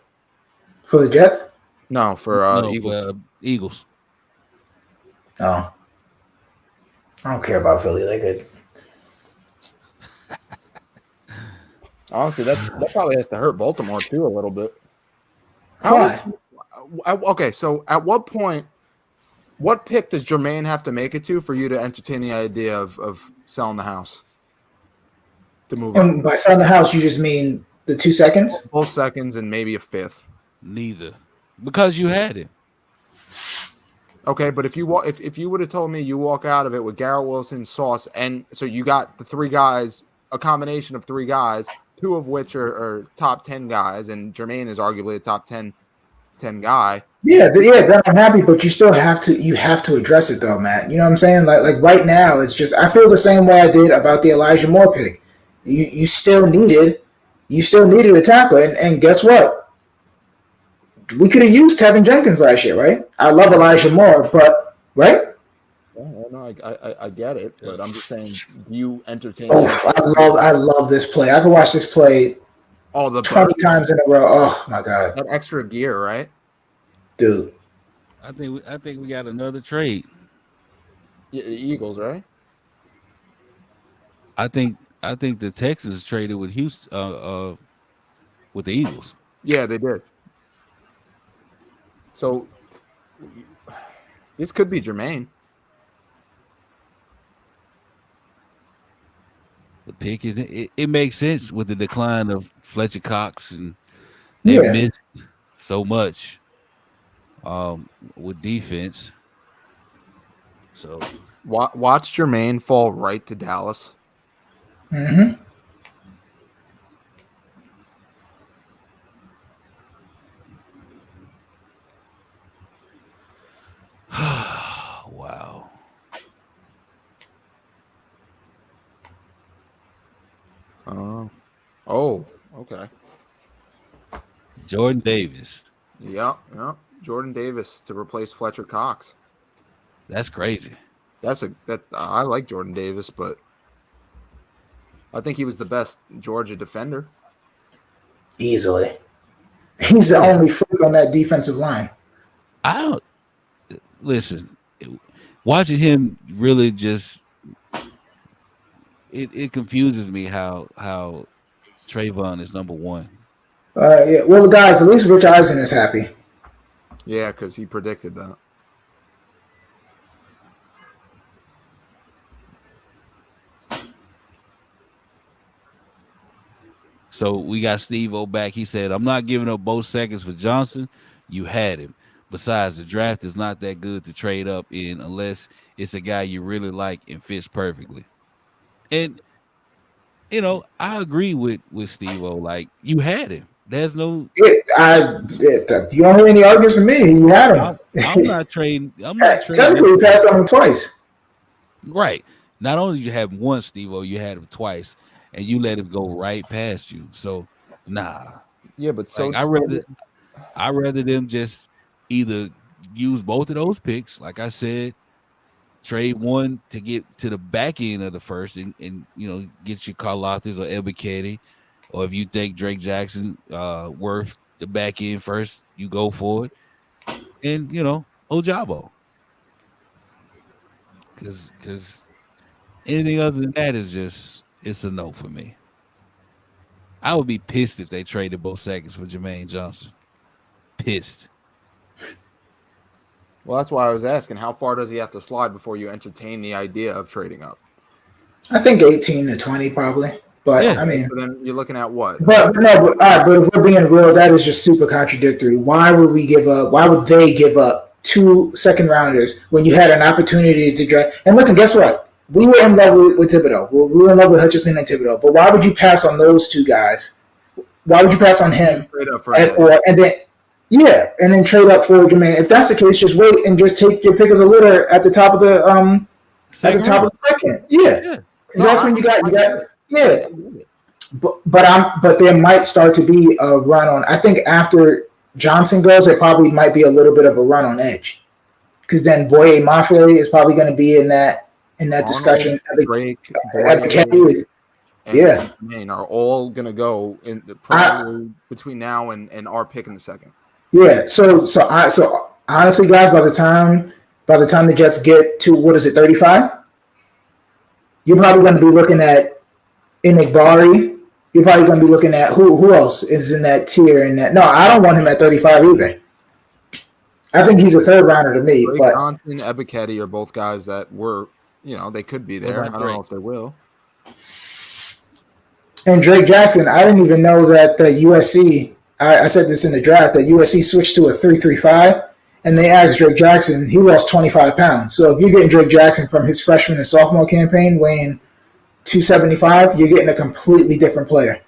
For the Jets? No, for No, Eagles. Eagles. Oh. I don't care about Philly. They're good. Honestly, that probably has to hurt Baltimore too a little bit. Why? Okay, so at what point, what pick does Jermaine have to make it to for you to entertain the idea of selling the house? To move on? And by selling the house, you just mean the 2 seconds? Both seconds and maybe a 5th. Neither. Because you had him. Okay, but if you would have told me you walk out of it with Garrett Wilson, Sauce, and so you got the three guys, a combination of three guys, two of which are top 10 guys, and Jermaine is arguably a top 10 guy. Yeah, then I'm happy, but you still have to address it though, Matt. You know what I'm saying? Like right now, it's just I feel the same way I did about the Elijah Moore pick. You still needed a tackle, and guess what? We could have used Tevin Jenkins last year, right? I love Elijah Moore, but right? No, I get it, but I'm just saying, do you entertain? Oh, I love this play. I could watch this play all the 20 times in a row. Oh my god, that extra gear, right, dude? I think we got another trade. Eagles, right? I think the Texans traded with Houston, with the Eagles. Yeah, they did. So this could be Jermaine. The pick is it makes sense with the decline of Fletcher Cox, and they missed so much with defense. So watch Jermaine fall right to Dallas. Mm-hmm. Wow. Oh, okay. Jordan Davis. Yeah. Jordan Davis to replace Fletcher Cox. That's crazy. I like Jordan Davis, but I think he was the best Georgia defender. Easily. He's the only freak on that defensive line. I don't listen. Watching him really just it confuses me how Trayvon is number one. Yeah. Well, guys, at least Rich Eisen is happy. Yeah, because he predicted that. So we got Steve-O back. He said, I'm not giving up both seconds for Johnson. You had him. Besides, the draft is not that good to trade up in unless it's a guy you really like and fits perfectly. And, you know, I agree with Steve-O. Like, you had him. There's no... you don't hear any arguments from me. You had him. I'm not trading. Technically, you passed on him twice. Right. Not only did you have him once, Steve-O, you had him twice, and you let him go right past you. So, nah. Yeah, but so... Like, I'd rather them just either use both of those picks, like I said, trade one to get to the back end of the first and you know, get your Karlaftis or Ebiketie, or if you think Drake Jackson worth the back end first, you go for it. And, you know, Ojabo. Because anything other than that is just, it's a no for me. I would be pissed if they traded both seconds for Jermaine Johnson. Pissed. Well, that's why I was asking, how far does he have to slide before you entertain the idea of trading up? I think 18 to 20 probably. But yeah. I mean, so then you're looking at what? But if we're being real, that is just super contradictory. Why would we give up? Why would they give up 2 second rounders when you had an opportunity to draft? And listen, guess what? We were in love with Thibodeau. We were in love with Hutchinson and Thibodeau. But why would you pass on those two guys? Why would you pass on him and then trade up for Jermaine? If that's the case, just wait and just take your pick of the litter at the top of the second. Yeah. Because that's when you got. Yeah, but there might start to be a run on. I think after Johnson goes, there probably might be a little bit of a run on edge, because then Boye Mafe is probably going to be in that discussion. Drake, and are all going to go in probably between now and our pick in the second. Yeah. So honestly, guys, by the time the Jets get to 35, you're probably going to be looking at Enigbari. You're probably going to be looking at who else is in that tier. No, I don't want him at 35 either. I think he's a third rounder to me. But Johnson, Ebiketie are both guys that were, they could be there. I don't know if they will. And Drake Jackson, I didn't even know that the USC. I said this in the draft that USC switched to a 3-3-5, and they asked Drake Jackson, he lost 25 pounds. So if you're getting Drake Jackson from his freshman and sophomore campaign weighing 275, you're getting a completely different player.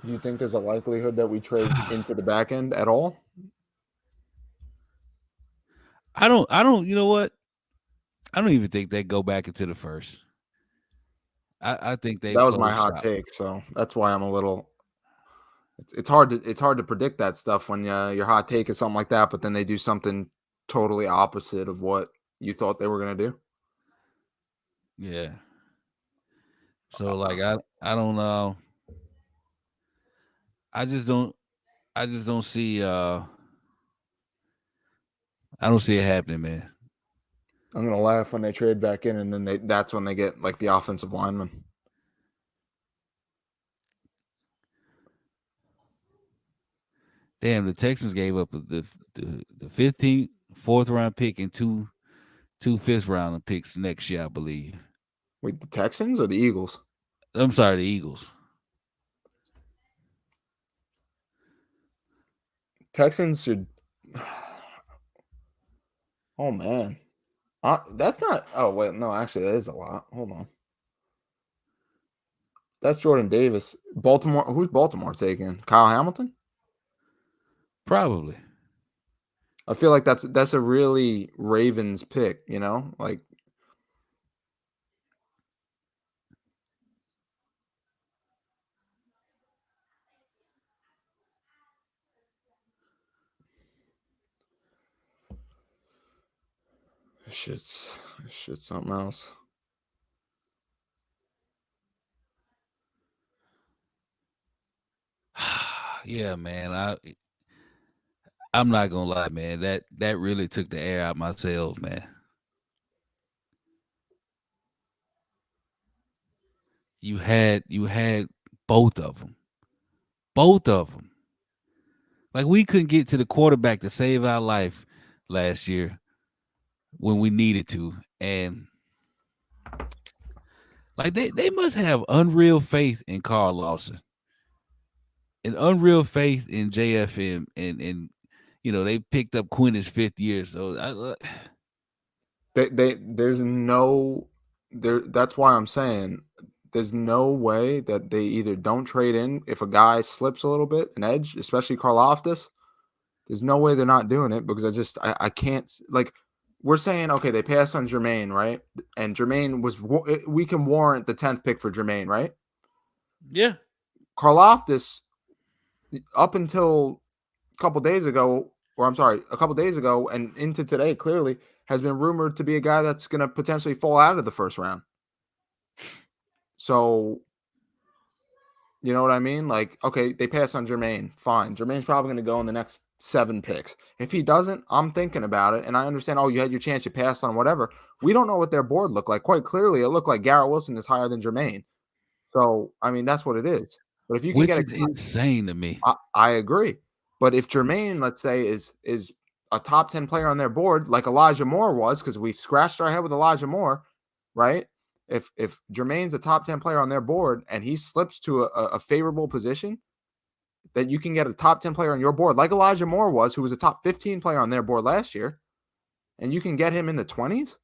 Do you think there's a likelihood that we trade into the back end at all? I don't. You know what? I don't even think they go back into the first. I think they. That was my hot take, so that's why I'm a little. It's hard to predict that stuff when your hot take is something like that, but then they do something totally opposite of what you thought they were gonna do. Yeah. So like I don't know. I just don't see I don't see it happening, man. I'm gonna laugh when they trade back in, and then that's when they get like the offensive lineman. Damn, the Texans gave up the 15th, 4th round pick and two 5th round picks next year, I believe. Wait, the Texans or the Eagles? I'm sorry, the Eagles. Texans should. Oh man, that's not. Oh wait, no, actually, that is a lot. Hold on, that's Jordan Davis. Baltimore. Who's Baltimore taking? Kyle Hamilton? Probably. I feel like that's a really Ravens pick. You know, like. Shit's something else. Yeah, man. I'm not gonna lie, man. That really took the air out of my sails, man. You had both of them. Both of them. Like we couldn't get to the quarterback to save our life last year when we needed to, and like they must have unreal faith in Carl Lawson, and unreal faith in JFM, and you know they picked up Quinn his 5th year, so There's no there. That's why I'm saying there's no way that they either don't trade in if a guy slips a little bit, an edge, especially Karlaftis. There's no way they're not doing it because I can't like we're saying okay they passed on Jermaine, right? And Jermaine we can warrant the 10th pick for Jermaine, right? yeah. Karlaftis up until a couple days ago, or I'm sorry, a couple days ago and into today clearly has been rumored to be a guy that's going to potentially fall out of the first round. So, you know what I mean? Like, okay, they pass on Jermaine. Fine. Jermaine's probably going to go in the next 7 picks. If he doesn't, I'm thinking about it. And I understand, oh, you had your chance, you passed on whatever. We don't know what their board looked like. Quite clearly, it looked like Garrett Wilson is higher than Jermaine. So, I mean, that's what it is. But if you can Which get is insane to me. I agree. But if Jermaine, let's say, is a top 10 player on their board, like Elijah Moore was, because we scratched our head with Elijah Moore, right? If Jermaine's a top 10 player on their board and he slips to a favorable position, that you can get a top 10 player on your board, like Elijah Moore was, who was a top 15 player on their board last year, and you can get him in the 20s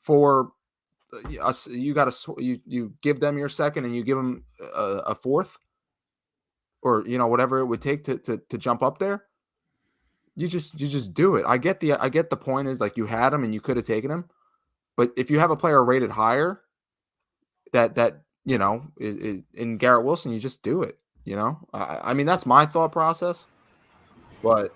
for you give them your second and you give them a 4th, or you know whatever it would take to jump up there. You just do it. I get the point is like you had him and you could have taken him, but if you have a player rated higher, that you know is in Garrett Wilson, you just do it. You know, I mean that's my thought process, but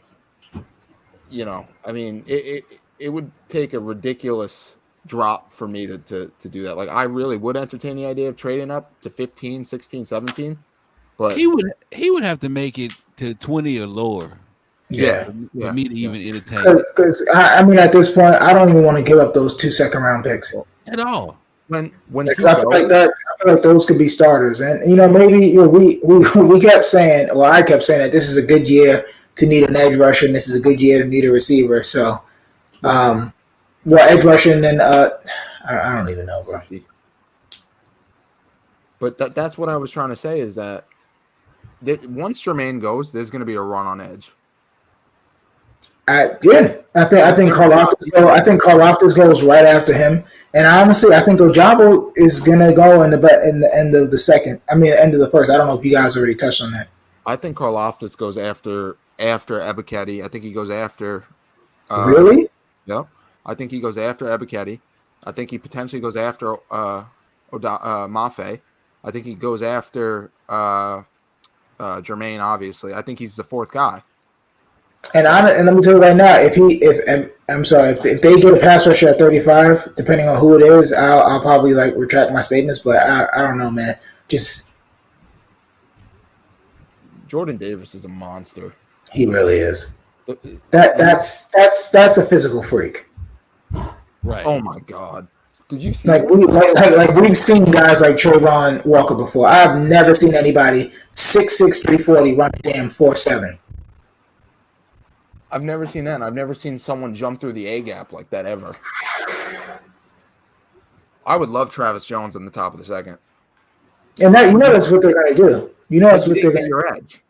you know, I mean it would take a ridiculous drop for me to do that. Like I really would entertain the idea of trading up to 15, 16, 17. But he would have to make it to 20 or lower. Yeah. For me to even entertain. Because I mean, at this point, I don't even want to give up those 2 second-round picks at all. When I feel like those could be starters, and you know maybe you know, we kept saying, well, I kept saying that this is a good year to need an edge rusher, and this is a good year to need a receiver. So, well, edge rusher, and then I don't even know, bro. But that's what I was trying to say is that once Jermaine goes, there's going to be a run on edge. I think Karlaftis goes right after him, and honestly, I think Ojabo is gonna go in the end of the second. I mean, end of the first. I don't know if you guys already touched on that. I think Karlaftis goes after Ebiketie. I think he goes after. Really? Yeah, I think he goes after Ebiketie. I think he potentially goes after Mafe. I think he goes after Jermaine. Obviously, I think he's the fourth guy. And let me tell you right now, if they get a pass rusher at 35, depending on who it is, I'll probably like retract my statements. But I don't know, man. Just Jordan Davis is a monster. he really is. That's a physical freak. Right. Oh my God. Did you see like we've seen guys like Trayvon Walker before. I've never seen anybody 6'6", 340 run a damn 4.7. I've never seen that. And I've never seen someone jump through the A gap like that ever. I would love Travis Jones in the top of the second. And that that's what they're gonna do. That's what they're gonna your edge.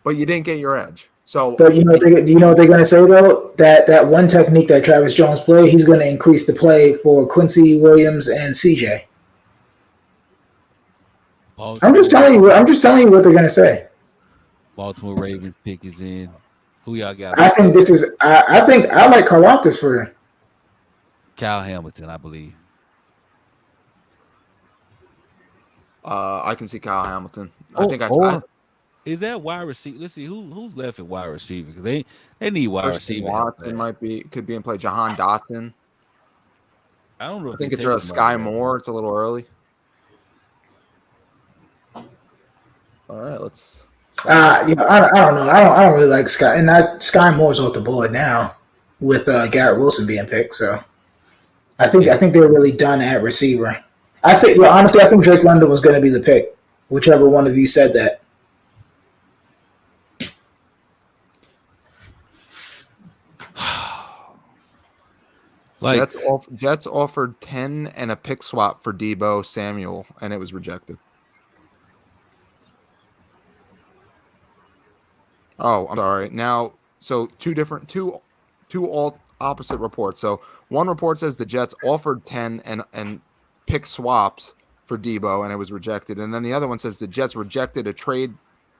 But you didn't get your edge. So but you know what they're gonna say though? That one technique that Travis Jones played, he's gonna increase the play for Quincy Williams and CJ. I'm just telling you what they're gonna say. Baltimore Ravens pick is in. Who y'all got? I think this is. I think I like Karlaftis for Kyle Hamilton, I believe. I can see Kyle Hamilton. Is that wide receiver? Let's see who's left at wide receiver because they need wide receiver. Watson could be in play. Jahan Dotson. I don't know. I think it's Sky Moore. It's a little early. All right, let's. I don't know. I don't really like Sky, and Sky Moore's off the board now with Garrett Wilson being picked. So I think they're really done at receiver. Honestly, I think Drake London was going to be the pick, whichever one of you said that. Jets offered 10 and a pick swap for Deebo Samuel, and it was rejected. Oh, I'm sorry. Now, so two all opposite reports. So one report says the Jets offered 10 and pick swaps for Deebo, and it was rejected. And then the other one says the Jets rejected a trade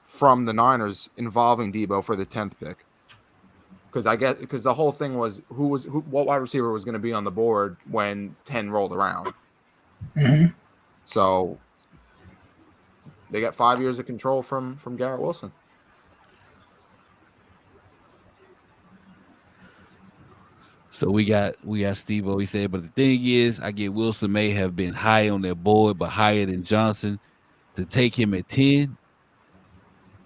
from the Niners involving Deebo for the 10th pick. Because the whole thing was what wide receiver was going to be on the board when 10 rolled around. Mm-hmm. So they got 5 years of control from Garrett Wilson. So we got Steve-O, he said, but the thing is, I get Wilson may have been high on their board, but higher than Johnson. To take him at 10,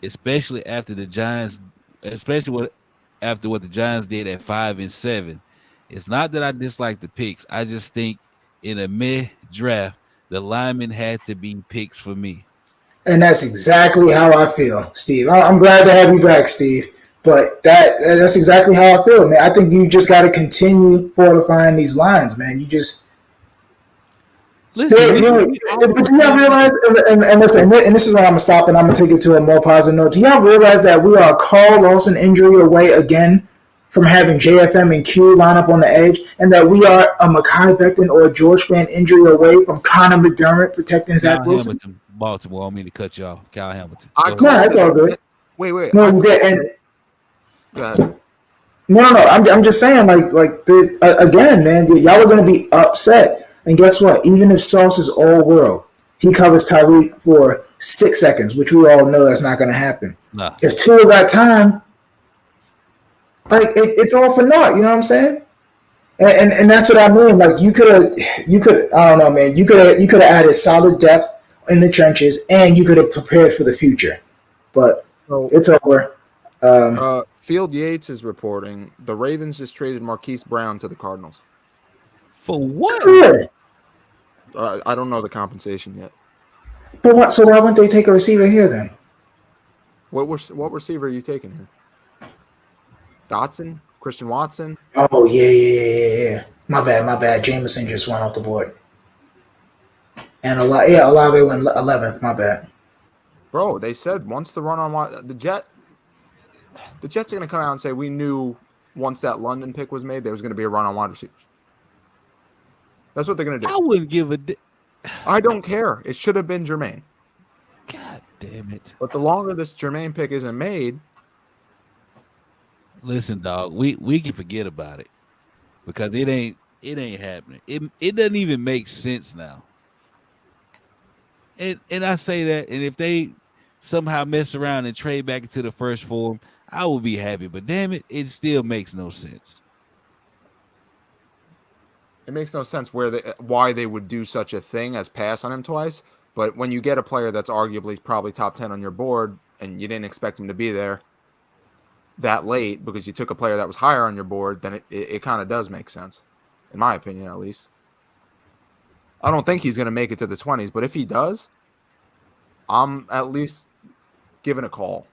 especially after the Giants, after what the Giants did at 5 and 7. It's not that I dislike the picks. I just think in a meh draft, the linemen had to be picks for me. And that's exactly how I feel, Steve. I'm glad to have you back, Steve. But that's exactly how I feel, man. I think you just got to continue fortifying these lines, man. You just listen. But do y'all realize? And listen, and this is where I'm gonna stop, and I'm gonna take it to a more positive note. Do y'all realize that we are a Carl Lawson injury away again from having JFM and Q line up on the edge, and that we are a Mekhi Becton or a George Fan injury away from Connor McDermott protecting Zach Wilson? Hamilton, Baltimore. I don't mean to cut you off, Kyle Hamilton. No, that's all good. Wait. No, I'm just saying, again, man, y'all are going to be upset. And guess what? Even if Sauce is all world, he covers Tyreek for 6 seconds, which we all know that's not going to happen. Nah. If Tua got time, it's all for naught. You know what I'm saying? And that's what I mean. Like you could, I don't know, man. You could have added solid depth in the trenches, and you could have prepared for the future. But it's over. Field Yates is reporting the Ravens just traded Marquise Brown to the Cardinals. For what? Good. I don't know the compensation yet. But what? So why wouldn't they take a receiver here then? What receiver are you taking here? Dotson? Christian Watson? Oh yeah. My bad. Jameson just went off the board. And Olave went 11th. My bad. Bro, they said once the run on the Jets are going to come out and say we knew once that London pick was made, there was going to be a run on wide receivers. That's what they're going to do. I wouldn't give a. I don't care. It should have been Jermaine. God damn it! But the longer this Jermaine pick isn't made, listen, dog, we can forget about it because it ain't happening. It doesn't even make sense now. And I say that, and if they somehow mess around and trade back into the first form, I will be happy. But damn it, it still makes no sense. it makes no sense why they would do such a thing as pass on him twice. But when you get a player that's arguably probably top 10 on your board and you didn't expect him to be there that late because you took a player that was higher on your board, then it kind of does make sense, in my opinion, at least. I don't think he's going to make it to the 20s, but if he does, I'm at least giving a call.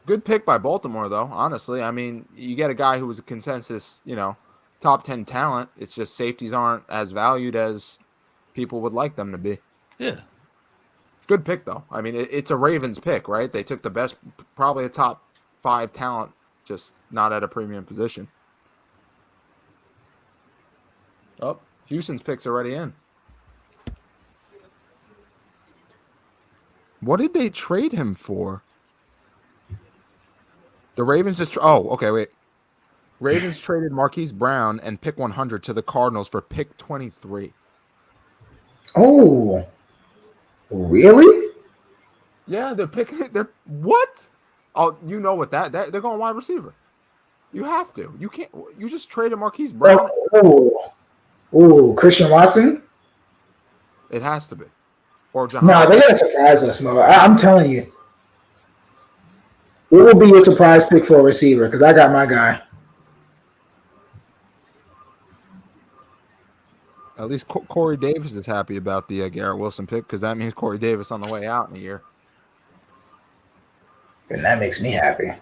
Good pick by Baltimore, though, honestly. I mean, you get a guy who was a consensus, top 10 talent. It's just safeties aren't as valued as people would like them to be. Yeah. Good pick, though. I mean, it's a Ravens pick, right? They took the best, probably a top 5 talent, just not at a premium position. Oh, Houston's pick's already in. What did they trade him for? The Ravens just... Ravens traded Marquise Brown and pick 100 to the Cardinals for pick 23. Oh, really? Yeah, they're picking... What? Oh, you know what that... They're going wide receiver. You have to. You can't... You just traded Marquise Brown. Oh, Christian Watson? It has to be. Or John. No, they gotta surprise us, Mo. I'm telling you. It will be a surprise pick for a receiver because I got my guy. At least Corey Davis is happy about the Garrett Wilson pick because that means Corey Davis on the way out in a year. And that makes me happy.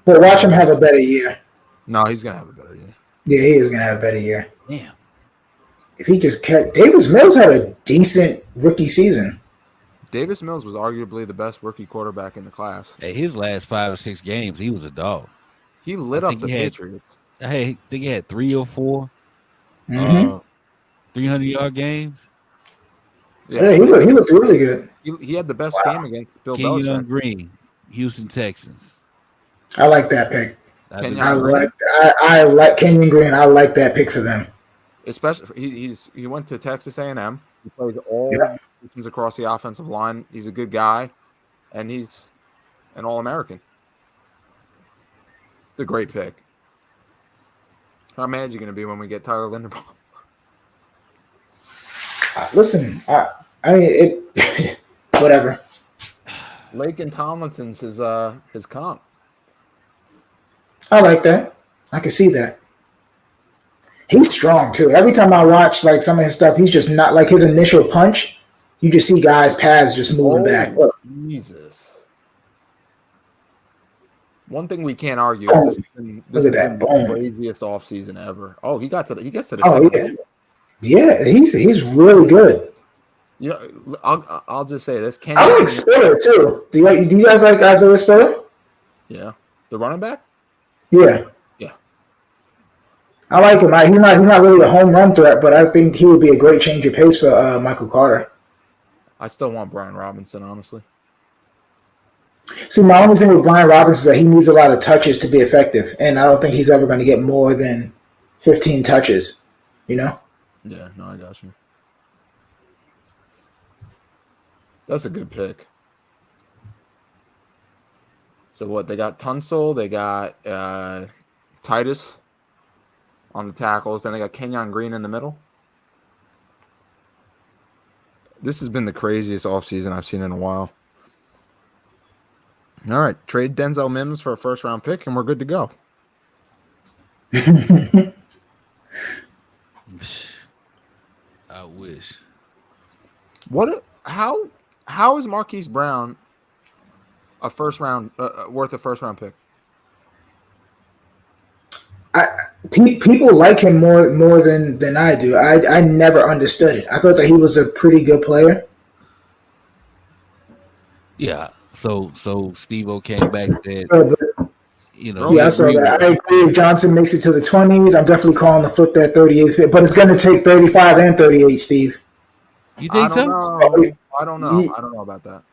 But watch him have a better year. No, he's going to have a better year. Yeah, he is going to have a better year. Damn. If he just kept... Davis Mills had a decent rookie season. Davis Mills was arguably the best rookie quarterback in the class. Hey, his last 5 or 6 games, he was a dog. He lit up the Patriots. I think he had 3 or 4 300-yard games. Yeah, he looked really good. He had the best game against Bill Kenyon Belichick. Green, Houston Texans. I like that pick. I like Kenyon Green. I like that pick for them. Especially, he went to Texas A&M. He plays all positions across the offensive line. He's a good guy, and he's an All-American. It's a great pick. How mad are you going to be when we get Tyler Linderbaum? Listen, I mean, whatever. Lake and Tomlinson's his comp. I like that. I can see that. He's strong too. Every time I watch like some of his stuff, he's just not like his initial punch. You just see guys' pads just moving back. Look. Jesus. One thing we can't argue is this has been the craziest offseason ever. Oh, he gets to the second game. Yeah, he's really good. I'll just say this. I like Spiller too. Do you guys like Isaiah Spiller? Yeah, the running back. Yeah. I like him. He's not really a home run threat, but I think he would be a great change of pace for Michael Carter. I still want Brian Robinson, honestly. See, my only thing with Brian Robinson is that he needs a lot of touches to be effective, and I don't think he's ever going to get more than 15 touches. Yeah, no, I got you. That's a good pick. So what? They got Tunsil, they got Titus on the tackles, then they got Kenyon Green in the middle. This has been the craziest offseason I've seen in a while. All right, trade Denzel Mims for a first-round pick, and we're good to go. I wish. How is Marquise Brown a first-round worth a first-round pick? People like him more than I do. I never understood it. I thought that he was a pretty good player. Yeah, So Steve-O came back and said, But you know, yeah, he I saw agreed with that. I it. agree. If Johnson makes it to the 20s, I'm definitely calling the flip that 38th pick. But it's going to take 35 and 38, Steve. You I think don't so? know. I don't know. I don't know about that.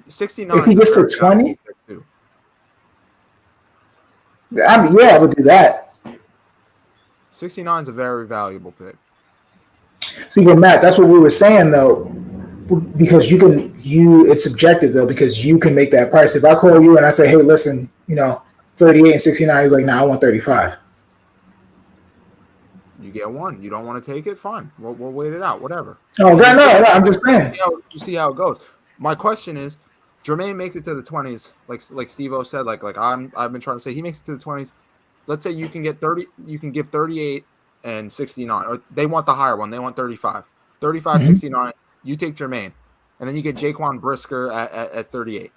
69 If he is a gets to very valuable 20, pick too. I mean, yeah, I would do that. 69 is a very valuable pick. See, but Matt, that's what we were saying though, because it's subjective though, because you can make that price. If I call you and I say, hey, listen, 38 and 69, he's like, nah, I want 35. You get one. You don't want to take it? Fine. We'll wait it out. Whatever. Oh, And no, no, I'm just saying. you see how it goes. My question is, Jermaine makes it to the 20s, like Steve-O said, like I've been trying to say, he makes it to the 20s. Let's say you can get 30, you can give 38 and 69, or they want the higher one. They want 35. 35, 69, you take Jermaine. And then you get Jaquan Brisker at 38.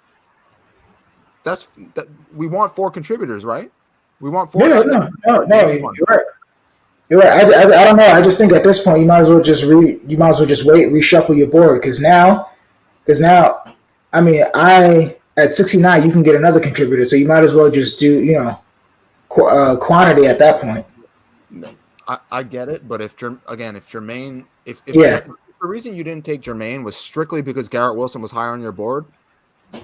We want 4 contributors, right? We want 4 Yeah, guys. no, you're right. You're right. I don't know. I just think at this point you might as well just wait, reshuffle your board because now, I mean, at 69 you can get another contributor, so you might as well just do quantity at that point. I get it, but if Jermaine, if Yeah. the reason you didn't take Jermaine was strictly because Garrett Wilson was higher on your board,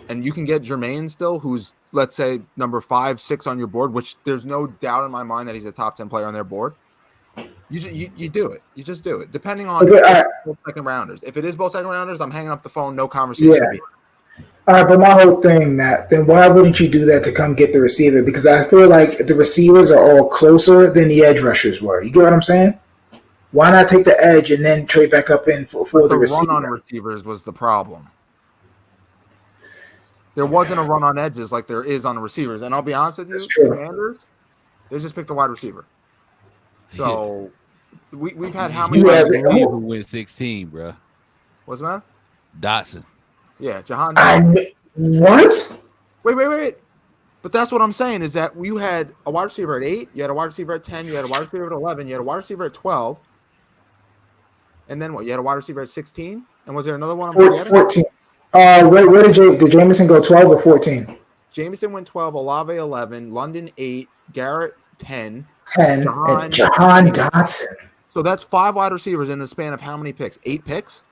and you can get Jermaine still, who's let's say number 5, 6 on your board, which there's no doubt in my mind that he's a top 10 player on their board. You do it. You just do it. Depending on both second rounders. If it is both second rounders, I'm hanging up the phone. No conversation. Yeah. All right, but my whole thing, Matt, then why wouldn't you do that to come get the receiver? Because I feel like the receivers are all closer than the edge rushers were. You get what I'm saying? Why not take the edge and then trade back up in for the receiver? Run on receivers was the problem. There wasn't a run on edges like there is on the receivers. And I'll be honest with you, Commanders, they just picked a wide receiver. So we've had how many? Who went 16, bro? What's that? Dotson. Yeah, Jahan Dotson. What? Wait. But that's what I'm saying is that you had a wide receiver at 8, you had a wide receiver at 10, you had a wide receiver at 11, you had a wide receiver at 12. And then what? You had a wide receiver at 16? And was there another one? 14. Where did Jameson go, 12 or 14? Jameson went 12, Olave 11, London 8, Garrett 10. 10, and Jahan Dotson. So that's 5 wide receivers in the span of how many picks? 8 picks?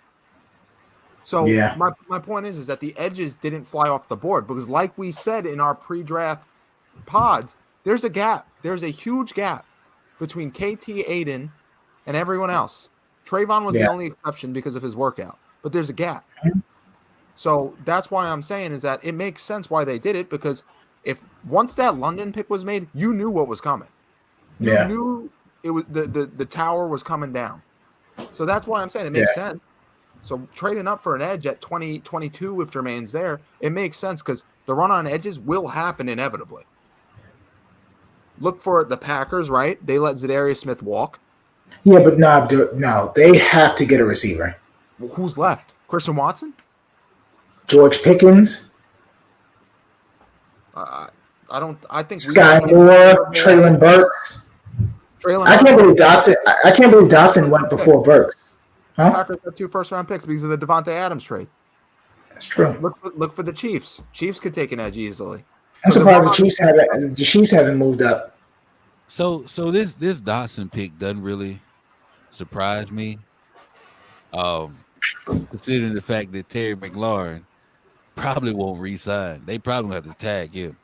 So yeah. my point is that the edges didn't fly off the board because like we said in our pre-draft pods, there's a gap. There's a huge gap between KT, Aiden, and everyone else. Trayvon was the only exception because of his workout, but there's a gap. So that's why I'm saying is that it makes sense why they did it because if once that London pick was made, you knew what was coming. You knew it was the tower was coming down. So that's why I'm saying it makes sense. So trading up for an edge at 2022 if Jermaine's there, it makes sense because the run on edges will happen inevitably. Look for the Packers, right? They let Zadarius Smith walk. Yeah, but no, they have to get a receiver. Well, who's left? Christian Watson? George Pickens? I think Sky Moore, Traylon Burks. I can't believe Dotson went before Burks. Huh? Packers got 2 first-round picks because of the Devontae Adams trade. That's true. Look for the Chiefs. Chiefs could take an edge easily. I'm surprised the Chiefs haven't moved up. So this Dotson pick doesn't really surprise me. Considering the fact that Terry McLaurin probably won't re-sign. They probably have to tag him.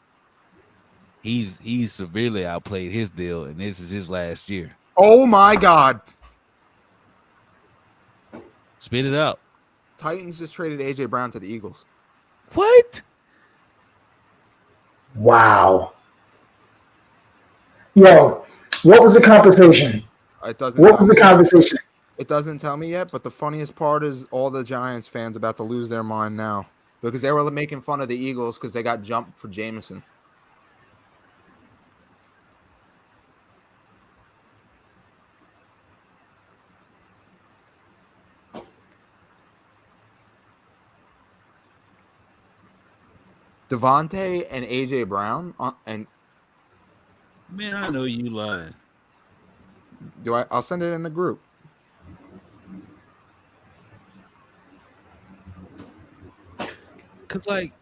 He's severely outplayed his deal, and this is his last year. Oh my God. Spit it out. Titans just traded AJ Brown to the Eagles. What? Wow. Yo, what was the compensation? It doesn't. What was the conversation? It doesn't tell me yet, but the funniest part is all the Giants fans about to lose their mind now because they were making fun of the Eagles because they got jumped for Jameson. Devontae and AJ Brown and Man, I know you lying. I'll send it in the group. Cause like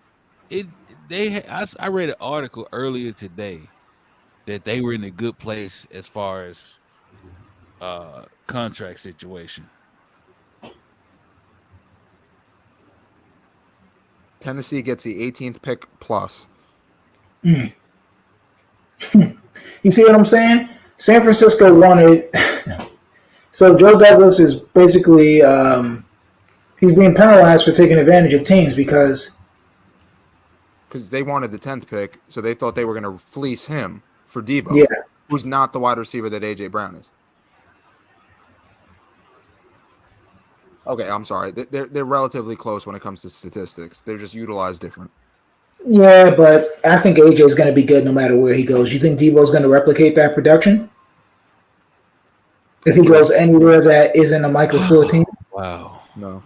I read an article earlier today that they were in a good place as far as contract situation. Tennessee gets the 18th pick plus. You see what I'm saying? San Francisco wanted. So Joe Douglas is basically he's being penalized for taking advantage of teams because they wanted the 10th pick, so they thought they were going to fleece him for Debo, yeah. who's not the wide receiver that A.J. Brown is. Okay, I'm sorry. They're relatively close when it comes to statistics. They're just utilized different. Yeah, but I think AJ is going to be good no matter where he goes. You think Debo's going to replicate that production? If he goes anywhere that isn't a Michael 14? Wow. No.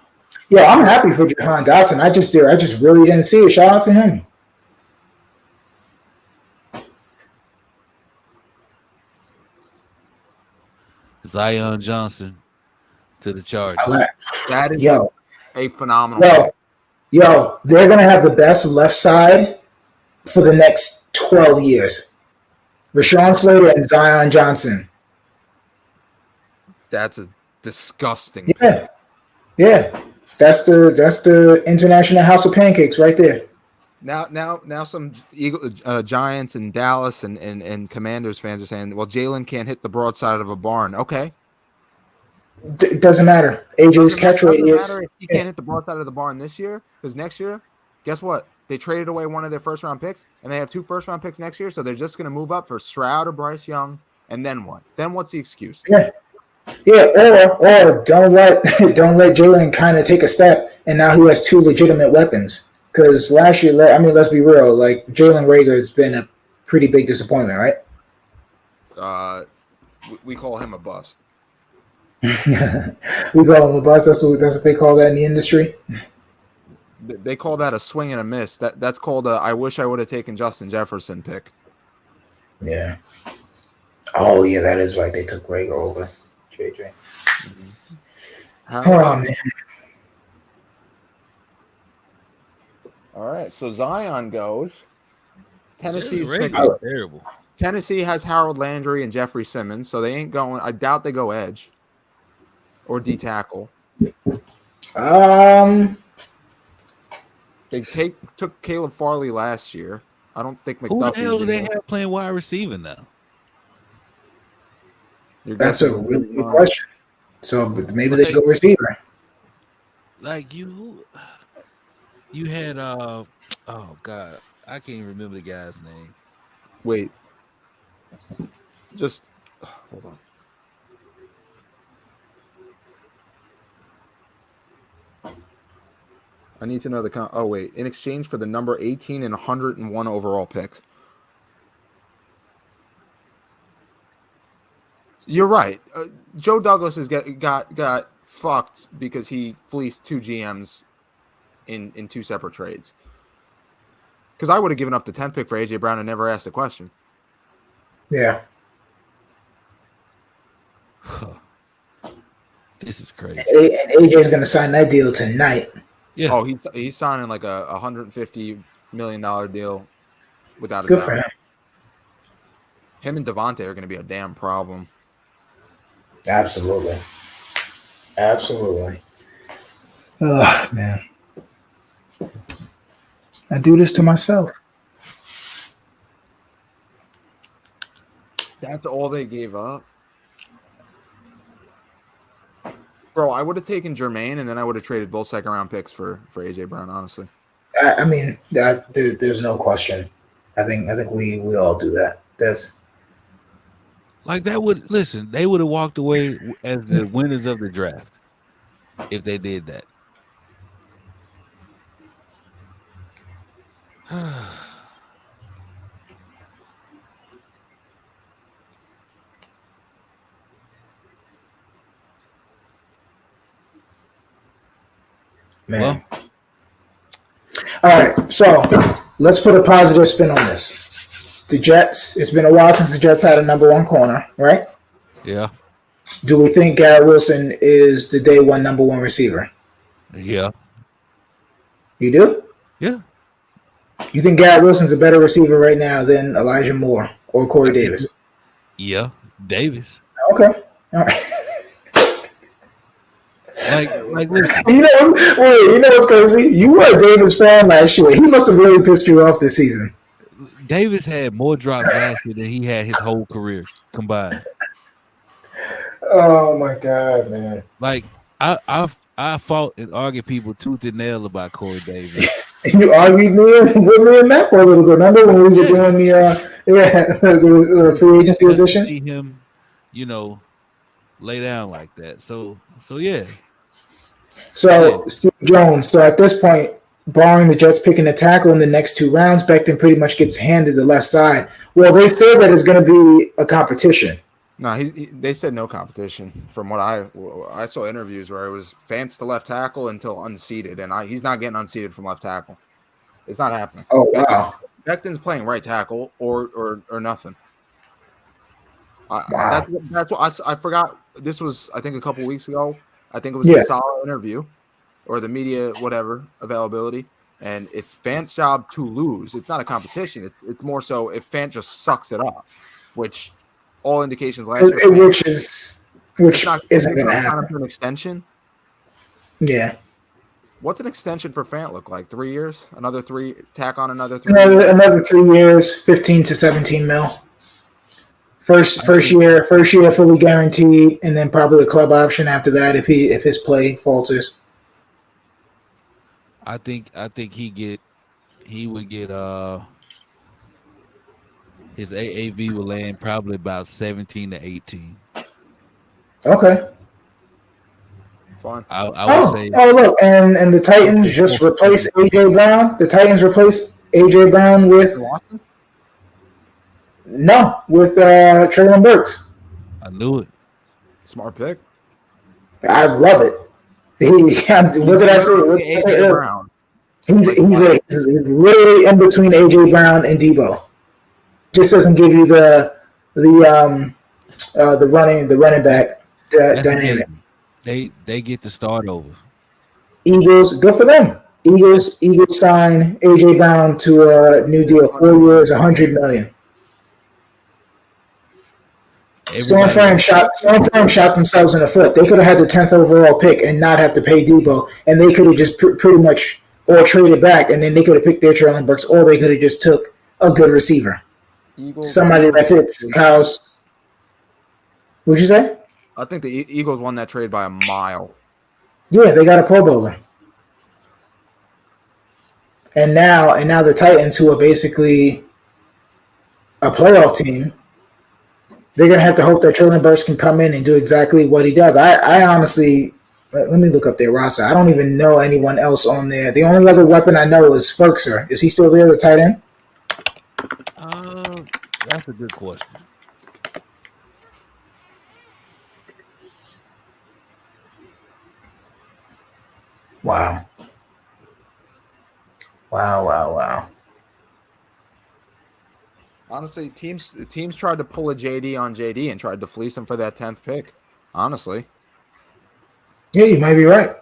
Yeah, I'm happy for Jahan Dotson. I just really didn't see it. Shout out to him. Zion Johnson to the Chargers. That is a phenomenal pick. Yo, they're going to have the best left side for the next 12 years. Rashawn Slater and Zion Johnson. That's a disgusting Yeah. pick. Yeah. That's the International House of Pancakes right there. Now some Giants and Dallas and Commanders fans are saying, well, Jalen can't hit the broadside of a barn. Okay. It doesn't matter. AJ's catch rate is. Doesn't matter if he can't hit the broadside of the barn this year, because next year, guess what? They traded away one of their first-round picks, and they have 2 first-round picks next year, so they're just going to move up for Stroud or Bryce Young, and then what? Then what's the excuse? Yeah. Yeah, or don't let Jalen kind of take a step, and now he has 2 legitimate weapons. Because last year, I mean, let's be real, like Jalen Reagor has been a pretty big disappointment, right? We call him a bust. We call him a bust. That's what they call that in the industry. They call that a swing and a miss. That's called a I wish I would have taken Justin Jefferson pick. Yeah. Oh yeah, that is right. They took Reagor over JJ. Oh man. All right, so Zion goes. Tennessee's terrible. Tennessee has Harold Landry and Jeffrey Simmons, so they ain't going. I doubt they go edge or D tackle. They took Caleb Farley last year. I don't think McDuffie. Who the hell do they have playing wide receiver now? That's a really good question. So maybe they go receiver. Like you had oh god, I can't even remember the guy's name. Wait, just hold on. I need to know the oh wait, in exchange for the number 18 and 101 overall picks. You're right. Joe Douglas has got fucked because he fleeced 2 GMs in 2 separate trades. Because I would have given up the 10th pick for AJ Brown and never asked a question. Yeah. This is crazy. And AJ's going to sign that deal tonight. Yeah. Oh, he's signing like a $150 million deal without a Good doubt. for him. Him and Devontae are going to be a damn problem. Absolutely. Oh, man. I do this to myself. That's all they gave up. Bro, I would have taken Jermaine and then I would have traded both second-round picks for AJ Brown, honestly. I mean, there's no question. I think we all do that. That's Like they would have walked away as the winners of the draft if they did that. man. Well, all right, so let's put a positive spin on this. The Jets, it's been a while since the Jets had a number 1 corner, right? yeah. Do we think Garrett Wilson is the day 1 number 1 receiver? Yeah. You do? Yeah. You think Garrett Wilson's a better receiver right now than Elijah Moore or Corey Davis? Yeah. Davis. Okay. All right. Like listen. You know what's crazy? You were a Davis fan last year. He must have really pissed you off this season. Davis had more drops last year than he had his whole career combined. Oh my god, man! Like I fought and argued people tooth and nail about Corey Davis. You argued with me and Matt for a little bit. Remember when we were doing the free agency To edition? see him, lay down like that. So yeah. So Steve Jones. So at this point, barring the Jets picking a tackle in the next 2 rounds, Becton pretty much gets handed the left side. Well, they say that it's going to be a competition. No, they said no competition. From what I saw interviews where it was Fance the left tackle until unseated, and he's not getting unseated from left tackle. It's not happening. Oh wow! Becton's playing right tackle or nothing. Wow. That's what I forgot. This was I think a couple weeks ago. I think it was a solid interview, or the media whatever availability. And if Fant's job to lose, it's not a competition. It's more so if Fant just sucks it up, which. All indications last year, which isn't going to happen. An extension. Yeah. What's an extension for Fant look like? 3 years? Another 3? Tack on another 3? Another 3 years, 15 to 17 mil. First year fully guaranteed, and then probably a club option after that if his play falters. I think he would get his AAV will land probably about 17 to 18. Okay. Fine. I would say. Oh, look, and the Titans just replaced AJ Brown. The Titans replaced AJ Brown with Traylon Burks. I knew it. Smart pick. I love it. What did I say? AJ Brown. He's literally in between AJ Brown and Debo. Just doesn't give you the running back dynamic. They get to start over. Eagles, good for them. Eagles sign AJ Brown to a new deal, 4 years, $100 million. San Fran shot themselves in the foot. They could have had the 10th overall pick and not have to pay Debo, and they could have just pretty much or traded back, and then they could have picked their Traylon Burks, or they could have just took a good receiver. Somebody that fits Kyle's. What'd you say? I think the Eagles won that trade by a mile. Yeah, they got a Pro Bowler. And now the Titans, who are basically a playoff team, they're gonna have to hope that Traylon Burks can come in and do exactly what he does. I honestly, let me look up their roster. I don't even know anyone else on there. The only other weapon I know is Ferkser. Is he still there, the tight end? That's a good question. Wow. Honestly, teams tried to pull a JD on JD and tried to fleece him for that 10th pick. Honestly. Yeah, you might be right.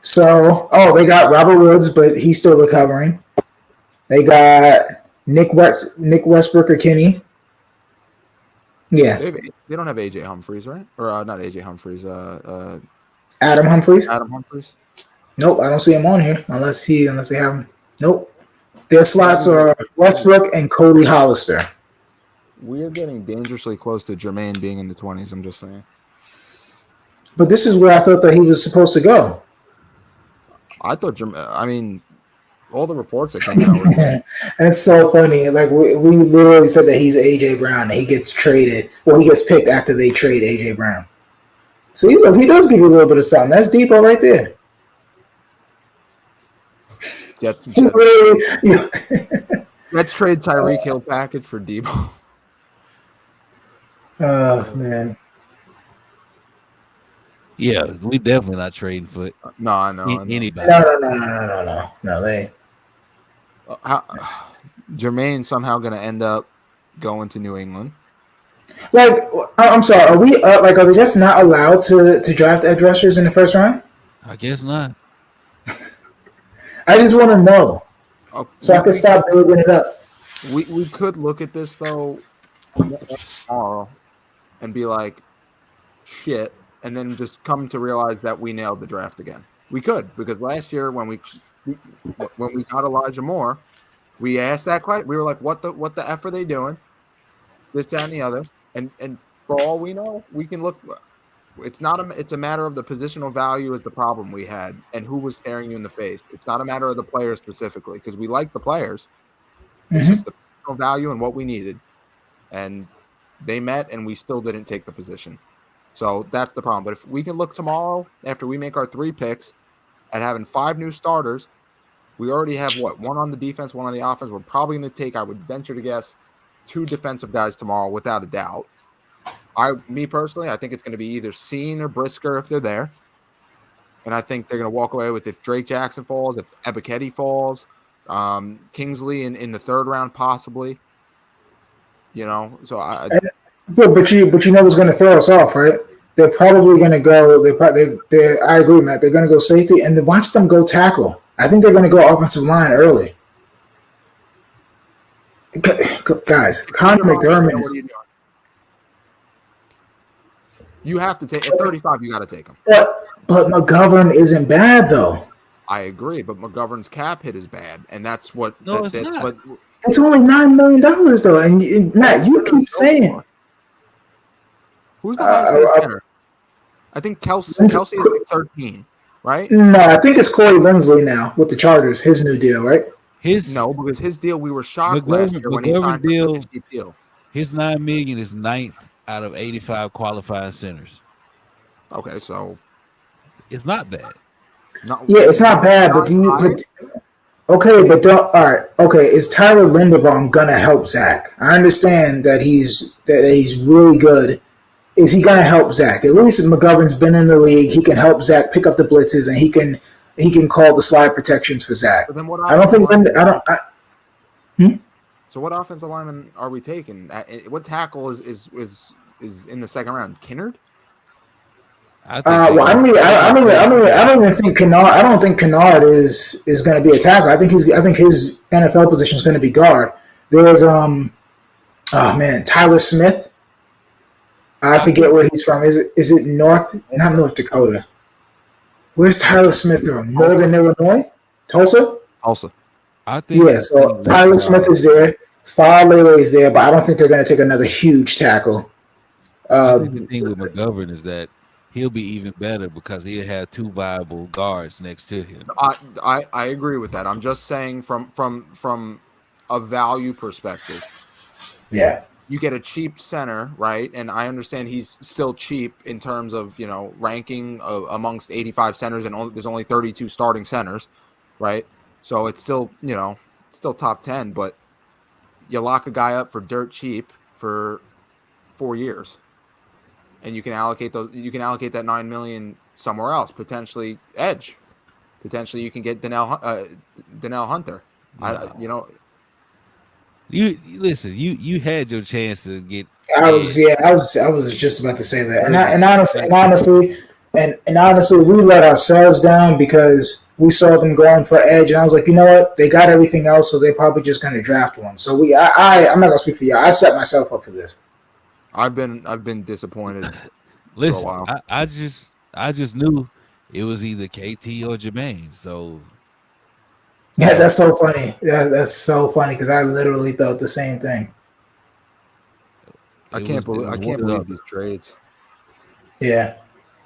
So, they got Robert Woods, but he's still recovering. They got Nick Westbrook or Kenny. Yeah. They don't have AJ Humphries, right? Or not AJ Humphries. Adam Humphries. Adam Humphries. Nope, I don't see him on here unless they have him. Nope. Their slots are Westbrook and Cody Hollister. We're getting dangerously close to Jermaine being in the 20s. I'm just saying. But this is where I thought that he was supposed to go. I thought all the reports that came out. It's so funny. Like we literally said that he's AJ Brown and he gets traded. Well, he gets picked after they trade AJ Brown. So he does give you a little bit of something. That's Debo right there. Let's trade Tyreek Hill package for Debo. Oh man. Yeah, we definitely not trading for No, anybody. No, they. Jermaine somehow going to end up going to New England. Like, I'm sorry. Are we are they just not allowed to draft edge rushers in the first round? I guess not. I just want to know so I we, can stop building it up. we could look at this though tomorrow and be like, shit, and then just come to realize that we nailed the draft again. We could, because last year when we got Elijah Moore, we asked that question. We were like, what the F are they doing? This, that, and the other. And for all we know, we can look. It's a matter of the positional value is the problem we had and who was staring you in the face. It's not a matter of the players specifically, because we like the players. It's just the positional value and what we needed. And they met, and we still didn't take the position. So that's the problem. But if we can look tomorrow after we make our 3 picks at having 5 new starters, we already have one on the defense, 1 on the offense. We're probably going to take, I would venture to guess, 2 defensive guys tomorrow without a doubt. Me personally, I think it's going to be either Seen or Brisker if they're there. And I think they're going to walk away with if Drake Jackson falls, if Ebiketie falls, Kingsley in the 3rd round possibly. You know, so But you know what's going to throw us off, right? They're probably going to go. I agree, Matt. They're going to go safety, and then watch them go tackle. I think they're going to go offensive line early. Guys, Connor McDermott is. You have to take at 35. You got to take him. But McGovern isn't bad though. I agree, but McGovern's cap hit is bad, and that's what. It's not. What. It's only $9 million though, and Matt, you keep saying. Who's the highest center? I think Kelsey is like 13, right? No, I think it's Corey Linsley now with the Chargers. His new deal, right? Because his deal we were shocked last year when he signed for such a cheap deal. His $9 million is 9th out of 85 qualified centers. Okay, so it's not bad. It's not bad, but but don't. All right, okay. Is Tyler Linderbaum gonna help Zach? I understand that he's really good. Is he gonna help Zach? At least McGovern's been in the league. He can help Zach pick up the blitzes, and he can call the slide protections for Zach. Then So what offensive lineman are we taking? What tackle is in the 2nd round? Kinnard? I don't even think Kennard. I don't think Kennard is going to be a tackle. I think his NFL position is going to be guard. There's Tyler Smith. I forget where he's from. Is it not North Dakota? Where's Tyler Smith from? Northern Illinois? Tulsa. I think. Yeah. So Tyler Smith is there. Farley is there, but I don't think they're going to take another huge tackle. I think the thing with McGovern is that he'll be even better because he'll have 2 viable guards next to him. I agree with that. I'm just saying from a value perspective. Yeah. You get a cheap center, right? And I understand he's still cheap in terms of, ranking amongst 85 centers, and there's only 32 starting centers, right? So it's still, still top 10, but you lock a guy up for dirt cheap for 4 years. And you can allocate that $9 million somewhere else, potentially edge. Potentially you can get Donnell Hunter. Yeah. You had your chance to get. I was just about to say that, and honestly, we let ourselves down because we saw them going for edge, and I was like, you know what, they got everything else, so they're probably just going to draft one. So I'm not going to speak for you. I set myself up for this. I've been disappointed. Listen, for a while. I just knew it was either KT or Jermaine. So yeah, that's so funny. Yeah, that's so funny because I literally thought the same thing. I can't believe these trades. Yeah,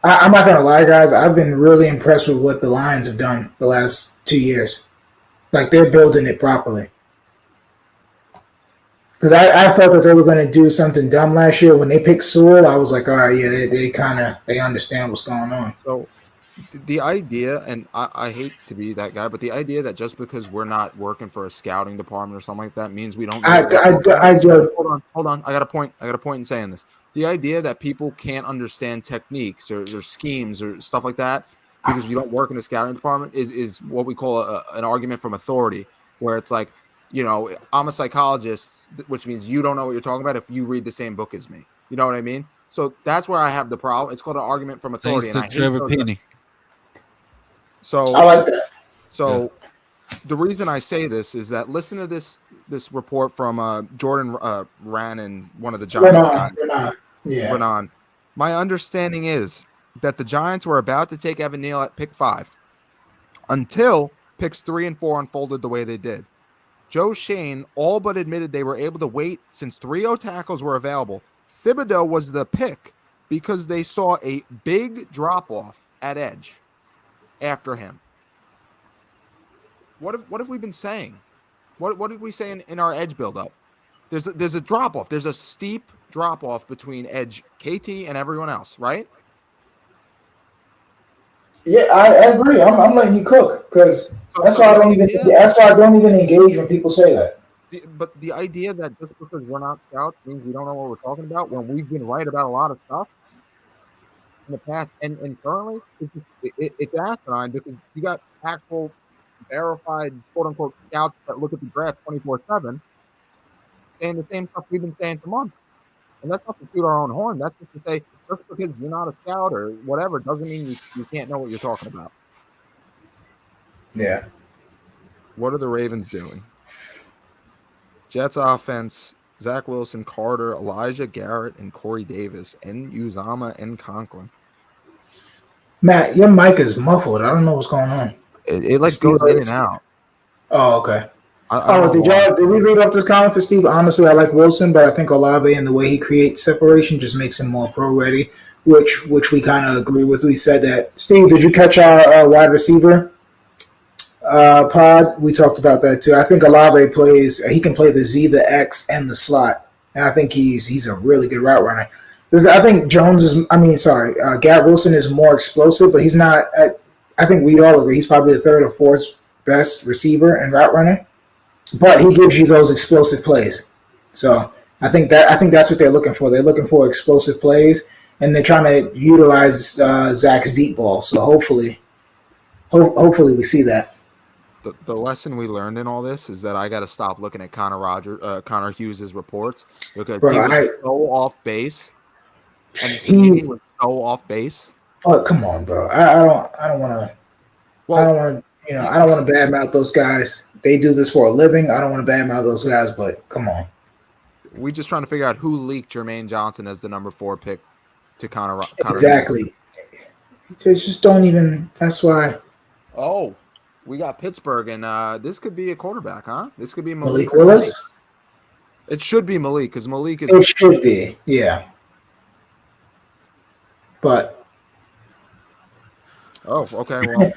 I'm not gonna lie, guys. I've been really impressed with what the Lions have done the last 2 years. Like they're building it properly. Because I felt that they were going to do something dumb last year. When they picked Sewell, I was like, all right, yeah, they understand what's going on. So the idea, and I hate to be that guy, but the idea that just because we're not working for a scouting department or something like that means we don't. Hold on. I got a point in saying this. The idea that people can't understand techniques or schemes or stuff like that because we don't work in the scouting department is what we call an argument from authority, where it's like, I'm a psychologist, which means you don't know what you're talking about if you read the same book as me. You know what I mean? So that's where I have the problem. It's called an argument from authority. Thanks to Trevor Penny. So I like that. So the reason I say this is that listen to this report from Jordan Rannon, one of the Giants guys. Yeah. Renan. My understanding is that the Giants were about to take Evan Neal at pick 5 until picks 3 and 4 unfolded the way they did. Joe Shane all but admitted they were able to wait since 3-0 tackles were available. Thibodeau was the pick because they saw a big drop-off at edge after him. What have we been saying? What did we say in our edge build-up? There's a drop-off. There's a steep drop-off between edge KT and everyone else, right? Yeah, I agree. I'm letting you cook because that's why I don't even engage when people say that. But the idea that just because we're not scouts means we don't know what we're talking about when we've been right about a lot of stuff in the past and currently, it's asinine because you got actual verified quote-unquote scouts that look at the draft 24/7 saying the same stuff we've been saying for months. And that's not to toot our own horn. That's just to say, just because you're not a scout or whatever doesn't mean you can't know what you're talking about. Yeah. What are the Ravens doing? Jets offense, Zach Wilson, Carter, Elijah Garrett, and Corey Davis, and Uzama and Conklin. Matt, your mic is muffled. I don't know what's going on. It like goes in and out. Oh, okay. Did we read off this comment for Steve? Honestly, I like Wilson, but I think Olave and the way he creates separation just makes him more pro ready, which we kind of agree with. We said that. Steve, did you catch our wide receiver pod? We talked about that too. I think Olave he can play the Z, the X, and the slot, and I think he's a really good route runner. I think Garrett Wilson is more explosive, but he's not. I think we'd all agree he's probably the third or fourth best receiver and route runner. But he gives you those explosive plays. So I think that's what they're looking for. They're looking for explosive plays, and they're trying to utilize Zach's deep ball. So hopefully we see that. The lesson we learned in all this is that I got to stop looking at Connor Hughes' reports because he was so off base, and he was so off base. Oh, come on, bro! I don't want to. Well, I don't want to badmouth those guys. They do this for a living. I don't want to badmouth those guys, but come on. We just trying to figure out who leaked Jermaine Johnson as the number 4 pick to Connor. Exactly. They just don't even. That's why. Oh, we got Pittsburgh, and this could be a quarterback, huh? This could be Malik Willis. It should be Malik because Malik is. It should be, yeah. But. Oh, okay. Well,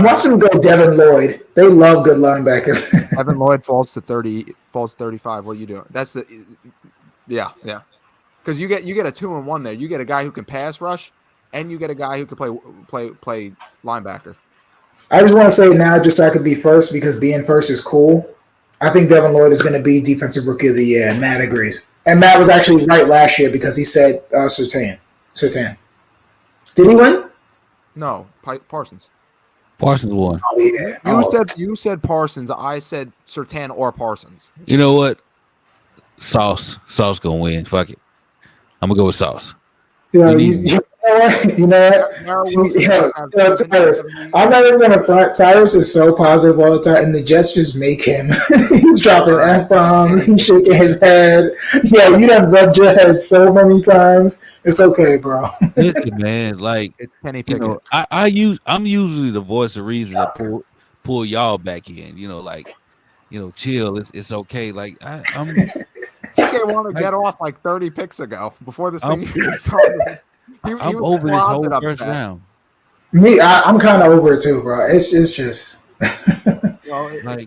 watch them go Devin Lloyd. They love good linebackers. Devin Lloyd falls to 35. What are you doing? That's yeah. Because you get a 2-and-1 there. You get a guy who can pass rush, and you get a guy who can play linebacker. I just want to say now, just so I could be first, because being first is cool. I think Devin Lloyd is going to be Defensive Rookie of the Year, and Matt agrees. And Matt was actually right last year because he said Surtain. Did he win? No, Parsons. Parsons won. Oh yeah. You said Parsons. I said Surtain or Parsons. You know what? Sauce gonna win. Fuck it. I'm gonna go with Sauce. Yeah, Tyrus. I'm not even gonna front. Tyrus is so positive all the time, and the Jets just make him. He's dropping F-bombs. He's shaking his head. Yeah, you done rubbed your head so many times. It's okay, bro. Listen, man, like it's Kenny Pickett. I'm usually the voice of reason to pull y'all back in. Chill. It's okay. Like I'm. TK wanted to get off like 30 picks ago before this thing started. I'm over this whole first round. Me, I'm kind of over it too, bro. It's just. Kenny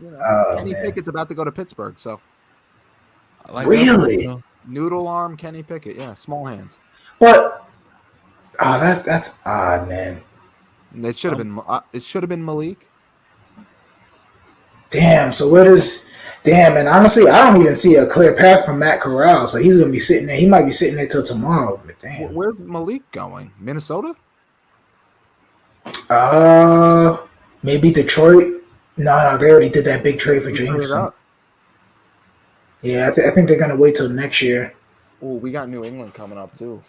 Pickett's about to go to Pittsburgh, so. Really? Noodle arm Kenny Pickett, yeah, small hands. But, that's odd, man. It should have been Malik. Damn. So where does? Damn, and honestly, I don't even see a clear path for Matt Corral, so he's gonna be sitting there. He might be sitting there till tomorrow. But damn, where's Malik going? Minnesota? Maybe Detroit. No, they already did that big trade for Jameson. Yeah, I think they're gonna wait till next year. Oh, we got New England coming up too.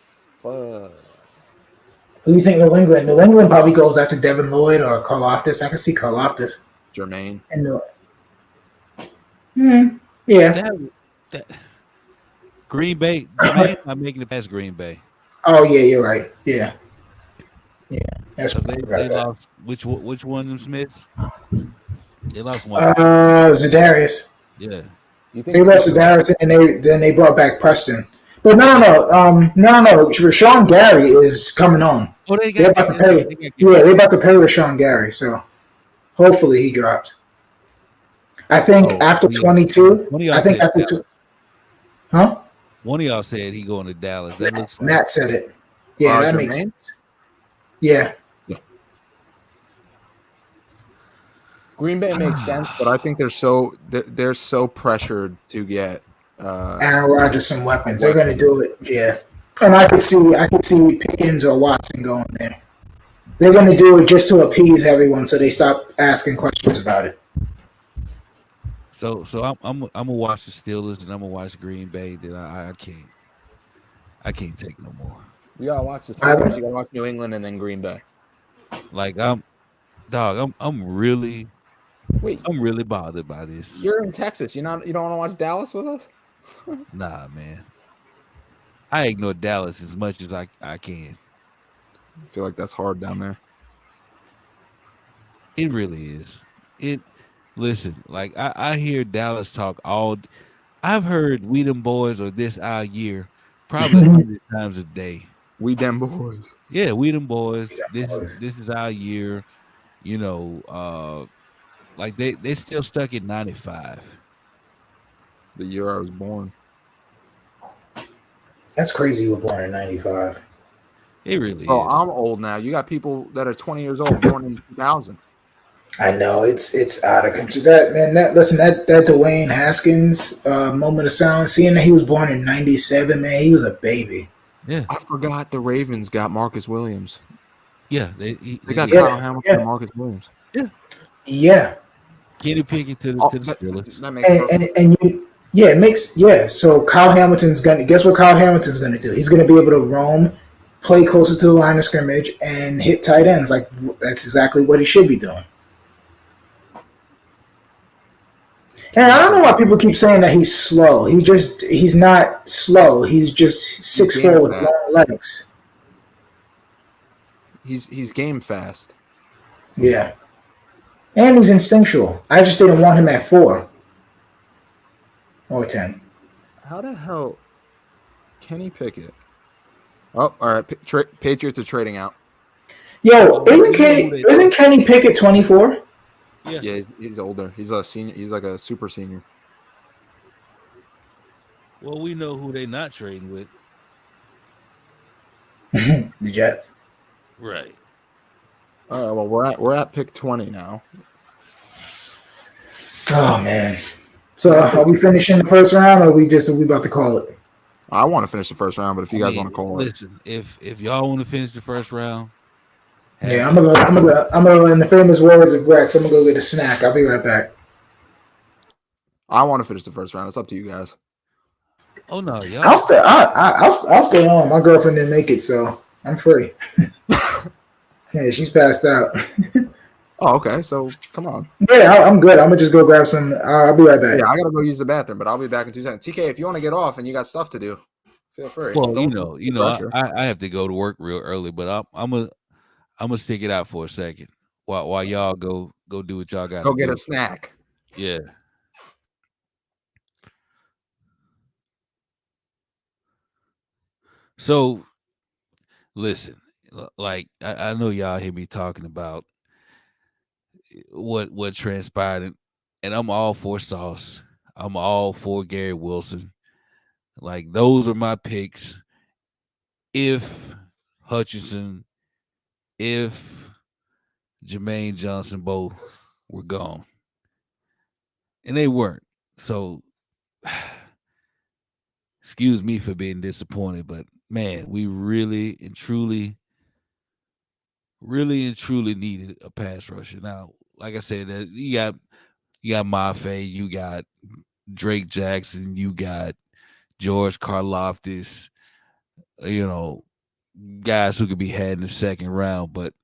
Fuck. Who do you think New England? New England probably goes after Devin Lloyd or Karlaftis. I can see Karlaftis. Jermaine. And yeah. That Green Bay, Jermaine not making it past Green Bay. Oh yeah, you're right. Yeah. That's Because I forgot they that. lost which one of them Smiths? They lost one. Zadarius. Yeah. You They lost Zadarius, and then they brought back Preston. But no. Rashawn Gary is coming on. Oh, they They're got about to pay. they got Yeah, they're about to pay Rashawn Gary. So hopefully he drops. I think after 22. One of y'all I think said after Dallas. huh? One of y'all said he going to Dallas. That looks like Matt said it. Yeah, that Jermaine? makes sense. Yeah. Green Bay makes sense, but I think they're so pressured to get Aaron Rodgers some weapons. They're going to do it. Yeah. And I could see Pickens or Watson going there. They're going to do it just to appease everyone, so they stop asking questions about it. so. I'm gonna watch the Steelers and I'm gonna watch Green Bay. Then I can't take no more. You gotta watch the Steelers, you gotta watch New England, and then Green Bay. Like I'm really bothered by this. You're in Texas. You don't want to watch Dallas with us? Nah, man. I ignore Dallas as much as I can. I feel like that's hard down there. It really is. Listen, like I hear Dallas talk all. I've heard We Them Boys or This Our Year probably 100 times a day. We them boys. Yeah, We Them Boys. This is our year. You know, like they still stuck at 95. The year I was born. That's crazy. You were born in '95. It really Oh, is. I'm old now. You got people that are 20 years old, born in 2000. I know it's out of control. That Dwayne Haskins moment of silence. Seeing that he was born in '97, man, he was a baby. Yeah, I forgot the Ravens got Marcus Williams. yeah. They got Yeah, Kyle Hamilton and Marcus Williams. Yeah, Kenny Pickett to the Steelers. That makes perfect. it makes So Kyle Hamilton's gonna guess what Kyle Hamilton's gonna do. He's gonna be able to roam, play closer to the line of scrimmage, and hit tight ends. Like that's exactly what he should be doing. And I don't know why people keep saying that he's slow. He's not slow. He's just 6'4" with long legs. He's game fast. Yeah. And he's instinctual. I just didn't want him at 4 or 10. How the hell Kenny Pickett? Oh, all right. Patriots are trading out. Yo, isn't Kenny Pickett 24? Yeah, he's older. He's a senior. He's like a super senior. Well, we know who they not trading with. The Jets. Right. All right. Well, we're at pick 20 now. Oh man. So are we finishing the first round, or are we about to call it? I want to finish the first round, but if you guys want to call listen, if y'all want to finish the first round, yeah, I'm gonna in the famous words of Rex, I'm gonna go get a snack. I'll be right back. I want to finish the first round. It's up to you guys. Oh no, y'all. I'll stay on. My girlfriend didn't make it, so I'm free. Yeah, she's passed out. Oh, okay. So come on. Yeah, I'm good. I'm gonna just go grab some. I'll be right back. Yeah, I gotta go use the bathroom, but I'll be back in 2 seconds. TK, if you want to get off and you got stuff to do, feel free. Well, I have to go to work real early, but I'm gonna stick it out for a second while y'all go do what y'all got. Go get a snack. Yeah. So, listen, like I know y'all hear me talking about what transpired, and I'm all for Sauce. I'm all for Gary Wilson. Like those are my picks. If Hutchinson, if Jermaine Johnson both were gone, and they weren't. So, excuse me for being disappointed, but man, we really and truly needed a pass rusher. Now, like I said, you got Mafe, you got Drake Jackson, you got George Karlaftis, guys who could be had in the second round, but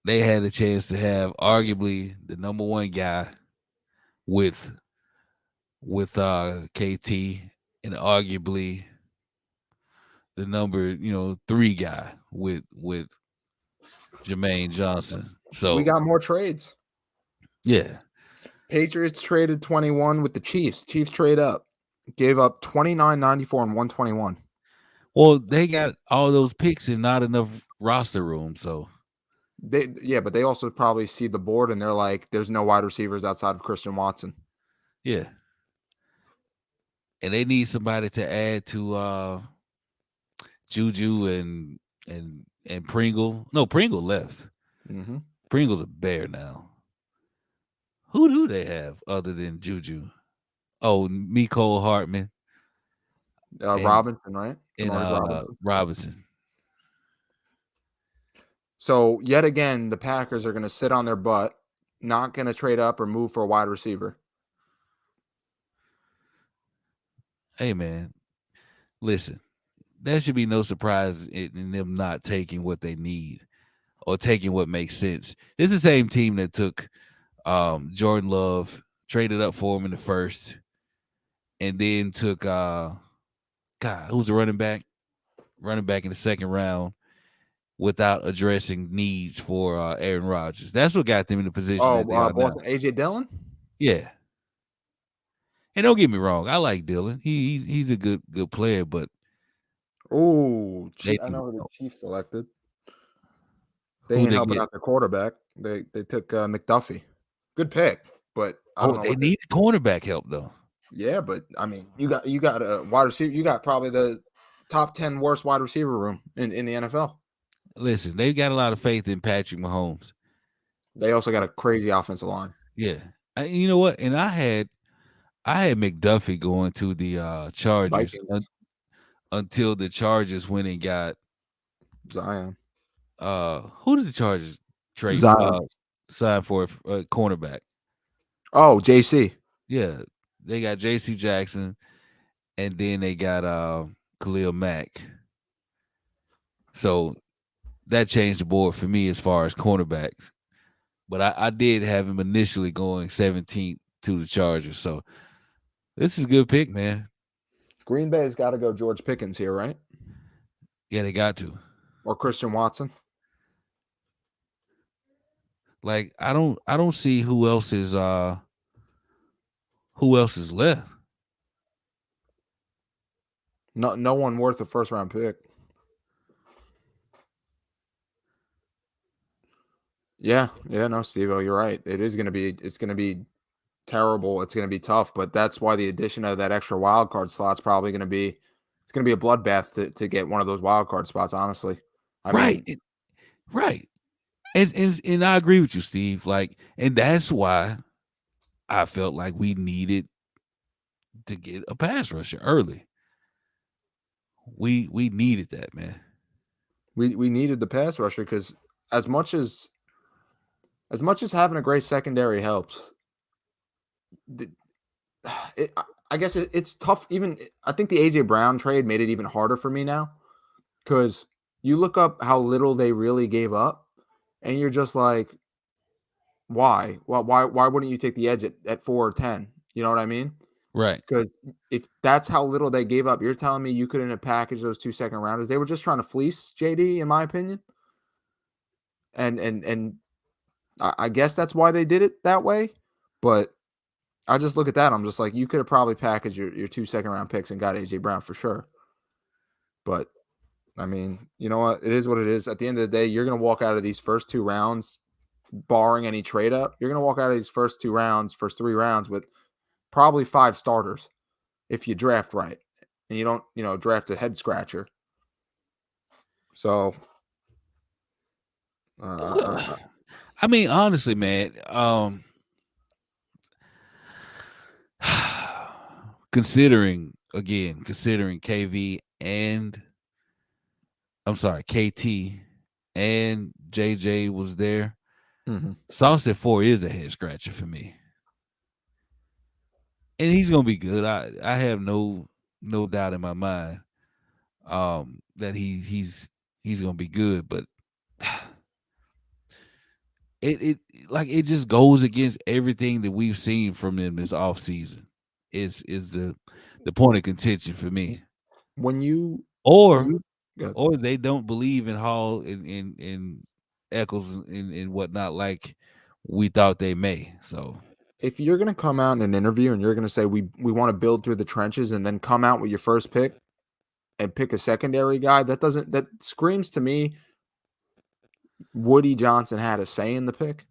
they had a chance to have arguably the number one guy with KT and arguably the number 3 guy with Jermaine Johnson. So We got more trades. yeah. Patriots traded 21 with the Chiefs. Chiefs trade up. Gave up 29.94 and 121. Well, they got all those picks and not enough roster room. So But they also probably see the board and they're like, there's no wide receivers outside of Christian Watson. yeah. And they need somebody to add to Juju and Pringle. No, Pringle left. Mm-hmm. Pringle's a Bear now. Who do they have other than Juju? Oh, Mecole Hardman. Robinson, right? And Robinson. So yet again, the Packers are going to sit on their butt, not going to trade up or move for a wide receiver. Hey, man, listen, there should be no surprise in them not taking what they need or taking what makes sense. This is the same team that took Jordan Love, traded up for him in the first, and then took who's the running back in the second round without addressing needs for Aaron Rodgers. That's what got them in the position. Boston, AJ Dillon? Yeah. And don't get me wrong, I like Dillon. He's a good player, but I know who the Chiefs selected. They ain't helping out their quarterback. They took McDuffie. Good pick, but I don't know. They need cornerback help though. Yeah, but I mean, you got a wide receiver. You got probably the top 10 worst wide receiver room in the NFL. Listen, they've got a lot of faith in Patrick Mahomes. They also got a crazy offensive line. Yeah, you know what? And I had McDuffie going to the Chargers until the Chargers went and got Zion. Who did the Chargers trade? Sign for a cornerback. Oh, JC. Yeah, they got JC Jackson, and then they got Khalil Mack. So that changed the board for me as far as cornerbacks. But I did have him initially going 17th to the Chargers. So this is a good pick, man. Green Bay's got to go George Pickens here, right? Yeah, they got to. Or Christian Watson. Like I don't see who else is left. No one worth a first round pick. Yeah, no, Steve-O, you're right. It's gonna be terrible. It's gonna be tough, but that's why the addition of that extra wild card slot's probably gonna be a bloodbath to get one of those wild card spots, honestly. Right. And I agree with you, Steve. Like, and that's why I felt like we needed to get a pass rusher early. We needed that, man. We needed the pass rusher because as much as having a great secondary helps, I guess it's tough. Even I think the AJ Brown trade made it even harder for me now because you look up how little they really gave up, and you're just like, why? Well, why wouldn't you take the edge at 4 or 10? You know what I mean? Right. Because if that's how little they gave up, you're telling me you couldn't have packaged those 2 second rounders. They were just trying to fleece JD, in my opinion. And I guess that's why they did it that way. But I just look at that. I'm just like, you could have probably packaged your 2 second round picks and got AJ Brown for sure. But I mean, you know what? It is what it is. At the end of the day, you're going to walk out of these first 2 rounds, barring any trade up. You're going to walk out of these first 3 rounds with probably 5 starters if you draft right and you don't, draft a head scratcher. So, I mean, honestly, man, considering KT and JJ was there, Sauce at 4 is a head scratcher for me. And he's gonna be good. I have no doubt in my mind that he's gonna be good, but it just goes against everything that we've seen from them this offseason. Is the point of contention for me. When you Or yeah, or they don't believe in Hall and Eccles and whatnot like we thought they may. So if you're gonna come out in an interview and you're gonna say we want to build through the trenches and then come out with your first pick and pick a secondary guy, that screams to me Woody Johnson had a say in the pick.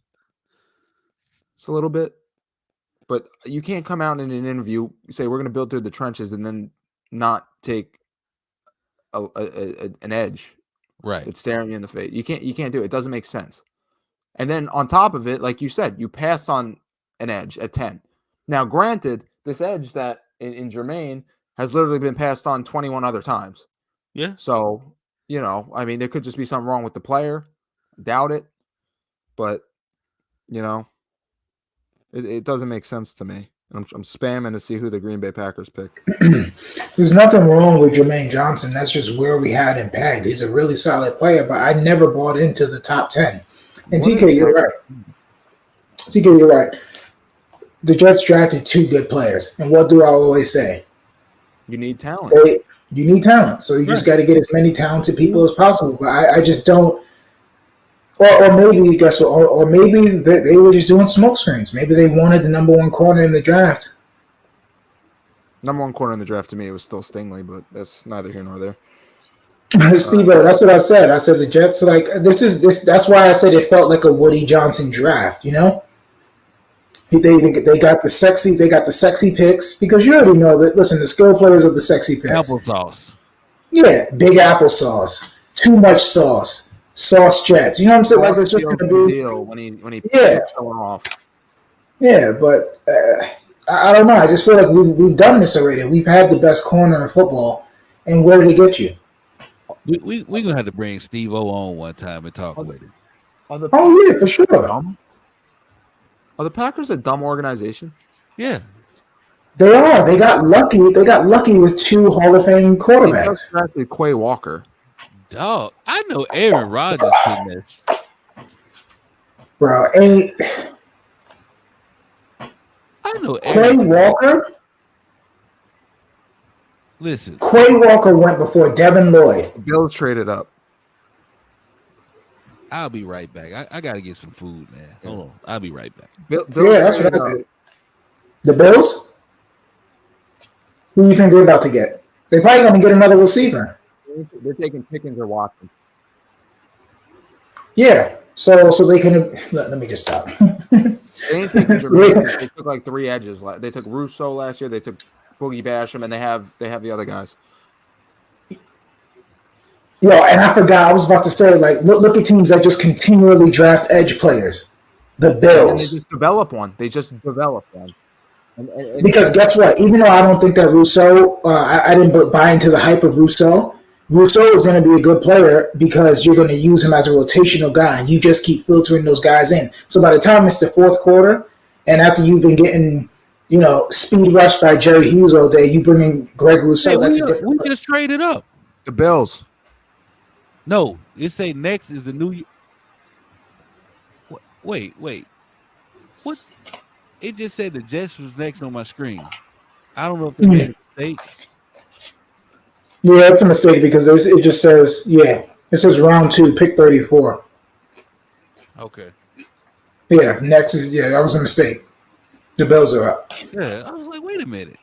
It's a little bit, but you can't come out in an interview, say we're going to build through the trenches, and then not take an edge right. that's staring you in the face. You can't do it. It doesn't make sense. And then on top of it, like you said, you passed on an edge at 10. Now, granted, this edge that in Jermaine has literally been passed on 21 other times. Yeah. So, I mean, there could just be something wrong with the player. Doubt it. But, it doesn't make sense to me. I'm spamming to see who the Green Bay Packers pick. There's nothing wrong with Jermaine Johnson. That's just where we had him pegged. He's a really solid player, but I never bought into the top 10. And TK, you're right. TK, you're right. The Jets drafted 2 good players. And what do I always say? You need talent. You need talent. So you just got to get as many talented people as possible. But I just don't. Or maybe, guess what? Or maybe they were just doing smoke screens. Maybe they wanted the number 1 corner in the draft. Number 1 corner in the draft to me, it was still Stingley, but that's neither here nor there. Steve, that's what I said. I said the Jets, this. That's why I said it felt like a Woody Johnson draft. They got the sexy picks because you already know that. Listen, the skill players are the sexy picks. Applesauce. Yeah, big applesauce. Too much sauce. Sauce Jets. You know what I'm saying? Like it's just going to be deal when he picks someone off. Yeah, but I don't know. I just feel like we've done this already. We've had the best corner in football, and where did it get you? We gonna have to bring Steve-O on one time and talk with him. Oh yeah, for sure. Are the Packers a dumb organization? Yeah, they are. They got lucky. They got lucky with 2 Hall of Fame quarterbacks. Actually, Quay Walker. dog. I know Aaron Rodgers in this. Bro, I know Quay Walker. Listen, Quay Walker went before Devin Lloyd. Bills traded up. I'll be right back. I gotta get some food, man. Hold on. I'll be right back. Bills That's what I did. The Bills? Who do you think they're about to get? They're probably going to get another receiver. They're taking Pickens or Watson. Yeah. So they can. Let me just stop. They took like 3 edges. They took Russo last year. They took Boogie Basham, and they have the other guys. Yo, and I forgot. I was about to say, look at teams that just continually draft edge players. The Bills. They just develop one. And because guess what? Even though I don't think that Russo, I didn't buy into the hype of Russo. Russo is going to be a good player because you're going to use him as a rotational guy, and you just keep filtering those guys in. So by the time it's the 4th quarter, and after you've been getting, speed rushed by Jerry Hughes all day, you bring in Greg Rousseau. Hey, that's a different we player. just traded up. the Bills. No, it say next is the new. Wait. What? It just said the Jets was next on my screen. I don't know if they made a mistake. Yeah, it's a mistake because it just says, it says round 2, pick 34. Okay. Yeah, next is, that was a mistake. The Bills are up. Yeah, I was like, wait a minute.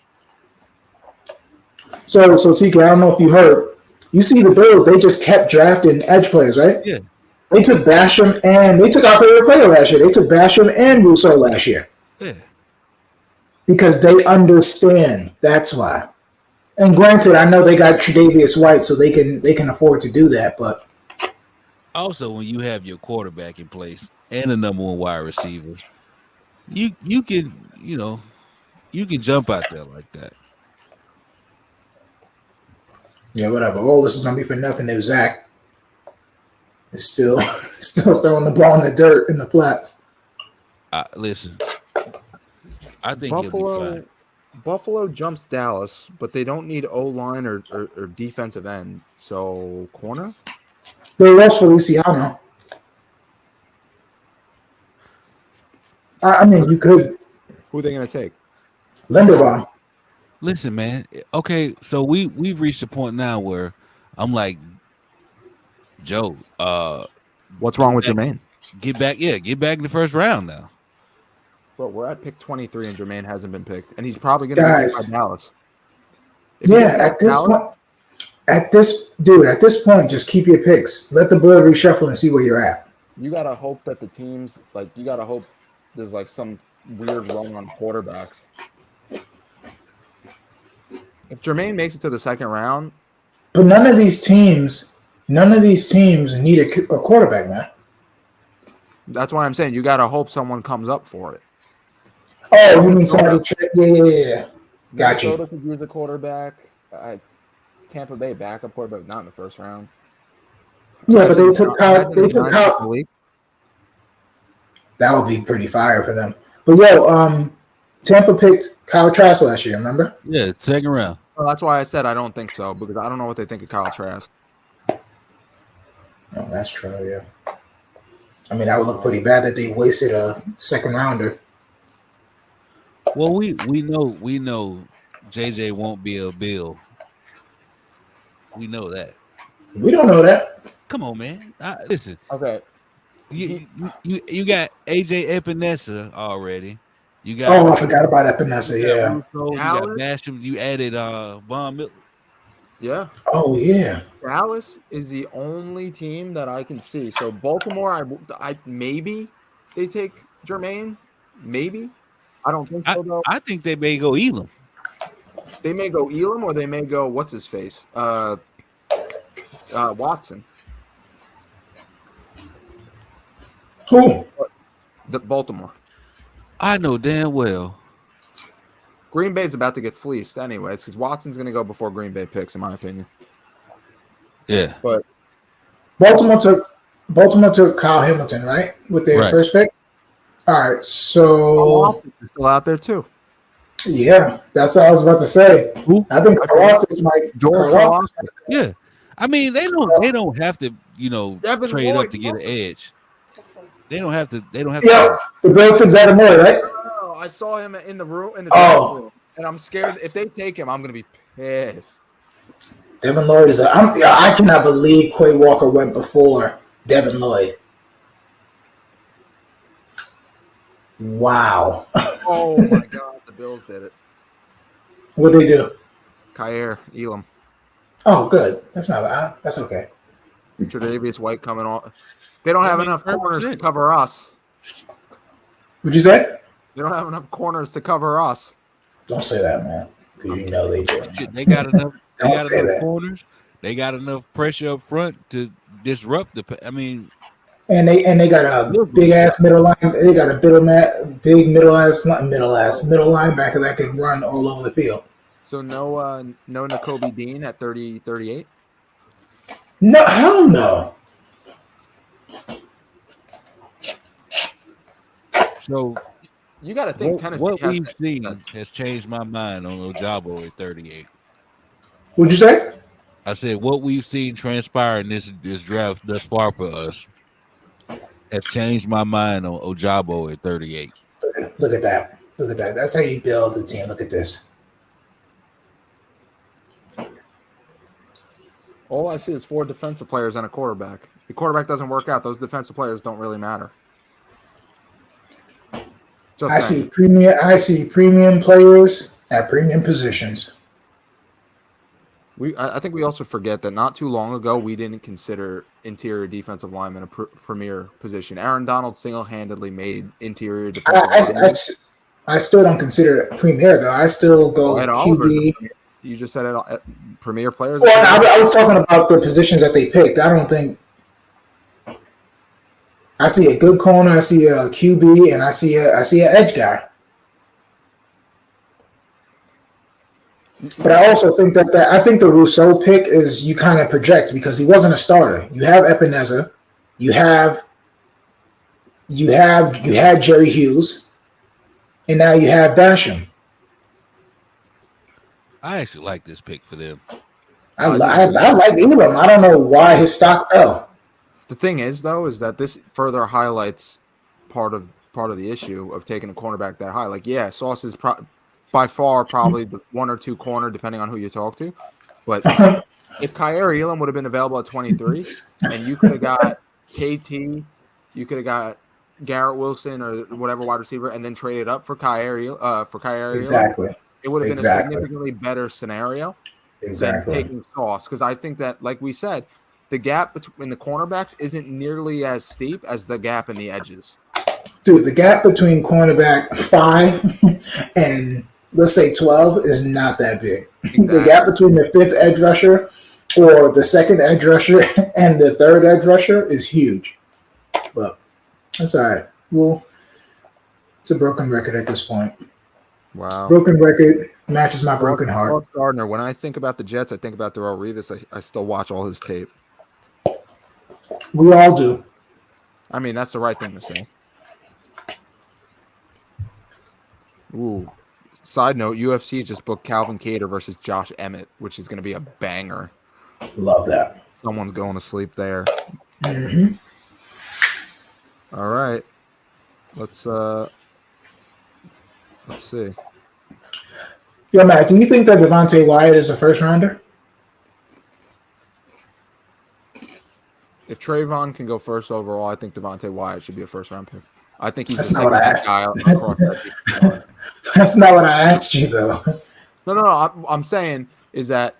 So TK, I don't know if you heard. You see the Bills, they just kept drafting edge players, right? Yeah. They took Basham and they took our favorite player last year. They took Basham and Rousseau last year. Yeah. Because they understand. That's why. And granted, I know they got Tre'Davious White, so they can afford to do that. But Also, when you have your quarterback in place and a number 1 wide receiver, you can you can jump out there like that. yeah, whatever. All this is gonna be for nothing if Zach is still throwing the ball in the dirt in the flats. Listen, I think he'll be fine. Buffalo jumps Dallas, but they don't need O-line or defensive end. So corner? They lost Feliciano. I mean, you could Who are they going to take? Linderbaum. Listen, man. Okay, so we've reached a point now where I'm like, Joe, What's wrong with back- Jermaine? get back in the first round now. Bro, we're at pick 23 and Jermaine hasn't been picked, and he's probably going to be Guys. picked by Dallas. If he Yeah, gets at this point, just keep your picks. Let the board reshuffle and see where you're at. you gotta hope that the teams you gotta hope there's like some weird run on quarterbacks. If Jermaine makes it to the second round, But none of these teams need a quarterback, man. that's why I'm saying you gotta hope someone comes up for it. Oh, you mean somebody? Yeah. Got you. Minnesota could use a quarterback. Tampa Bay backup quarterback, not in the first round. Yeah, but they took Kyle. That would be pretty fire for them. But Tampa picked Kyle Trask last year. Remember? Yeah, second round. Well, that's why I said I don't think so, because I don't know what they think of Kyle Trask. Oh, that's true. Yeah. I mean, that would look pretty bad that they wasted a second rounder. Well, we know JJ won't be a Bill. We know that. We don't know that. Come on, man. Listen, Okay. you got AJ Epinesa already. You got Oh, I forgot about Epinesa. Yeah. Russo, you got Basham. You added Von Miller. Yeah. Oh, yeah. Dallas is the only team that I can see. So Baltimore, I maybe they take Jermaine. Maybe. I don't think so, though. I think they may go Elam. They may go Elam or they may go what's his face? Watson. Who? The Baltimore. I know damn well. Green Bay's about to get fleeced anyways, because Watson's going to go before Green Bay picks, in my opinion. Yeah. But Baltimore took Kyle Hamilton, right? With their first pick. All right, so he's still out there too. Yeah, that's what I was about to say. Who? I think Karlaftis might. Yeah, I mean they don't have to Devin trade Lloyd, up to get an edge. They don't have to. Yeah, the Bills took Devin Lloyd, right? Oh, I saw him in the room room, and I'm scared if they take him, I'm going to be pissed. Devin Lloyd is I cannot believe Quay Walker went before Devin Lloyd. Wow. Oh my God, the Bills did it. What'd they do? Kyer, Elam. Oh, good. That's not bad. That's okay. Tre'Davious White coming on. They don't have enough corners to cover us. What'd you say? They don't have enough corners to cover us. Don't say that, man. Because you know they do. They got enough. They Don't got say enough that. corners. They got enough pressure up front to disrupt the. I mean, And they got a big ass middle line. They got a middle linebacker that can run all over the field. So no Nakobe Dean at 38. No, hell no. so You got to think Tennessee. what has we've to- seen has changed my mind on Ojabo at 38. What'd you say? I said what we've seen transpire in this draft thus far for us have changed my mind on Ojabo at 38. Look at that. Look at that. That's how you build a team. Look at this. All I see is 4 defensive players and a quarterback. The quarterback doesn't work out. Those defensive players don't really matter. Just I saying. see premium players at premium positions. I think we also forget that not too long ago we didn't consider interior defensive lineman a premier position. Aaron Donald single-handedly made interior defensive lineman. I still don't consider it premier though. I still go Ed Oliver, QB. you just said it, premier players. Well, I was talking about the positions that they picked. I don't think I see a good corner. I see a QB, and I see an edge guy. But I also think that I think the Rousseau pick is you kind of project because he wasn't a starter. You have Epinesa, you had Jerry Hughes, and now you have Basham. I actually like this pick for them. I like Elam. I don't know why his stock fell. The thing is, though, is that this further highlights part of part of the issue of taking a cornerback that high. Like, yeah, Sauce is by far probably the 1 or 2 corner, depending on who you talk to. But if Kyer Elam would have been available at 23, and you could have got KT, you could have got Garrett Wilson or whatever wide receiver, and then traded up for Kyer Elam, Exactly. it would have been a significantly better scenario than taking Sauce. Because I think that, like we said, the gap between the cornerbacks isn't nearly as steep as the gap in the edges. Dude, the gap between cornerback 5 and let's say 12 is not that big. Exactly. The gap between the 5th edge rusher or the 2nd edge rusher and the 3rd edge rusher is huge. But that's all right. Well, it's a broken record at this point. Wow. Broken record matches my broken heart. Gardner, when I think about the Jets, I think about Darrelle Revis. I still watch all his tape. We all do. I mean, that's the right thing to say. Ooh. Side note, UFC just booked Calvin Kattar versus Josh Emmett, which is going to be a banger. Love that. Someone's going to sleep there. Mm-hmm. All right. Let's see. Yo, Matt, do you think that Devontae Wyatt is a first rounder? If Trayvon can go first overall, I think Devontae Wyatt should be a first round pick. I think he's That's the not what second guy across that. That's not what I asked you, though. No. I'm saying is that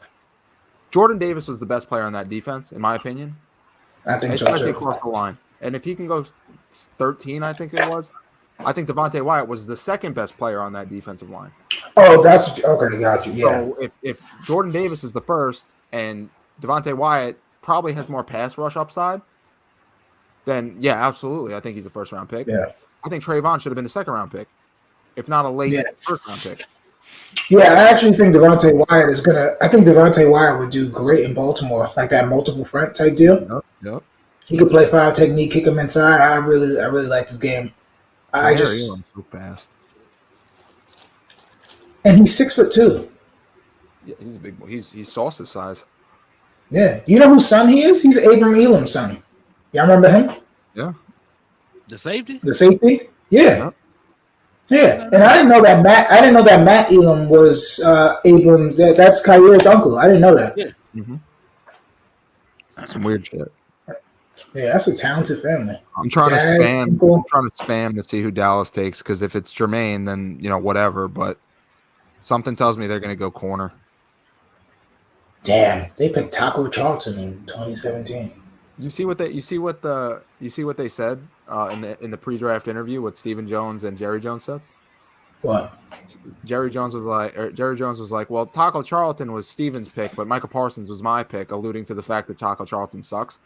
Jordan Davis was the best player on that defense, in my opinion. I think so, especially too. across the line. And if he can go 13, I think it was. I think Devontae Wyatt was the second best player on that defensive line. Oh, that's okay. Got you. Yeah. So if Jordan Davis is the first and Devontae Wyatt probably has more pass rush upside, then yeah, absolutely. I think he's a first round pick. Yeah. I think Trayvon should have been a second round pick, if not a late first round pick. Yeah, I actually think Devontae Wyatt is gonna. I think Devontae Wyatt would do great in Baltimore, like that multiple front type deal. Yep. He could play 5 technique, kick him inside. I really like this game. So fast. And he's 6'2". Yeah, he's a big boy. He's Sauce's size. Yeah, you know whose son he is? He's Abram Elam's son. Y'all remember him? Yeah. The safety? The safety? Yeah. Yeah. And I didn't know that Matt Elam was Abram. That's Kyer's uncle. I didn't know that. Yeah. Mm-hmm. Some weird shit. Yeah, that's a talented family. I'm trying to spam to see who Dallas takes, because if it's Jermaine, then whatever. But something tells me they're going to go corner. Damn, they picked Taco Charlton in 2017. You see what they said in the pre-draft interview? What Stephen Jones and Jerry Jones said? What? Jerry Jones was like, well, Taco Charlton was Steven's pick, but Michael Parsons was my pick, alluding to the fact that Taco Charlton sucks.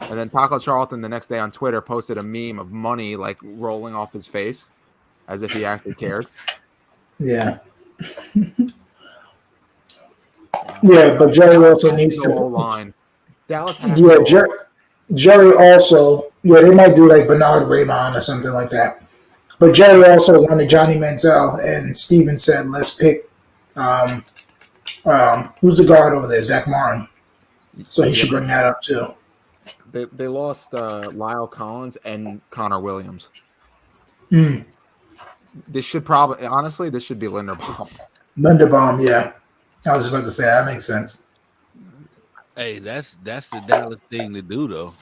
And then Taco Charlton the next day on Twitter posted a meme of money like rolling off his face, as if he actually cared. Yeah. Yeah, but Jerry also needs to line. Dallas. Jerry also. Yeah, they might do like Bernard Raymond or something like that. But Jerry also wanted Johnny Manziel, and Steven said, "Let's pick who's the guard over there, Zach Martin." So he should bring that up too. They lost Lyle Collins and Connor Williams. This should be Linderbaum. Linderbaum, yeah. I was about to say that makes sense. Hey, that's the Dallas thing to do, though.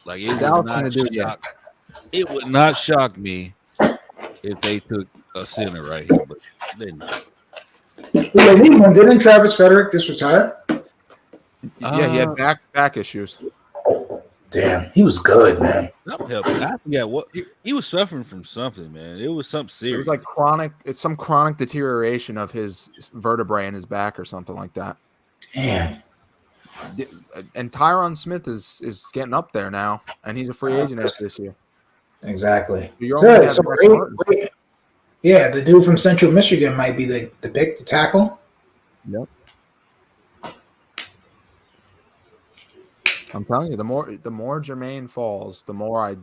Like it would not shock me if they took a center right here, but didn't Travis Frederick just retire? Yeah, he had back issues. Damn, he was good, man. I forgot what he was suffering from something, man. It was something serious. It was like chronic. It's some chronic deterioration of his vertebrae in his back or something like that. Damn. And Tyron Smith is getting up there now, and he's a free agent after this year. Exactly. Great. Yeah, the dude from Central Michigan might be the pick to tackle. Yep. I'm telling you, the more Jermaine falls, the more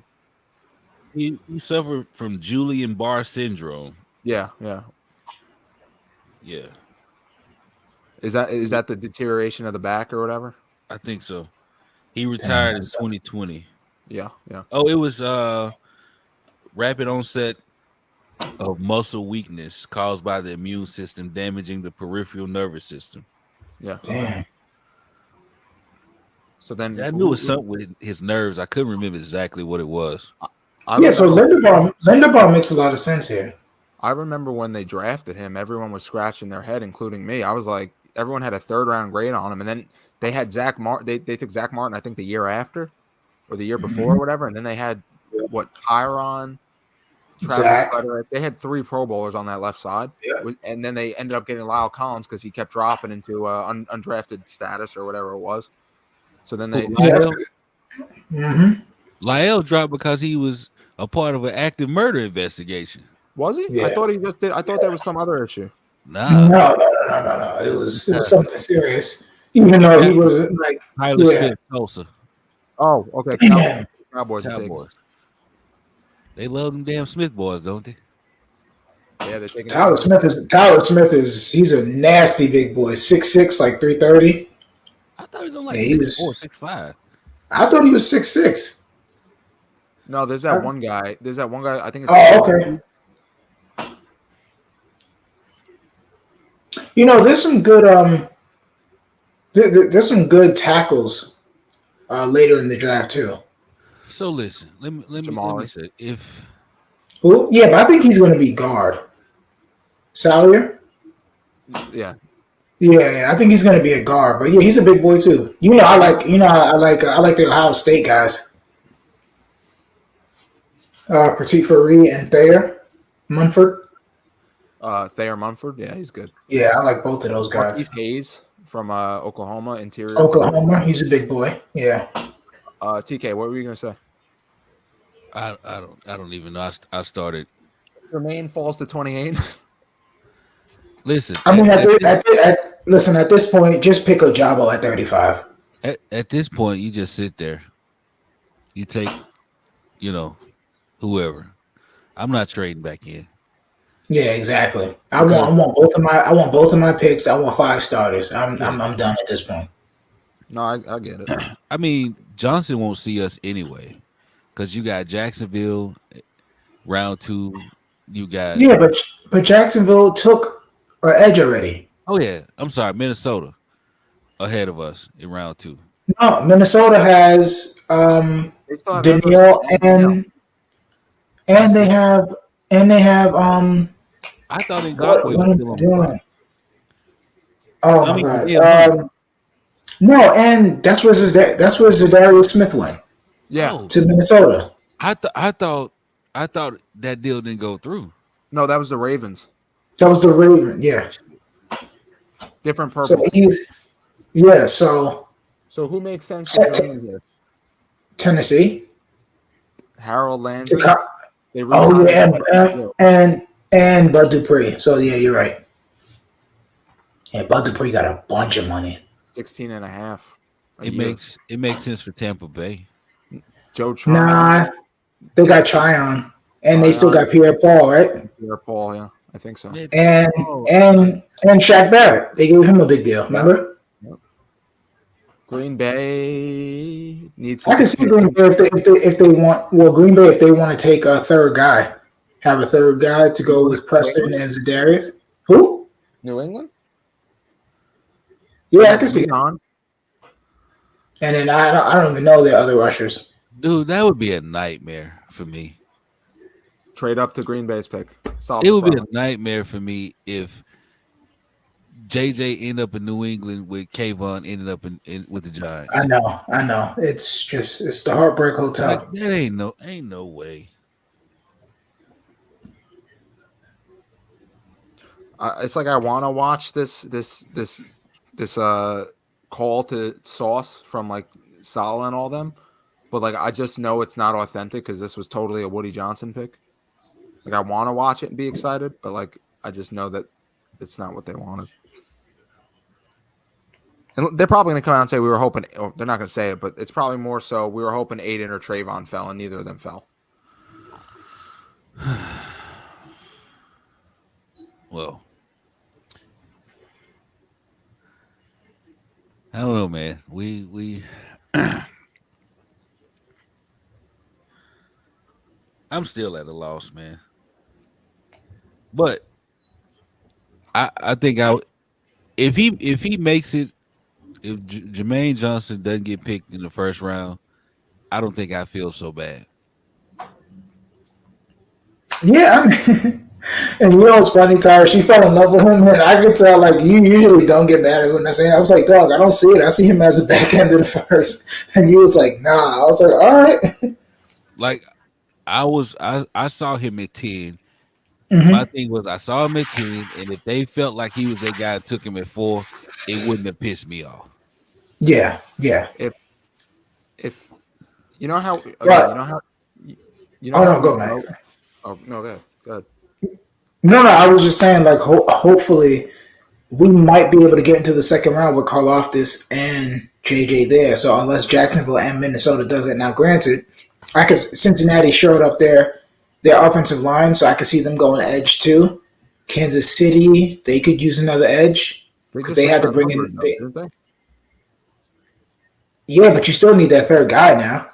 he suffered from Julian Barr syndrome. Yeah. Is that the deterioration of the back or whatever? I think so. He retired in 2020. Yeah. Oh, it was rapid onset of muscle weakness caused by the immune system damaging the peripheral nervous system. Yeah. Damn. So then I knew it was something with his nerves. I couldn't remember exactly what it was. Yeah, so Linderbaum makes a lot of sense here. I remember when they drafted him, everyone was scratching their head, including me. I was like, everyone had a 3rd round grade on him, and then they had Zach Martin. They took Zach Martin, I think, the year after or the year before or whatever, and then they had Tyron, Travis Zach. Frederick. They had 3 Pro Bowlers on that left side, and then they ended up getting Lyle Collins because he kept dropping into undrafted status or whatever it was. So then they Lyle dropped because he was a part of an active murder investigation. Was he? Yeah. I thought he just did. I thought there was some other issue. Nah, No. It was something serious. Even though he was like Tyler Smith, Tulsa. Oh, okay. Cowboys. They love them damn Smith boys, don't they? Yeah, they're taking Tyler Smith is he's a nasty big boy. 6'6", like 330. I thought he was on like Yeah, 6'4", 6'5". I thought he was 6'6". No, there's that one guy. There's that one guy. I think it's. Oh, okay. You know, there's some good there's some good tackles later in the draft too. So listen, let me say if Who? Yeah, but I think he's going to be guard. Salyer? Yeah. Yeah, I think he's going to be a guard. But yeah, he's a big boy too. I like the Ohio State guys. Pratik Fari and Thayer Munford. Thayer Munford. Yeah, he's good. Yeah, I like both of those guys. Marquise Hayes from Oklahoma Interior. Oklahoma, he's a big boy. Yeah. TK, what were you gonna say? I don't even know. I started. Jermaine falls to 28. Listen, I mean, listen. At this point, just pick Ojabo at 35. At this point, you just sit there. You take, whoever. I'm not trading back in. Yeah, exactly. I want both of my picks. I want 5 starters. I'm done at this point. No, I get it. I mean, Johnson won't see us anyway, because you got Jacksonville round 2. You got but Jacksonville took an edge already. Oh yeah, I'm sorry, Minnesota ahead of us in round 2. No, Minnesota has Danielle and they have I thought what am I doing? Oh my god! Yeah. No, and that's where Zadarius Smith went. Yeah, to Minnesota. I thought that deal didn't go through. No, that was the Ravens. That was the Ravens. Yeah, different purpose. So who makes sense to join here? Tennessee. Harold Landry. And Bud Dupree. So yeah, you're right. Yeah, Bud Dupree got a bunch of money. 16.5. It makes sense for Tampa Bay. Joe Tryon. Nah, they got Tryon, and they still got Pierre Paul, right? Pierre Paul, yeah, I think so. And Shaq Barrett, they gave him a big deal. Remember? Yep. Green Bay needs. I can see Green Bay if they want. Well, Green Bay if they want to take a third guy, have a third guy to go with Preston and Zadarius. Who? New England. Yeah, I can see. And then I don't even know the other rushers. Dude, that would be a nightmare for me. Trade up to Green Bay's pick. It would be a nightmare for me if JJ ended up in New England with Kayvon ended up in with the Giants. I know. It's the Heartbreak Hotel. Like, that ain't no way. It's like I want to watch this call to Sauce from like Salah and all them, but like I just know it's not authentic because this was totally a Woody Johnson pick. Like I want to watch it and be excited, but like I just know that it's not what they wanted. And they're probably going to come out and say we were hoping, or they're not going to say it, but it's probably more so we were hoping Aiden or Trayvon fell, and neither of them fell. Well, I don't know, man. We I'm still at a loss, man. But I think if he makes it, if Jermaine Johnson doesn't get picked in the first round, I don't think I feel so bad. Yeah, and you know what's funny, Tyra? She fell in love with him, and I could tell, like, you usually don't get mad at him when I say, I was like, dog, I don't see it. I see him as a back end of the first. And he was like, nah. I was like, all right. Like I saw him at 10. Mm-hmm. My thing was I saw him at 10, and if they felt like he was that guy that took him at 4, it wouldn't have pissed me off. Yeah. If you know how, okay, Right. you know how go, man. Oh no, go ahead. No, I was just saying, like, hopefully we might be able to get into the second round with Karlaftis and JJ there. So unless Jacksonville and Minnesota does it, now granted, Cincinnati showed up their offensive line, so I could see them going edge too. Kansas City, they could use another edge because they had to bring in. Yeah, but you still need that third guy now.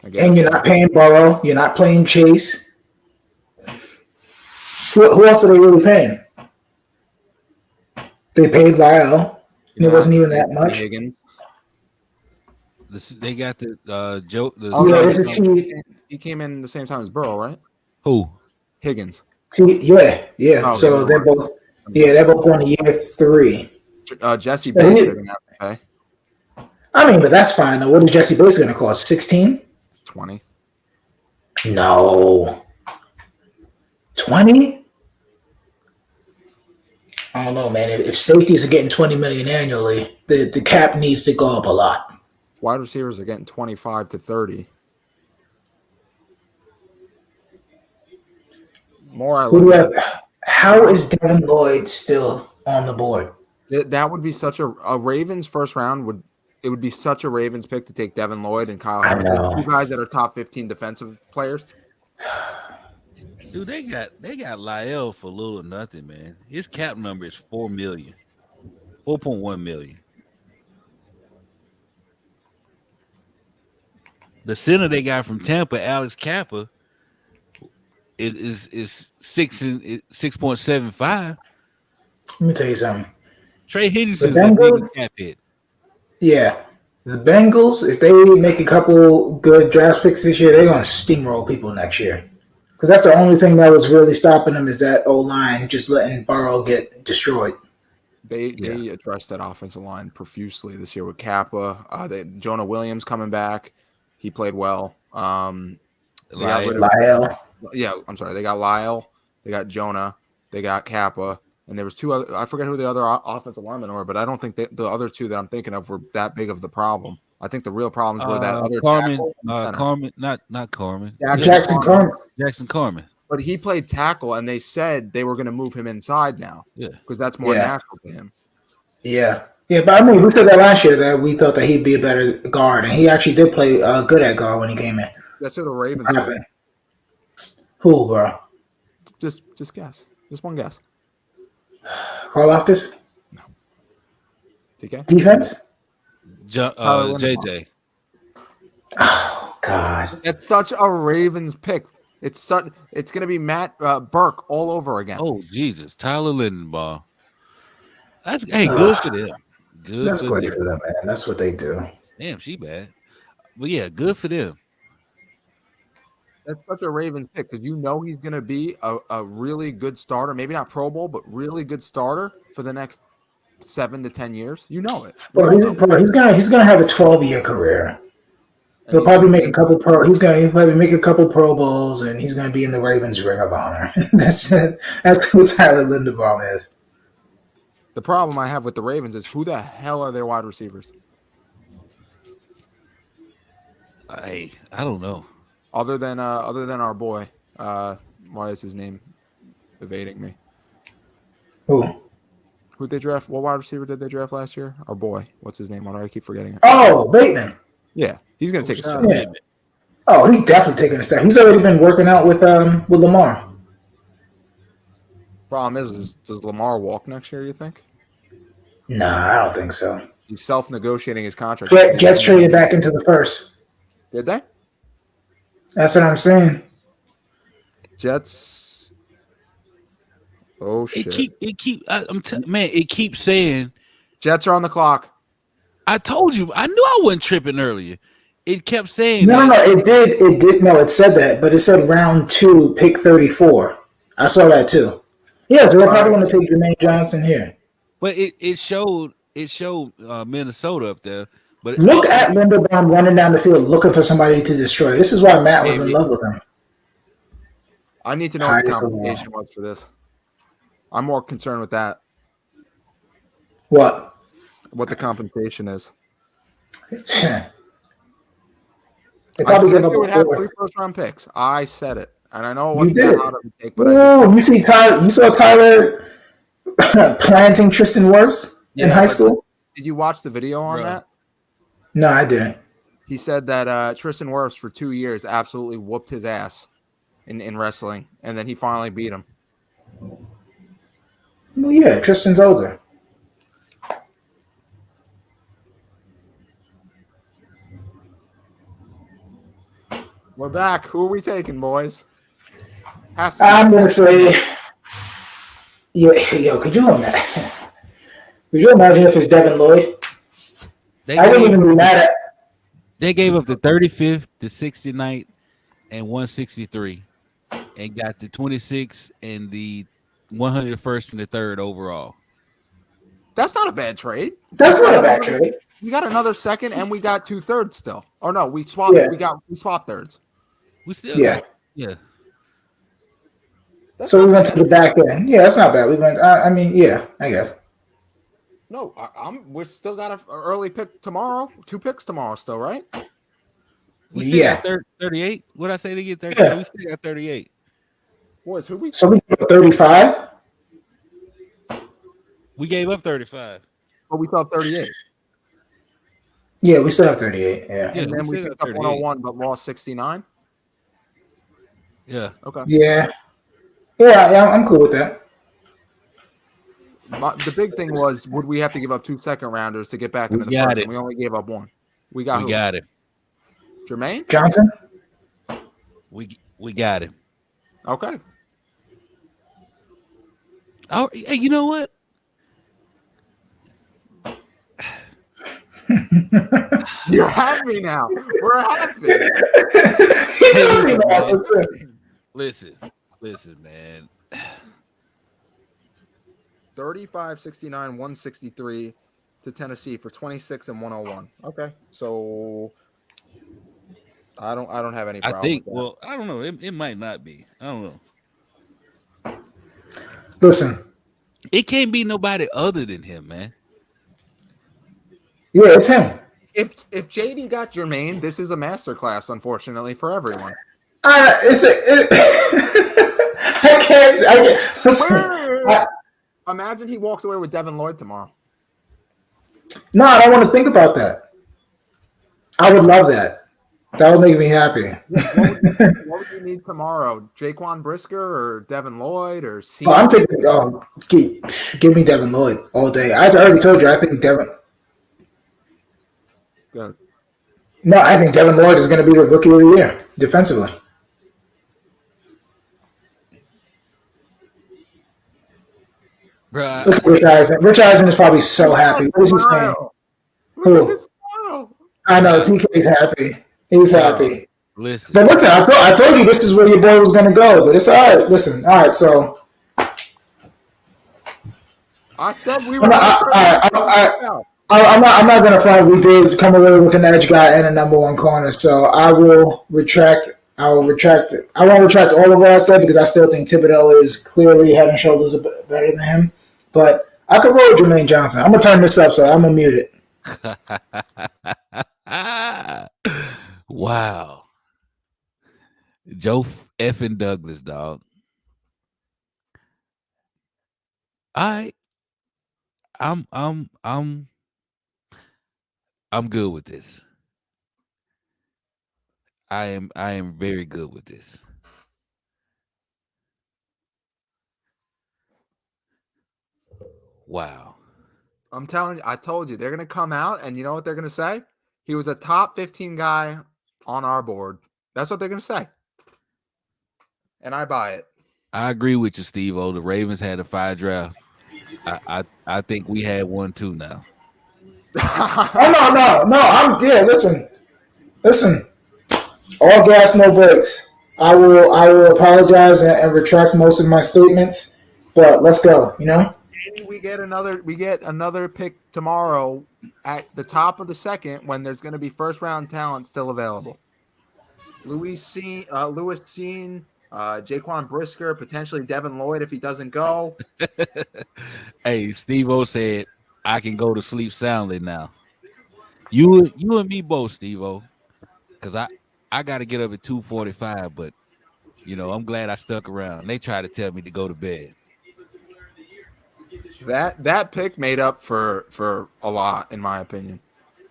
And you're not paying Burrow. You're not playing Chase. Who else are they really paying? They paid Lyle, and it wasn't even that much. Higgins. They got the Joe. This is T. He came in the same time as Burrow, right? Who? Higgins. Yeah. Oh, so they're both going to year 3. Jesse Bates they're gonna have to pay. I mean, but that's fine. Though. What is Jesse Bates going to cost? 16? 20. No. 20? I don't know, man. If safeties are getting $20 million annually, the cap needs to go up a lot. Wide receivers are getting 25 to 30. How is Devin Lloyd still on the board? That would be such a Ravens first round it would be such a Ravens pick to take Devin Lloyd and Kyle Harris, 2 guys that are top 15 defensive players. Dude, they got Lyle for little or nothing, man. His cap number is $4 million, 4.1 million. The center they got from Tampa, Alex Kappa, is 6.75. Let me tell you something. Trey Henderson's the biggest cap hit. Yeah. The Bengals, if they make a couple good draft picks this year, they're going to steamroll people next year. Because that's the only thing that was really stopping them is that O-line just letting Burrow get destroyed. They addressed that offensive line profusely this year with Kappa. Jonah Williams coming back. He played well. Lyle. Yeah, I'm sorry. They got Lyle. They got Jonah. They got Kappa. And there was 2 other – I forget who the other offensive linemen were, but I don't think the other 2 that I'm thinking of were that big of the problem. I think the real problems were that other tackle. Carmen, not Carmen. Jackson Carmen. Jackson Carmen. But he played tackle, and they said they were going to move him inside now. Yeah. Because that's more natural to him. Yeah. Yeah, but I mean, we said that last year that we thought that he'd be a better guard, and he actually did play good at guard when he came in. That's who the Ravens did. Who, bro? Just guess. Just one guess. Karlaftis? No. TK? Defense? JJ. Oh God! It's such a Ravens pick. It's going to be Matt Burke all over again. Oh Jesus, Tyler Lindenbaugh. That's good for them. That's good for them, man. That's what they do. Damn, she bad. But yeah, good for them. That's such a Ravens pick because he's going to be a really good starter. Maybe not Pro Bowl, but really good starter for the next 7 to 10 years. You know it. Bro, he's gonna have a 12-year career. He'll probably make a couple He'll probably make a couple Pro Bowls, and he's gonna be in the Ravens Ring of Honor. That's it. That's who Tyler Linderbaum is. The problem I have with the Ravens is who the hell are their wide receivers? I don't know. Other than our boy, why is his name evading me? Who'd they draft? What wide receiver did they draft last year? Our boy, what's his name? I keep forgetting it. Oh, Bateman. Yeah, he's gonna take a step. Yeah. Oh, he's definitely taking a step. He's already been working out with Lamar. Problem is does Lamar walk next year? You think? Nah, I don't think so. He's self-negotiating his contract. Jets traded back into the first. Did they? That's what I'm saying. Jets. Oh shit! It keeps saying. Jets are on the clock. I told you. I knew I wasn't tripping earlier. It kept saying No, that. no, no. It did. No, it said that, but it said round 2, pick 34. I saw that too. Yeah, so they're probably going to take Jermaine Johnson here. But it showed Minnesota up there. But it's Look also, at Linderbaum running down the field looking for somebody to destroy. This is why Matt was in love with him. I need to know what the compensation was for this. I'm more concerned with that. What? What the compensation is. They probably give up would a have 4th. 3 first-round picks. I said it, and I know it wasn't You did. that hot of a take, but I did. You saw Tyler planting Tristan Wirfs in high school? Did you watch the video on that? No, I didn't. He said that Tristan Wirfs for 2 years absolutely whooped his ass in wrestling, and then he finally beat him. Well, yeah, Tristan's older. We're back. Who are we taking, boys? I'm gonna say, yo, could you imagine? Could you imagine if it's Devin Lloyd? I wouldn't even be mad at. They gave up the 35th, the 69th, and 163, and got the 26 and the 101st and the 3rd overall. That's not a bad trade. That's not a bad trade. We got another second, and we got 2 thirds still. Oh no, we swapped. Yeah. We swapped thirds. We still, Yeah. That's we went to the back end. Yeah, that's not bad. We went. I mean, yeah, I guess. No, we're still got an early pick tomorrow. 2 picks tomorrow, still, right? We still got 38. What did I say to get 38? Yeah. We still got 38. Boys, who we? So we got 35. We gave up 35. But we thought 38. Yeah, we still have 38. Yeah. And then we picked up 101, but lost 69. Yeah. Okay. Yeah. Yeah, I'm cool with that. The big thing was, would we have to give up 2 second rounders to get back into the first? And we only gave up 1. We got it. Jermaine Johnson. We got him. Okay. Oh, hey, you know what? You're happy now. We're happy. He's happy now. Listen, man. 35, 69, 163 to Tennessee for 26 and 101. Okay. So I don't have any problem. I think, well, I don't know. It might not be. I don't know. Listen. It can't be nobody other than him, man. Yeah, it's him. If JD got Jermaine, this is a masterclass, unfortunately, for everyone. I can't. Listen, imagine he walks away with Devin Lloyd tomorrow. No, I don't want to think about that. I would love that. That would make me happy. What would you need tomorrow? Jaquan Brisker or Devin Lloyd or C? Oh, I'm taking. Give me Devin Lloyd all day. I already told you. I think Devin. Good. No, I think Devin Lloyd is going to be the rookie of the year defensively. Bruh, Look at Rich Eisen. Rich Eisen is probably so happy. What is he saying? Who? I know TK's happy. He's happy. Listen. But listen, I told you this is where your boy was going to go. But it's all right. Listen, all right. So I said we were. I'm not going to front. We did come away with an edge guy and a number 1 corner. So I will retract. I won't retract all of what I said because I still think Thibodeau is clearly head and shoulders better than him. But I could roll with Jermaine Johnson. I'm going to turn this up, so I'm going to mute it. Wow. Joe effing Douglas, dog. I'm good with this. I am very good with this. Wow. I'm telling you, I told you they're going to come out and you know what they're going to say? He was a top 15 guy on our board. That's what they're going to say. And I buy it. I agree with you, Steve-O. The Ravens had a fire draft. I think we had one too now. Oh no! Listen. All gas, no brakes. I will apologize and retract most of my statements. But let's go. You know. And we get another pick tomorrow at the top of the second when there's going to be first round talent still available. Lewis Seen, Jaquan Brisker, potentially Devin Lloyd if he doesn't go. Hey, Steve-O said I can go to sleep soundly now. You and me both, Steve-O. Because I got to get up at 2:45, but I'm glad I stuck around. They tried to tell me to go to bed. That pick made up for a lot, in my opinion.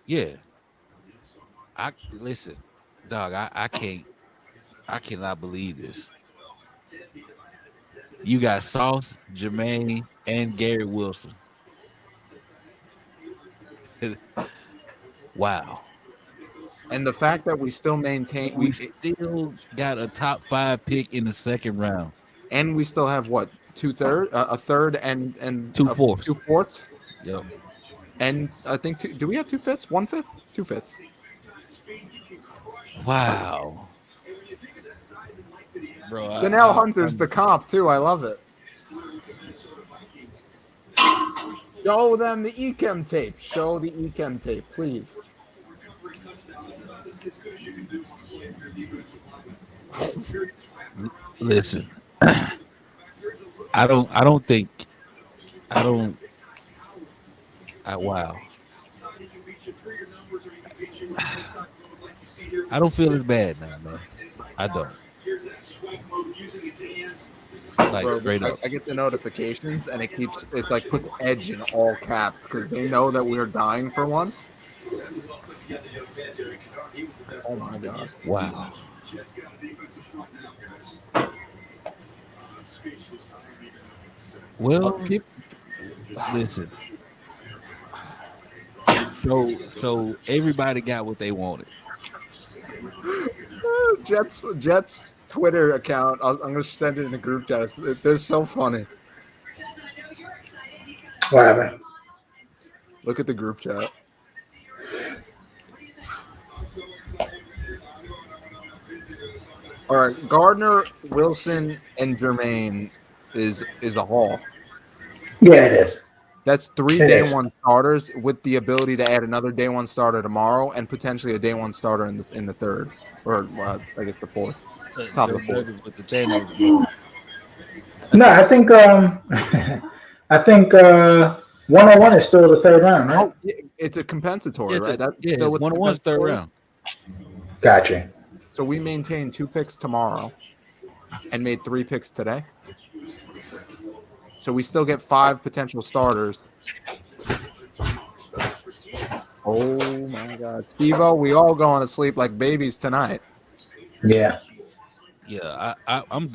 Yeah. Listen, dog. I cannot believe this. You got Sauce, Jermaine, and Gary Wilson. Wow. And the fact that we still maintain, we still got a top 5 pick in the second round, and we still have what, a third, and 2/4, 2/4. Yep. And I think do we have 2/5? 1/5? 2/5. Wow. Bro, Donnell Hunter's the comp too. I love it. Show them the Echem tape. Show the Echem tape, please. Listen, wow. I don't feel as bad now, man. I don't. Like, bro, straight up. I get the notifications and it's like puts edge in all caps because they know that we're dying for one. Oh my god. Wow. Well, listen. So everybody got what they wanted. Jets Twitter account. I'm going to send it in the group chat. They're so funny. What happened? Look at the group chat. All right, Gardner, Wilson, and Jermaine is a haul. Yeah, it is. That's 3 day one starters with the ability to add another day one starter tomorrow and potentially a day one starter in the third, or I guess the fourth, top of the fourth. No, I think 101 is still the third round, right? Oh, it's a compensatory, right? That's still 101's third round. Gotcha. So we maintained 2 picks tomorrow and made 3 picks today. So we still get 5 potential starters. Oh my God, Steve-O, we all going to sleep like babies tonight. Yeah. Yeah, I'm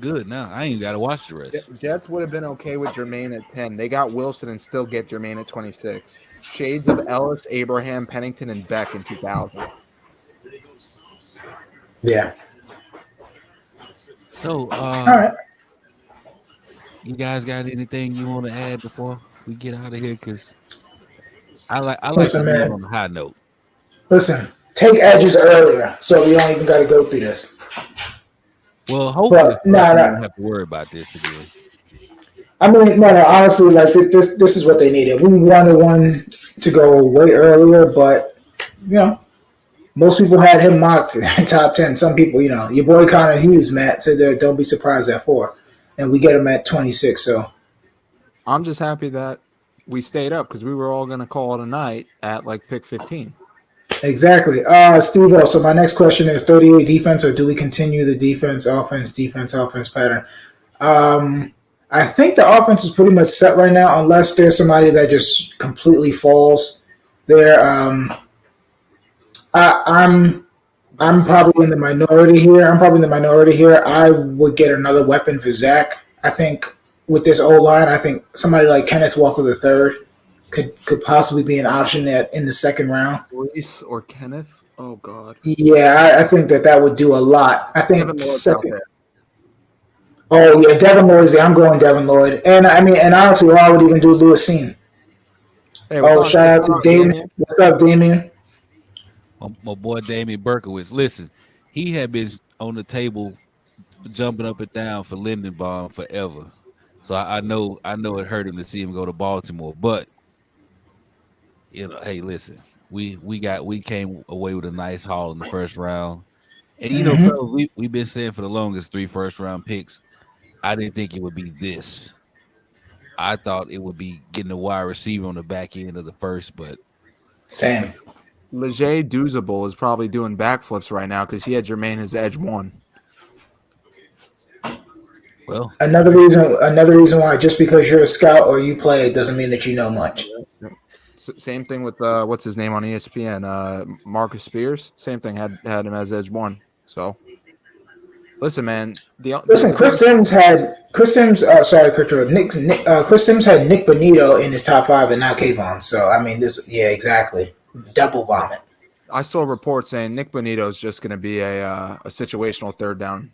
good now. I ain't got to watch the rest. Jets would have been okay with Jermaine at 10. They got Wilson and still get Jermaine at 26. Shades of Ellis, Abraham, Pennington, and Beck in 2000. Yeah. So, all right. You guys got anything you want to add before we get out of here? Because I like Listen, to man, end on a high note. Listen, take edges earlier so we don't even got to go through this. Well, hopefully we don't have to worry about this again. I mean, no, honestly, like this is what they needed. We wanted one to go way earlier, but most people had him mocked in top 10. Some people, your boy Connor Hughes, Matt, said that don't be surprised at 4. And we get him at 26. So I'm just happy that we stayed up because we were all going to call it a night at like pick 15. Exactly. Steve, so my next question is 38 defense, or do we continue the defense, offense pattern? I think the offense is pretty much set right now, unless there's somebody that just completely falls there. I'm probably in the minority here. I would get another weapon for Zach. I think with this O-line, I think somebody like Kenneth Walker III could possibly be an option in the second round. Reese or Kenneth? Oh God. Yeah, I think that would do a lot. I Devin think Lloyd's out second. there. Oh yeah, Devin Lloyd's there. I'm going Devin Lloyd, and I mean, and honestly, I would even do Lewis Seen. Hey, Oh, shout out what's to on Damien. What's up, Damien? My boy Damian Berkowitz. Listen, he had been on the table jumping up and down for Lindenbaum forever. So I know it hurt him to see him go to Baltimore. But hey, listen, we came away with a nice haul in the first round. And fellas, we've been saying for the longest 3 first-round picks. I didn't think it would be this. I thought it would be getting a wide receiver on the back end of the first, but Same. Leger Douzable is probably doing backflips right now because he had Jermaine his edge 1. well, Another reason why just because you're a scout or you play it doesn't mean that you know much. Same thing with what's his name on ESPN, Marcus Spears. Same thing, had him as edge 1. So listen, man. Chris Sims had Chris Sims had Nick Bonito in his top 5 and now Kayvon. So I mean exactly. Double vomit. I saw reports saying Nick Bonito is just going to be a situational third down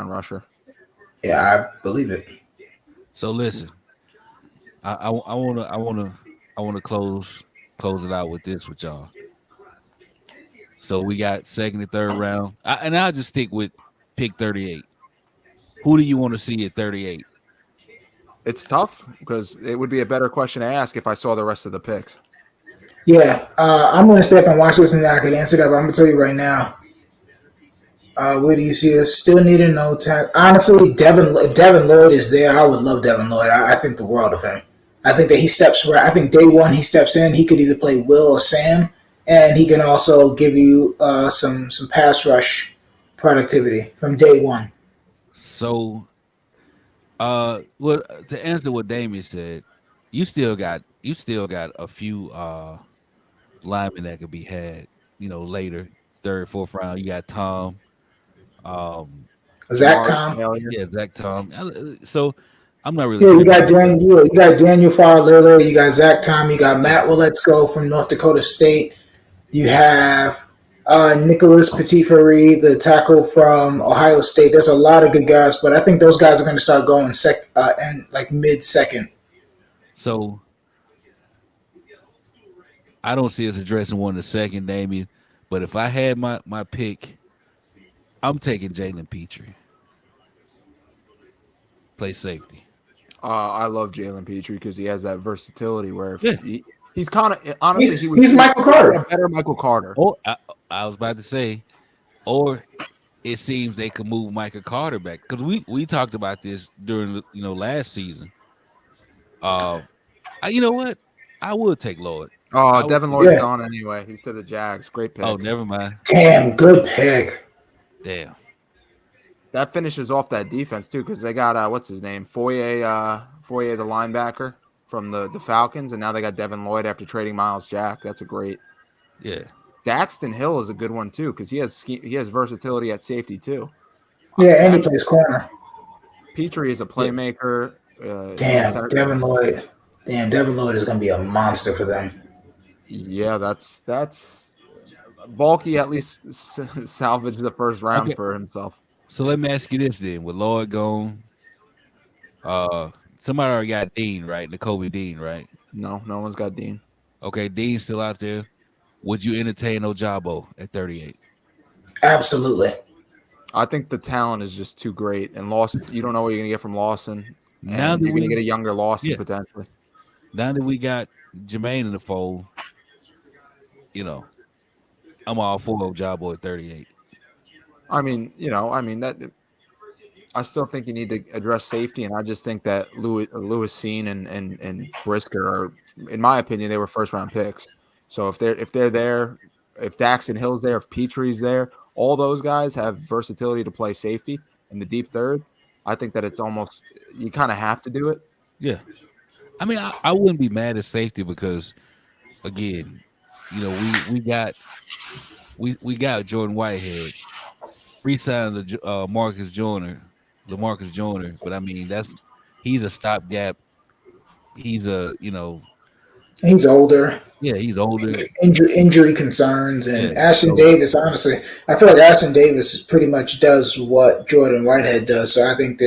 rusher. Yeah, I believe it. So listen, I wanna close it out with this with y'all. So we got second and third round, and I'll just stick with pick 38. Who do you want to see at 38? It's tough because it would be a better question to ask if I saw the rest of the picks. Yeah, I'm going to stay up and watch this, and I could answer that. But I'm going to tell you right now. Where do you see us? Still needing no tackle. Honestly, if Devin Lloyd is there, I would love Devin Lloyd. I think the world of him. I think that he steps right. I think day one he steps in. He could either play Will or Sam, and he can also give you some pass rush productivity from day one. So, well, to answer what Damien said, you still got a few linemen that could be had. Later, third, fourth round. You got Tom. Zach Tom. Yeah, Zach Tom. So I'm not really. Yeah, you got Daniel Farr-Lillard. You got Zach Tom. You got Matt Willetsko from North Dakota State. You have Nicholas Petit-Frere, the tackle from Ohio State. There's a lot of good guys, but I think those guys are going to start going mid-second. So I don't see us addressing one in the second, Damien. But if I had my pick, I'm taking Jalen Petrie. Play safety. I love Jalen Petrie because he has that versatility where he's kind of honestly he's Michael Carter. A better Michael Carter. Oh, I was about to say, or it seems they could move Michael Carter back because we talked about this during last season. You know what? I would take Lloyd. Oh, Devin Lloyd's gone anyway. He's to the Jags. Great pick. Oh, never mind. Damn, good pick. Damn. That finishes off that defense too, because they got what's his name, Foye the linebacker from the Falcons, and now they got Devin Lloyd after trading Miles Jack. That's a great. Yeah. Daxton Hill is a good one too, because he has versatility at safety too. Yeah, and he plays corner. Petrie is a playmaker. Devin Lloyd. Damn, Devin Lloyd is going to be a monster for them. Yeah, that's bulky. At least salvage the first round for himself. So let me ask you this then: with Lloyd gone, somebody already got Dean, right? Nakobe Dean, right? No one's got Dean. Okay, Dean's still out there. Would you entertain Ojabo at 38? Absolutely. I think the talent is just too great, and Lawson. You don't know what you're gonna get from Lawson. Now you're gonna get a younger Lawson potentially. Now that we got Jermaine in the fold, I'm all for Ojabo at 38. I mean that. I still think you need to address safety, and I just think that Lewis Seen and Brisker are, in my opinion, they were first round picks. So if they're there, if Daxton Hill's there, if Petrie's there, all those guys have versatility to play safety in the deep third. I think that it's almost you kind of have to do it. Yeah, I mean I wouldn't be mad at safety because again, we got Jordan Whitehead. Re-signed LaMarcus Joyner, but I mean he's a stopgap. He's he's older. Yeah, he's older. injury concerns, and Yeah, Ashton so Davis. Honestly, I feel like Ashton Davis pretty much does what Jordan Whitehead does. So I think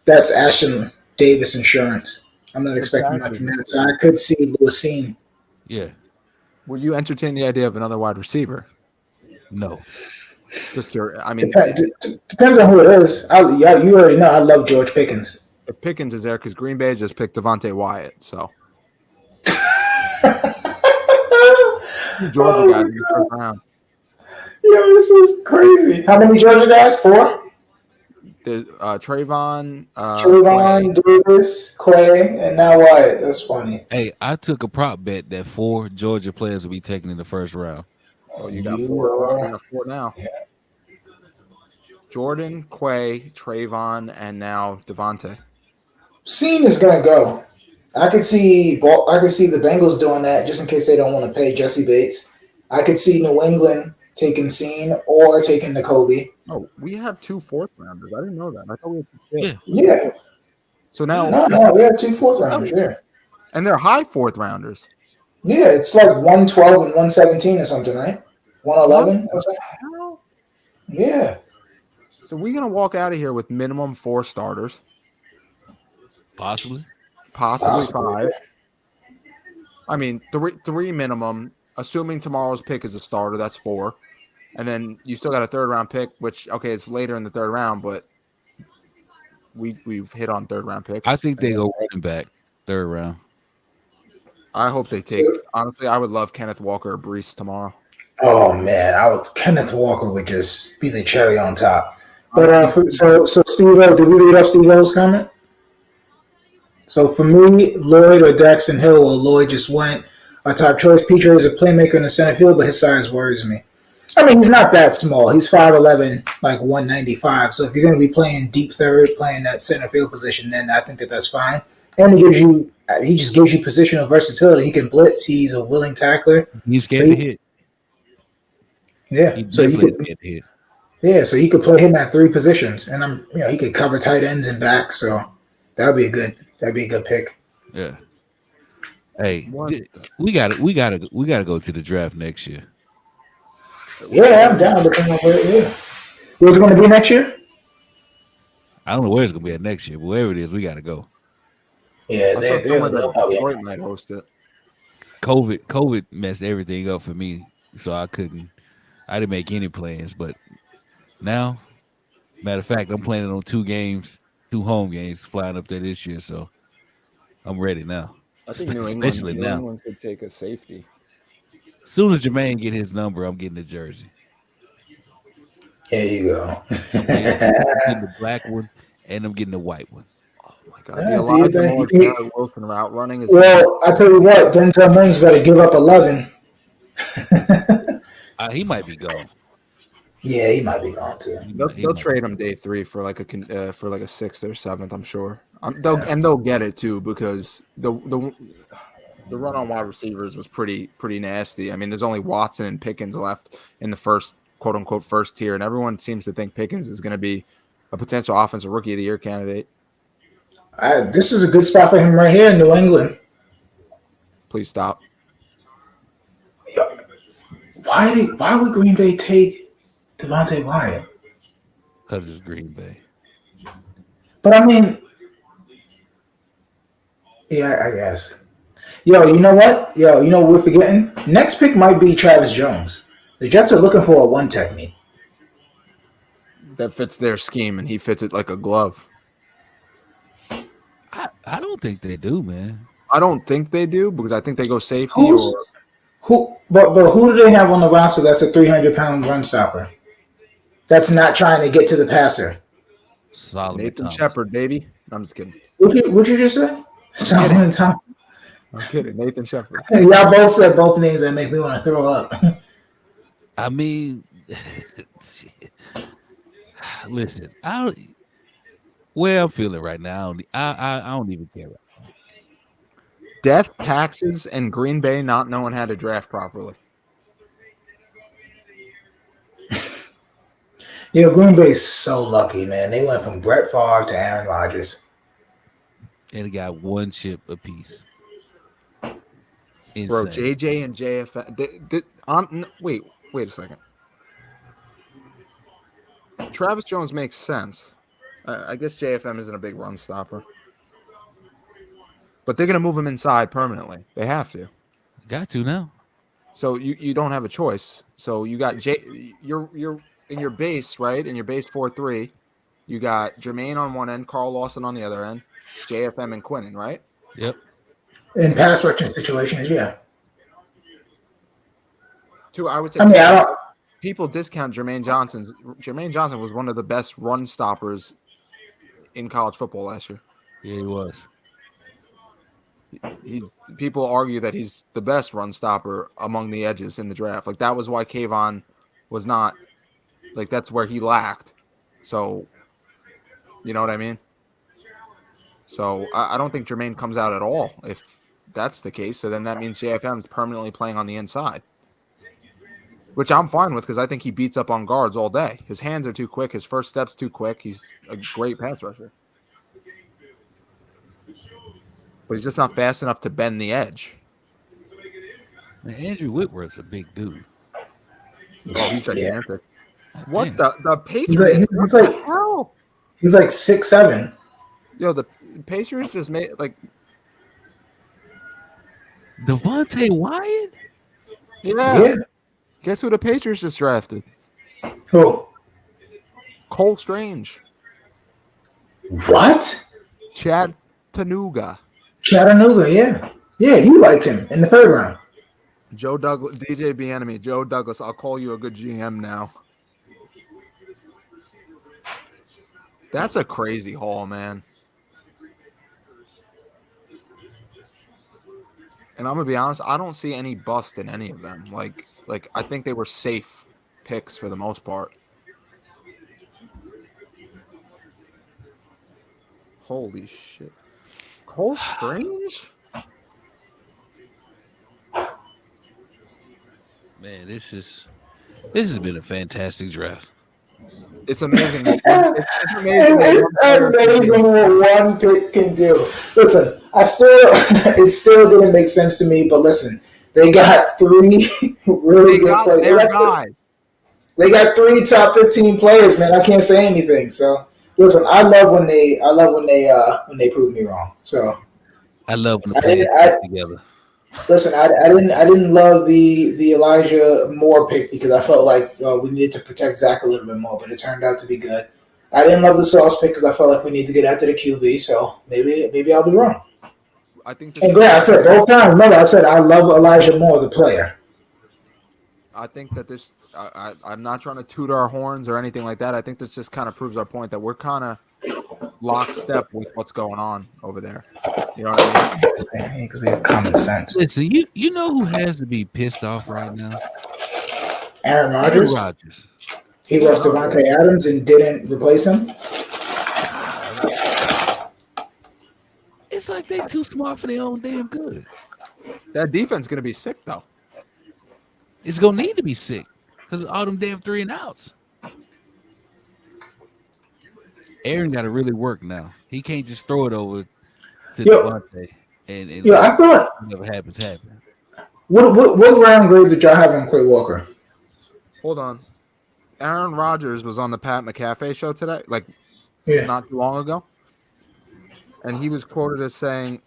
that's Ashton Davis insurance. I'm not expecting much Exactly. from that. So I could see Lewis. yeah, Will you entertain the idea of another wide receiver? no. Just curious. I mean, Depends on who it is. You already know I love George Pickens. if Pickens is there, because Green Bay just picked Devontae Wyatt, so Georgia guys in the first round. Yo, this is crazy. How many Georgia guys? 4? The Trayvon, Trayvon, Davis, Quay, and now Wyatt. That's funny. Hey, I took a prop bet that 4 Georgia players will be taken in the first round. Oh, you got 4. You got 4 now. Yeah. Jordan, Quay, Trayvon, and now Devontae. Scene is gonna go. I could see the Bengals doing that just in case they don't want to pay Jesse Bates. I could see New England taking Scene or taking N'Kobe. Oh, we have 2 fourth rounders. I didn't know that. I thought we had 2 Yeah. Yeah. So now, No, we have 2 fourth rounders. Yeah. and they're high 4th rounders. Yeah, it's like 112 and 117 or something, right? 111 or something. Hell? Yeah. So we're gonna walk out of here with minimum 4 starters, Possibly. possibly Possibly. 5. I mean, 3 minimum. Assuming tomorrow's pick is a starter, that's 4. And then you still got a 3rd round pick, which okay, it's later in the 3rd round, but we've hit on 3rd round picks. I think they go running back 3rd round. I hope they take. Honestly, I would love Kenneth Walker or Brees tomorrow. Oh man, Kenneth Walker would just be the cherry on top. But so Steve-O, did we read off Steve-O's comment? So for me, Lloyd or Daxton Hill, well, Lloyd just went. Our top choice, Petro is a playmaker in the center field, but his size worries me. I mean, he's not that small. He's 5'11", like 195. So if you're going to be playing deep third, playing that center field position, then I think that's fine. And he just gives you positional versatility. He can blitz. He's a willing tackler. He's scared to hit. Yeah, so he could play him at 3 positions, and he could cover tight ends and back. So that'd be a good pick. Yeah. Hey, we gotta go to the draft next year. Yeah, I'm down. Depending on where's it going to be next year? I don't know where it's gonna be at next year, but wherever it is, we gotta go. Yeah, Detroit might host it. COVID messed everything up for me, so I didn't make any plans. But now, matter of fact, I'm planning on 2 home games flying up there this year, so I'm ready now. I think New England could take a safety. As soon as Jermaine get his number, I'm getting the jersey. There you go. I'm getting the black one, and I'm getting the white one. Oh my God! The Wilson route running is. Well, I tell you what, Denzel Mims better give up 11. He might be gone. Yeah, he might be gone too. They'll trade him day 3 for like a 6th or 7th, I'm sure. They'll get it too because the run on wide receivers was pretty nasty. I mean, there's only Watson and Pickens left in the first quote unquote first tier, and everyone seems to think Pickens is going to be a potential offensive rookie of the year candidate. This is a good spot for him right here in New England. Please stop. Why would Green Bay take Devontae Wyatt? Because it's Green Bay. But I mean, yeah, I guess. Yo, you know what? You know what we're forgetting? Next pick might be Travis Jones. The Jets are looking for a 1 technique. That fits their scheme, and he fits it like a glove. I don't think they do, man. I don't think they do because I think they go safety But who do they have on the roster that's a 300-pound run stopper? That's not trying to get to the passer. Solomon Nathan Thomas. Shepard, baby. I'm just kidding. What'd you just say? Solomon Thomas. I'm kidding. Nathan Shepard. Y'all both said both names that make me want to throw up. I mean, listen, where I'm feeling right now, I don't even care. Death, taxes, and Green Bay not knowing how to draft properly. Green Bay's so lucky, man. They went from Brett Favre to Aaron Rodgers. And it got 1 chip apiece. Bro, Insane. JJ and JFM. Wait a second. Travis Jones makes sense. I guess JFM isn't a big run stopper, but they're gonna move him inside permanently. They have to. Got to now. So you don't have a choice. So you got you're in your base, right? In your base 4-3, you got Jermaine on one end, Carl Lawson on the other end, JFM and Quinnen, right? Yep. In pass rushing situations, yeah. I would say. I mean, I don't. People discount Jermaine Johnson. Jermaine Johnson was one of the best run stoppers in college football last year. Yeah, he was. People argue that he's the best run stopper among the edges in the draft. Like that was why Kayvon was not like that's where he lacked. So you know what I mean? So I don't think Jermaine comes out at all if that's the case. So then that means JFM is permanently playing on the inside, which I'm fine with because I think he beats up on guards all day. His hands are too quick. His first step's too quick. He's a great pass rusher. But he's just not fast enough to bend the edge. Man, Andrew Whitworth's a big dude. Oh, he's gigantic. God What damn. the Patriots? He's like 6'7". Yo, the Patriots just made like Devontae Wyatt? Yeah. Guess who the Patriots just drafted? Who? Cole Strange. What? Chattanooga. Chattanooga, yeah. Yeah, you liked him in the 3rd round. Joe Douglas, DJ Bieniemy, Joe Douglas. I'll call you a good GM now. That's a crazy haul, man. And I'm gonna be honest, I don't see any bust in any of them. Like I think they were safe picks for the most part. Holy shit. Cole Strange? Man, this has been a fantastic draft. It's amazing. It's It's amazing what one pick can do. Listen, it still didn't make sense to me, but listen, they got 3 really good players. They got 3 top 15 players, man. I can't say anything. So listen, I love when they prove me wrong. So I love when the players get together. Listen, I didn't love the Elijah Moore pick because I felt like we needed to protect Zach a little bit more, but it turned out to be good. I didn't love the Sauce pick because I felt like we need to get after the QB, so maybe I'll be wrong. I think. And Grant, I said both times. Remember, I said I love Elijah Moore, the player. I think that this. I'm not trying to toot our horns or anything like that. I think this just kind of proves our point that we're kind of lockstep with what's going on over there. You know what I mean? Because we have common sense. Listen, you know who has to be pissed off right now? Aaron Rodgers. He lost Devontae Adams and didn't replace him. It's like they too smart for their own damn good. That defense is going to be sick, though. It's going to need to be sick because of all them damn 3 and outs. Aaron got to really work now. He can't just throw it over to Devontae. And I thought whatever happens. What round grade did y'all have on Quay Walker? Hold on. Aaron Rodgers was on the Pat McAfee show today, not too long ago. And he was quoted as saying,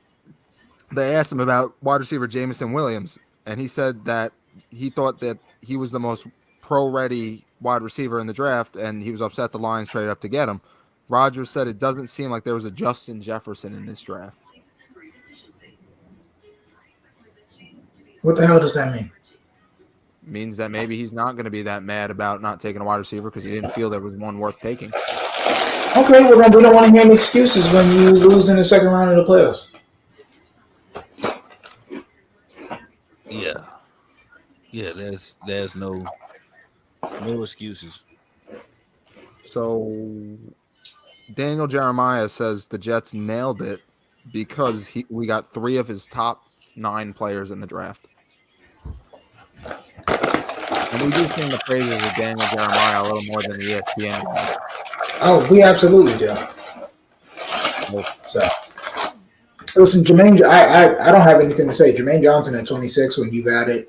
they asked him about wide receiver Jameson Williams, and he said that he thought that he was the most pro-ready wide receiver in the draft, and he was upset the Lions traded up to get him. Rodgers said it doesn't seem like there was a Justin Jefferson in this draft. What the hell does that mean? Means that maybe he's not going to be that mad about not taking a wide receiver because he didn't feel there was one worth taking. Okay, well then we don't want to hear any excuses when you lose in the 2nd round of the playoffs. Yeah, there's no excuses. So Daniel Jeremiah says the Jets nailed it because we got 3 of his top 9 players in the draft. And we do sing the praises of Daniel Jeremiah a little more than the ESPN guy. Oh, we absolutely do. So, Listen, Jermaine, I don't have anything to say. Jermaine Johnson at 26 when you've added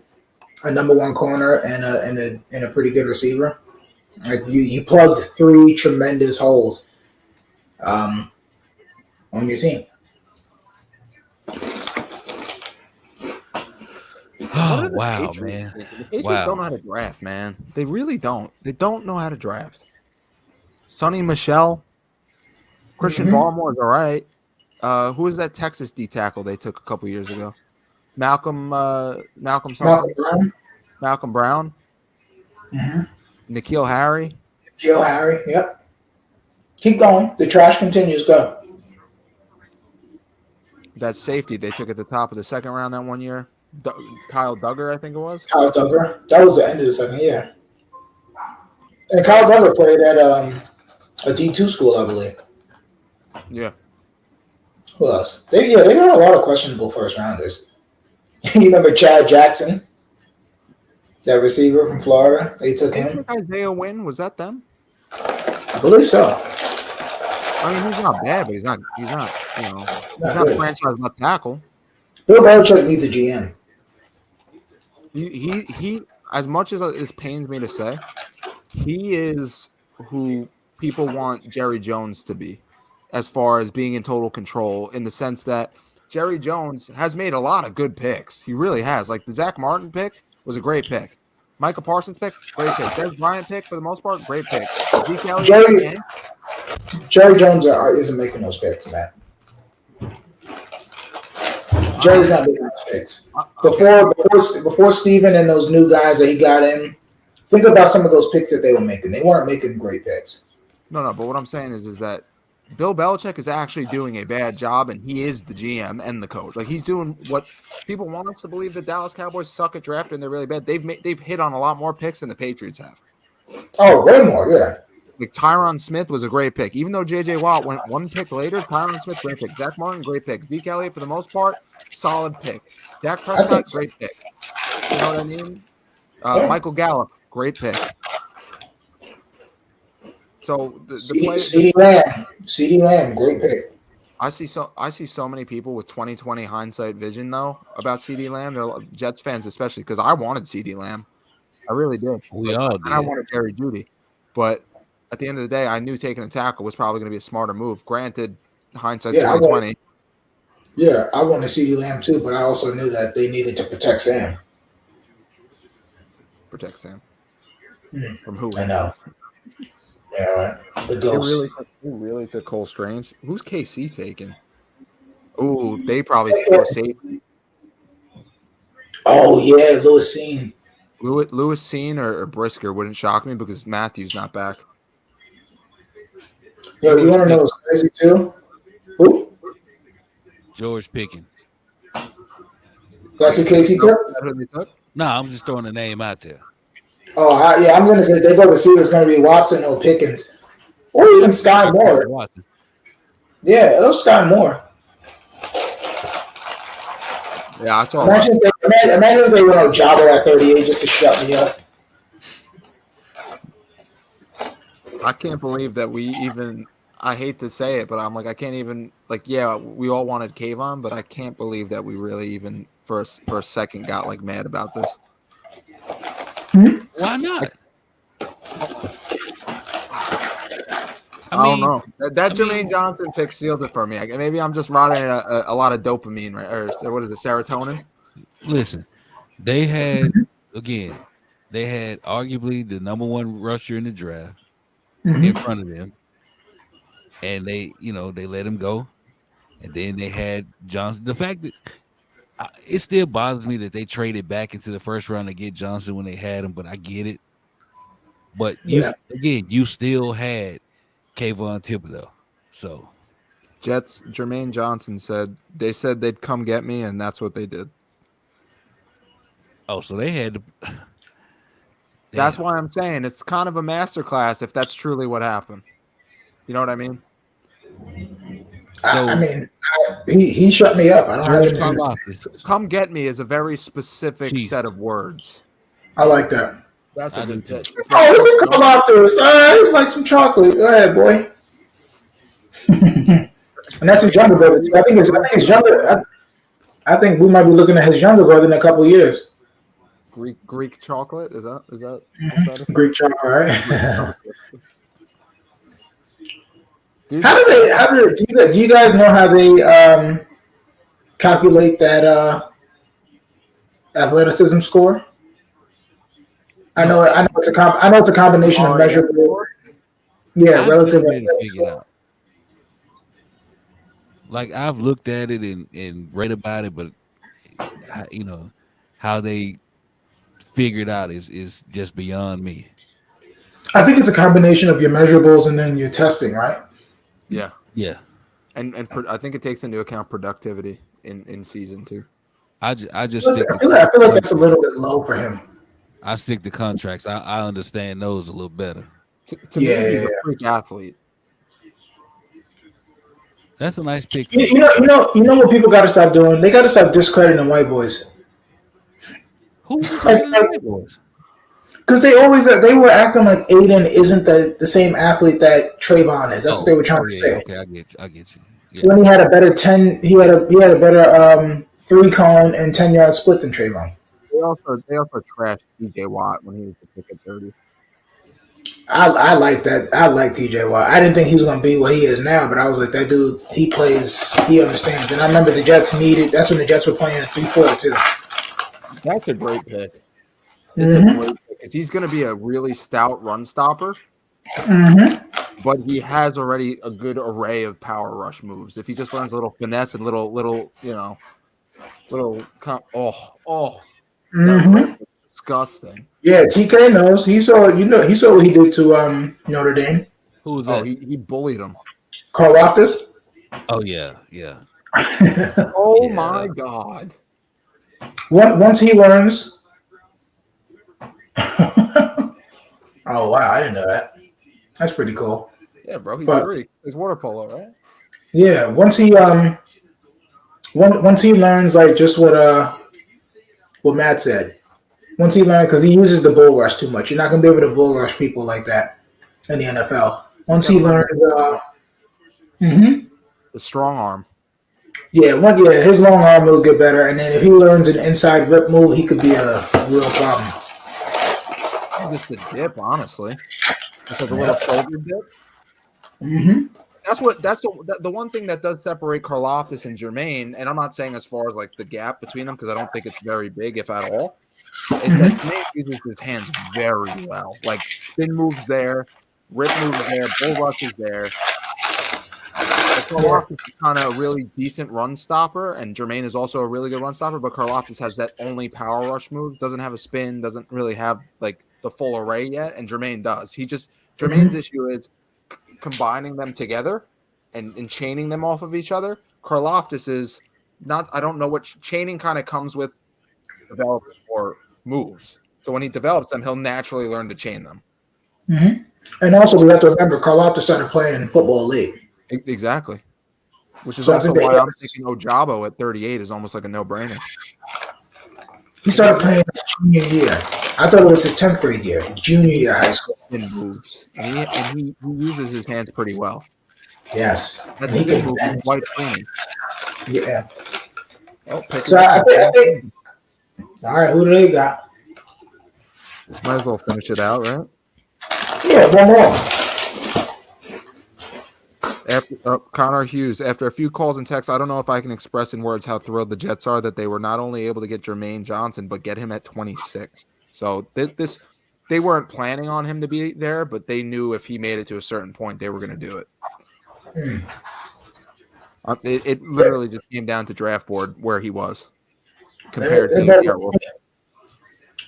a number one corner and a pretty good receiver. Like you plugged three tremendous holes on your team. Oh wow, man! The Patriots Wow. don't know how to draft, man. They really don't. They don't know how to draft. Sonny Michel, Christian Barmore is all right. Who was that Texas D tackle they took a couple years ago? Malcolm Brown. Malcolm Brown. Mm-hmm. N'Keal Harry. Yep. Keep going. The trash continues. Go. That safety they took at the top of the second round that one year. Kyle Duggar, I think it was. Kyle Duggar. That was the end of the second year. And Kyle Duggar played at a D2 school, I believe. Yeah. Who else? They got a lot of questionable first rounders. You remember Chad Jackson, that receiver from Florida? They took him. Isaiah Wynn, was that them? I believe so. I mean, he's not bad, but he's not he's not franchise left tackle. Bill Belichick needs a GM. He as much as it pains me to say, he is who people want Jerry Jones to be, as far as being in total control, in the sense that Jerry Jones has made a lot of good picks. He really has. Like the Zach Martin pick was a great pick. Micah Parsons pick, great pick. Des Bryant pick, for the most part, great pick. Jerry Jones isn't making those picks, man. Jerry's not making those picks. Before Steven and those new guys that he got in, think about some of those picks that they were making. They weren't making great picks. No, but what I'm saying is that Bill Belichick is actually doing a bad job, and he is the GM and the coach. Like, he's doing what people want us to believe. The Dallas Cowboys suck at drafting; they're really bad. They've hit on a lot more picks than the Patriots have. Oh, way more, yeah. Like Tyron Smith was a great pick, even though J.J. Watt went one pick later. Tyron Smith, great pick. Zach Martin, great pick. Zeke Elliott, for the most part, solid pick. Dak Prescott, great pick. You know what I mean? Michael Gallup, great pick. So the CeeDee Lamb, great pick. I see so many people with 2020 hindsight vision though about CeeDee Lamb. They're Jets fans especially, because I wanted CeeDee Lamb. I really did. We all did. I wanted Jerry Jeudy, but at the end of the day, I knew taking a tackle was probably going to be a smarter move. Granted, hindsight's 2020. Yeah, I wanted CeeDee Lamb too, but I also knew that they needed to protect Sam. Protect Sam from who? I know. Yeah, right. The ghost. They really took Cole Strange. Who's KC taking? Oh, they probably took safety. Oh yeah, Lewis Cine. Lewis Cine or Brisker wouldn't shock me because Matthew's not back. Yo, you want to know what's crazy too? Who? George Pickens. That's who Casey took? No, I'm just throwing a name out there. Oh, I'm going to say they go to see if it's going to be Watson or Pickens. Or even Sky Moore. Watson. Yeah, it was Sky Moore. Yeah, I saw. Imagine if they went on Jabba at 38 just to shut me up. I can't believe that we even. I hate to say it, but I'm like, I can't even. Like, yeah, we all wanted Kayvon, but I can't believe that we really even for a second got like mad about this. Why not? I don't know. That Jermaine Johnson pick sealed it for me. Maybe I'm just rotting a lot of dopamine, right? Or what is it, serotonin? Listen, they had arguably the number one rusher in the draft in front of them, and they let him go, and then they had Johnson. The fact that it still bothers me that they traded back into the first round to get Johnson when they had him, but I get it. But you still had Kayvon Thibodeau. So Jets, Jermaine Johnson said they'd come get me, and that's what they did. Oh, so they had to. That's why I'm saying it's kind of a masterclass if that's truly what happened. You know what I mean? So, I mean, he shut me up. I don't have anything. Come get me is a very specific set of words. I like that. That's a good tip. Oh, we can come out there. All right, like some chocolate. Go ahead, boy. And that's his younger brother too. I think it's younger. I think we might be looking at his younger brother in a couple years. Greek chocolate is that Greek chocolate, right? Dude, do you guys know how they calculate that athleticism score? I know it's a combination of measurables. Yeah, I've relative. never been able to figure it out. Like I've looked at it and read about it, but how they figured out is just beyond me. I think it's a combination of your measurables and then your testing, right? Yeah. Yeah. And I think it takes into account productivity in season too. I just I stick feel like that's a little bit low for him. I stick to contracts. I understand those a little better. To me, he's a freak athlete. That's a nice pick. You know what people got to stop doing? They got to stop discrediting white boys. Who's discrediting white boys? Because they were acting like Aiden isn't the same athlete that Trayvon is. That's what they were trying to say. Okay, I get you. Yeah. When he had a better 10, he had a better 3-cone and 10-yard split than Trayvon. They also trashed TJ Watt when he was the pick at 30. I like that. I like TJ Watt. I didn't think he was going to be what he is now, but I was like, that dude, he understands. And I remember the Jets that's when the Jets were playing 3-4 too. That's a great pick. It's a great pick because he's going to be a really stout run stopper. Mm-hmm. But he has already a good array of power rush moves. If he just learns a little finesse and little, disgusting. Yeah, TK knows. He saw what he did to Notre Dame. Who was that? Oh, he bullied him. Carl Loftus. Oh yeah. Oh my God. Once he learns. Oh wow, I didn't know that. That's pretty cool. Yeah, bro, he's water polo, right? Yeah, once he learns like just what Matt said. Once he learns, because he uses the bull rush too much, you're not gonna be able to bull rush people like that in the NFL. Once he learns, the strong arm. Yeah, his long arm will get better, and then if he learns an inside rip move, he could be a real problem. Just a dip, honestly. Just like a little shoulder dip. Mm-hmm. That's the one thing that does separate Karlaftis and Jermaine, and I'm not saying as far as like the gap between them because I don't think it's very big, if at all. Is that Jermaine uses his hands very well. Like spin moves there, rip moves there, bull rush is there. Karlaftis is kind of a really decent run stopper, and Jermaine is also a really good run stopper. But Karlaftis has that only power rush move, doesn't have a spin, doesn't really have like the full array yet, and Jermaine does. Jermaine's issue is combining them together and chaining them off of each other. Karlaftis is not. I don't know what chaining kind of comes with developing more moves. So when he develops them, he'll naturally learn to chain them. Mm-hmm. And also, we have to remember, Karlaftis started playing football late. Exactly. Which is also why I'm thinking Ojabo at 38 is almost like a no-brainer. He started playing his junior year. I thought it was his 10th grade year, junior year high school. In moves. And he uses his hands pretty well. Yes. That's he can move quite clean. Yeah. Oh, so I think all right, who do they got? Might as well finish it out, right? Yeah, one more. Connor Hughes, after a few calls and texts, I don't know if I can express in words how thrilled the Jets are that they were not only able to get Jermaine Johnson, but get him at 26. So they weren't planning on him to be there, but they knew if he made it to a certain point, they were going to do it. It literally just came down to draft board where he was compared to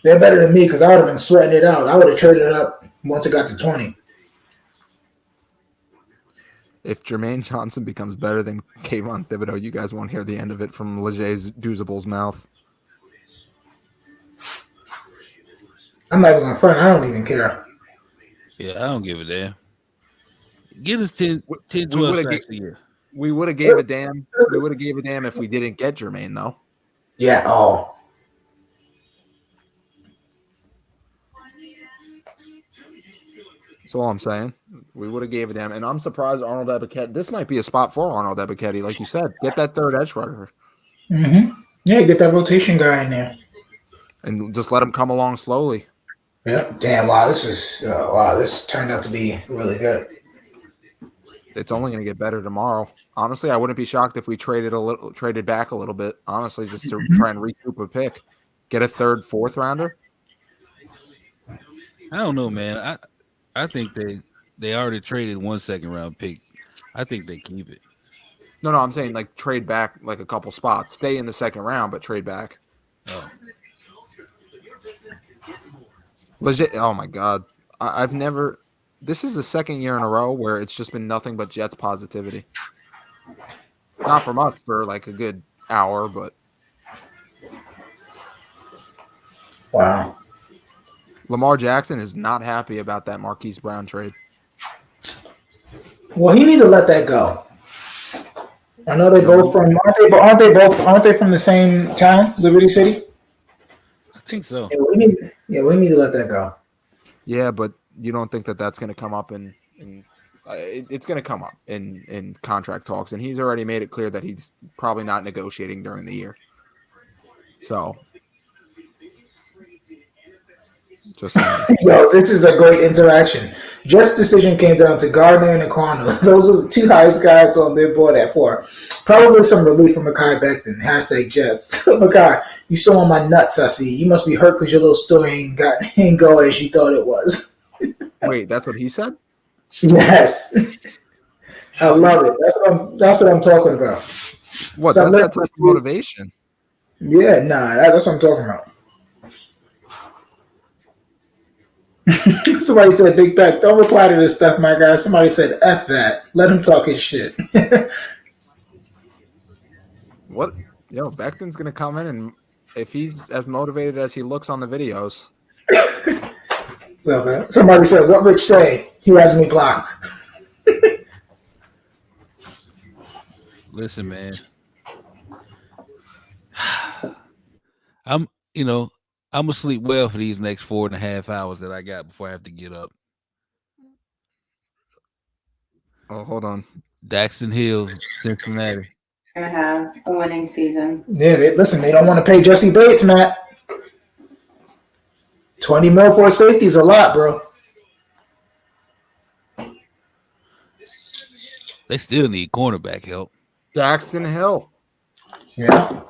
they're better than me because I would have been sweating it out. I would have traded it up once it got to 20. If Jermaine Johnson becomes better than Kayvon Thibodeau, you guys won't hear the end of it from Leger's Doozable's mouth. I'm not even going to front. I don't even care. Yeah, I don't give a damn. Give us 10 12 sacks a year. We would have gave a damn. We would have gave a damn if we didn't get Jermaine, though. Yeah. Oh. That's all I'm saying. We would have gave it to him. And I'm surprised Arnold Ebiketie. This might be a spot for Arnold Ebiketie. Like you said, get that third edge rusher. Mm-hmm. Yeah, get that rotation guy in there. And just let him come along slowly. Yeah. Damn, wow, this turned out to be really good. It's only going to get better tomorrow. Honestly, I wouldn't be shocked if we traded back a little bit. Honestly, just to try and recoup a pick. Get a third, fourth rounder. I don't know, man. I think they already traded 1 second round pick. I think they keep it. No, I'm saying like trade back like a couple spots. Stay in the second round, but trade back. Oh. Legit. Oh my God. I've never. This is the second year in a row where it's just been nothing but Jets positivity. Not from us for like a good hour, but. Wow. Lamar Jackson is not happy about that Marquise Brown trade. Well, he need to let that go. I know they both from aren't they from the same town, Liberty City? I think so. Yeah, we need to let that go. Yeah, but you don't think that that's going to come up it's going to come up in contract talks, and he's already made it clear that he's probably not negotiating during the year. So, just saying. Yo, this is a great interaction. Jets' decision came down to Gardner and Aquanu. Those are the two highest guys on their board at 4. Probably some relief from Mekhi Becton. # Jets. Mekhi, you still on my nuts, I see. You must be hurt because your little story ain't go as you thought it was. Wait, that's what he said? Yes. I love it. That's what I'm talking about. What? So That's that type of motivation. Yeah, that's what I'm talking about. Somebody said, Big Beck, don't reply to this stuff, my guy. Somebody said, F that. Let him talk his shit. What? Yo, Becton's going to come in, and if he's as motivated as he looks on the videos. So, man, somebody said, what Rich say? He has me blocked. Listen, man. I'm gonna sleep well for these next 4.5 hours that I got before I have to get up. Oh, hold on. Daxton Hill, Cincinnati. Gonna have a winning season. Yeah, they don't want to pay Jesse Bates, Matt. $20 million for a safety is a lot, bro. They still need cornerback help. Daxton Hill. Yeah.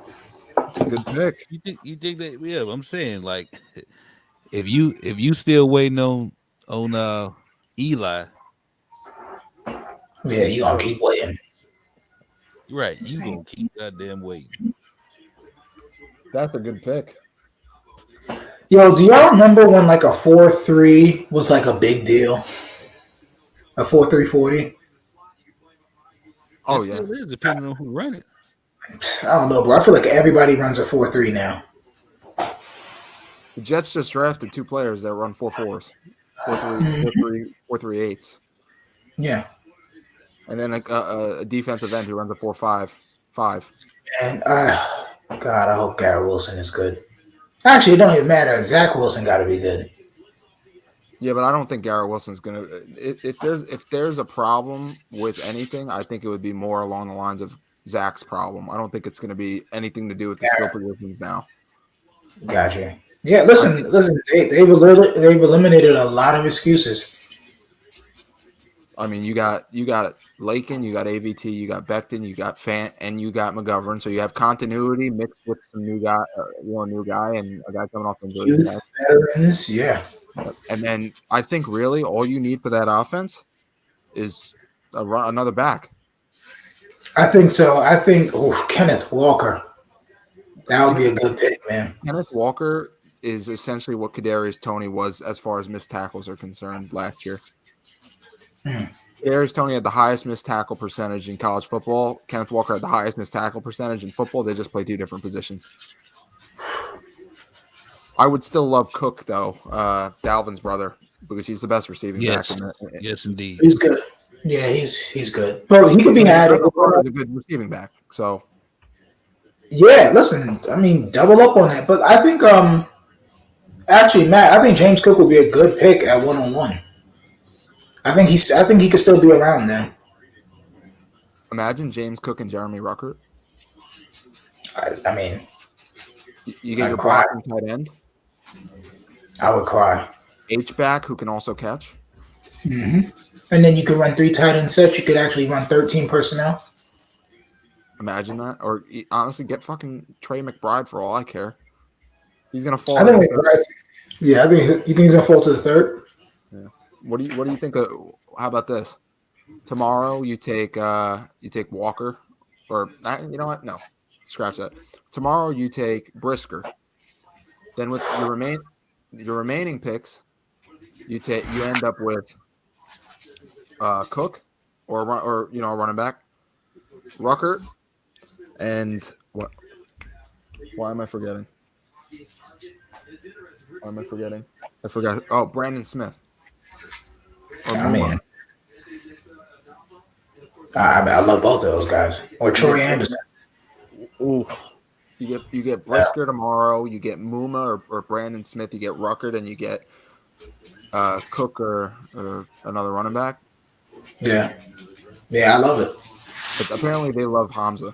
That's a good pick. You think that? Yeah, I'm saying like, if you still waiting on Eli, Yeah, you gonna keep waiting. right? You gonna keep goddamn waiting. That's a good pick. Yo, do y'all remember when like a 4.3 was like a big deal? A 4.340? Oh, It yeah. still is, depending on who run it. I don't know, bro. I feel like everybody runs a 4.3 now. The Jets just drafted 2 players that run 4.4s. 4.3, 4.38s. Yeah. And then a defensive end who runs a 4.5. And God, I hope Garrett Wilson is good. Actually, it don't even matter. Zach Wilson got to be good. Yeah, but I don't think Garrett Wilson's gonna. If there's a problem with anything, I think it would be more along the lines of Zach's problem. I don't think it's gonna be anything to do with the skill positions now. Gotcha. Yeah, listen. They've eliminated a lot of excuses. I mean, you got Lakin, you got AVT, you got Becton, you got Fant, and you got McGovern. So you have continuity mixed with some new guy, new guy, and a guy coming off injury. Youth veterans, yeah. And then I think really all you need for that offense is another back. I think so. I think Kenneth Walker. That would be a good pick, man. Kenneth Walker is essentially what Kadarius Toney was as far as missed tackles are concerned last year. Kadarius Toney had the highest missed tackle percentage in college football. Kenneth Walker had the highest missed tackle percentage in football. They just play 2 different positions. I would still love Cook, though, Dalvin's brother, because he's the best receiving back. Yes, indeed. He's good. Yeah, he's good. But he could be had. He's a good receiving back. So, yeah, listen, I mean, double up on that. But I think, actually, Matt, I think James Cook would be a good pick at 1-on-1. I think he could still be around then. Imagine James Cook and Jeremy Ruckert. I mean, You get I'd your cry. blocking tight end, I would cry. H-back who can also catch. And then you could run 3 tight end sets. You could actually run 13 personnel. Imagine that. Or honestly, get fucking Trey McBride for all I care. He's gonna fall. I think. I think. You think he's gonna fall to the third? Yeah. What do you think of? How about this? Tomorrow you take Walker, or you know what? No, scratch that. Tomorrow you take Brisker. Then with your remaining picks, you end up with Cook, or a running back, Ruckert, and what? Why am I forgetting? I forgot. Oh, Brandon Smith. I love both of those guys. Or Troy Anderson. Ooh. You get Brisker tomorrow. You get Muma or Brandon Smith. You get Ruckert, and you get Cook or another running back. Yeah, I love it. But apparently they love Hamza.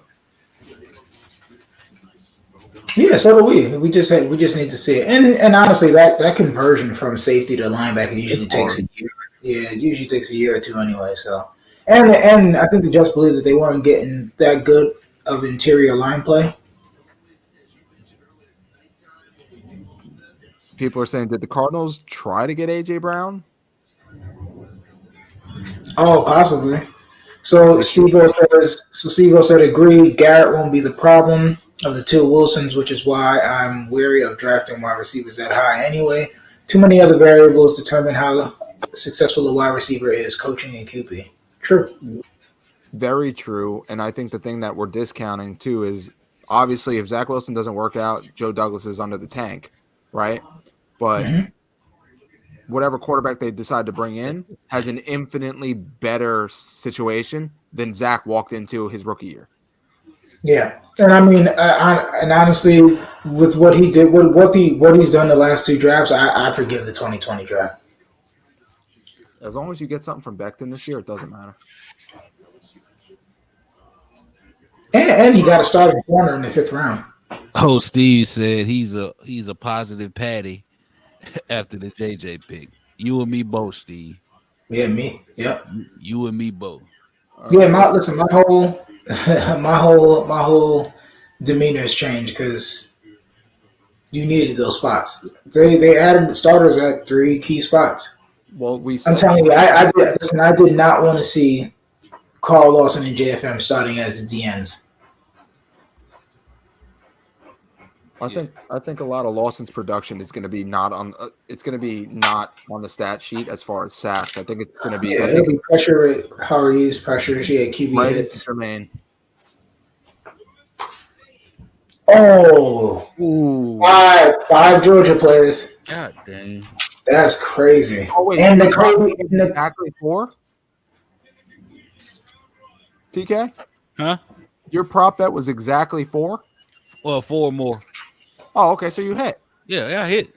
Yeah, so do we. We just need to see it. And honestly, that conversion from safety to linebacker usually takes a year. Yeah, it usually takes a year or two anyway. So, and I think they just believe that they weren't getting that good of interior line play. People are saying, did the Cardinals try to get AJ Brown? Oh, possibly. So Steve said, agreed. Garrett won't be the problem of the two Wilsons, which is why I'm wary of drafting wide receivers that high anyway. Too many other variables determine how successful a wide receiver is, coaching and QB. True. Very true. And I think the thing that we're discounting too is obviously if Zach Wilson doesn't work out, Joe Douglas is under the tank, right? But whatever quarterback they decide to bring in has an infinitely better situation than Zach walked into his rookie year. Yeah, and I mean, and honestly, with what he did, what he's done the last 2 drafts, I forgive the 2020 draft. As long as you get something from Becton this year, it doesn't matter. And he got a starting corner in the 5th round. Oh, Steve said he's a positive Patty after the JJ pick. You and me both, Steve. Yeah, me. Yep. You and me both. Yeah, my whole demeanor has changed because you needed those spots. They added the starters at 3 key spots. Well, I'm telling you, I did not want to see Carl Lawson and JFM starting as the DNs. I think a lot of Lawson's production is going to be not on the stat sheet as far as sacks. I think it's going to be it'll be pressure at Hurries, pressures, QB right hits. Jermaine. Oh, Ooh. five Georgia players. God dang. That's crazy. Oh, wait, and the Kobe exactly 4? TK? Huh? Your prop bet was exactly 4? Well, 4 more. Oh, okay, so you hit. Yeah, I hit.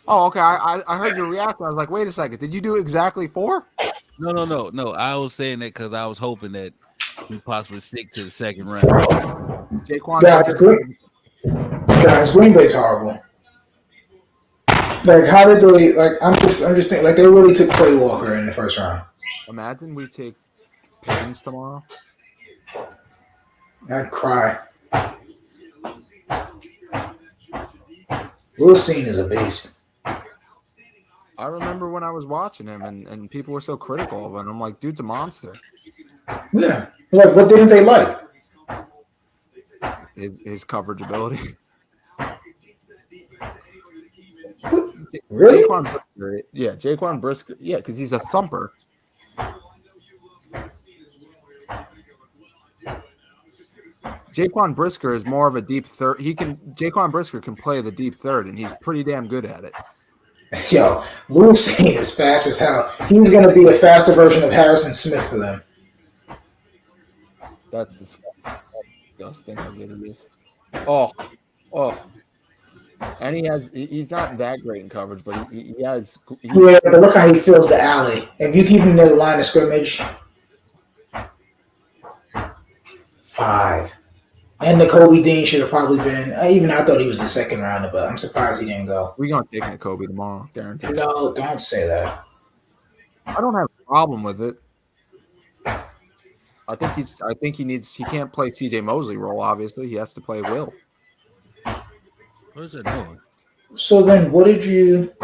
Oh, okay. I heard your reaction. I was like, wait a second. Did you do exactly 4? No. I was saying that because I was hoping that we possibly stick to the 2nd round. Jaquan. Guys, Green Bay's horrible. Like, how did they? Like, I'm just thinking. Like, they really took Clay Walker in the 1st round. Imagine we take Pickens tomorrow. I'd cry. Lucine is a beast. I remember when I was watching him and people were so critical of him. I'm like, dude's a monster. Yeah. Like, what didn't they like? His coverage ability. Really? Jaquan Brisker. Yeah, because he's a thumper. Jaquan Brisker is more of a deep third. Jaquan Brisker can play the deep third, and he's pretty damn good at it. Yo, Lucine is fast as hell. He's going to be a faster version of Harrison Smith for them. That's disgusting how good it is. Oh. And he's not that great in coverage, but he has. Yeah, but look how he fills the alley. If you keep him near the line of scrimmage, 5. And the Kobe Dean should have probably been. Even I thought he was the second rounder, but I'm surprised he didn't go. We're gonna take Kobe tomorrow, guaranteed. No, don't say that. I don't have a problem with it. I think he can't play CJ Mosley role, obviously. He has to play Will. Where's that going? So then what did you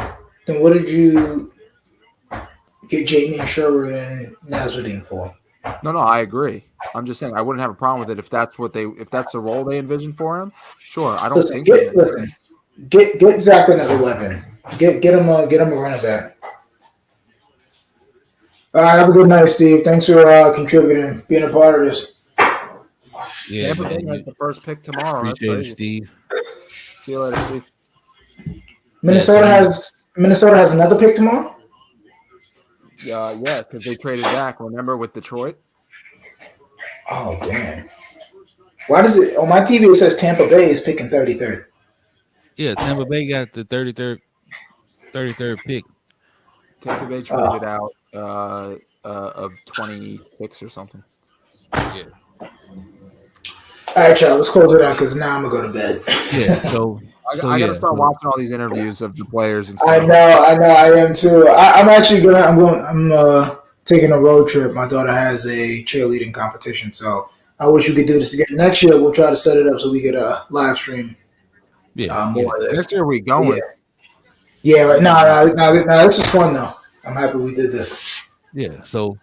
get Jamie and Sherwood and Nasruddin for? No, I agree. I'm just saying I wouldn't have a problem with it if that's the role they envision for him. Sure, I don't think. Get Zach another weapon. Get him a running back. Have a good night, Steve. Thanks for contributing, being a part of this. Yeah, Tampa Bay has the first pick tomorrow. Appreciate it, Steve. See you later, Steve. Minnesota has another pick tomorrow. Yeah, because they traded back. Remember with Detroit? Oh damn! Why does it on my TV? It says Tampa Bay is picking 33rd. Yeah, Tampa Bay got the 33rd pick. Tampa Bay traded out of 26 or something. Yeah. All right, y'all. Let's close it out because now I'm gonna go to bed. Yeah. So I gotta start watching all these interviews of the players and stuff. I know. I am too. I'm actually gonna. I'm taking a road trip. My daughter has a cheerleading competition, so I wish we could do this together. Next year, we'll try to set it up so we get a live stream. More of this. Next year we going. Yeah. Right. No. This is fun though. I'm happy we did this. Yeah. So,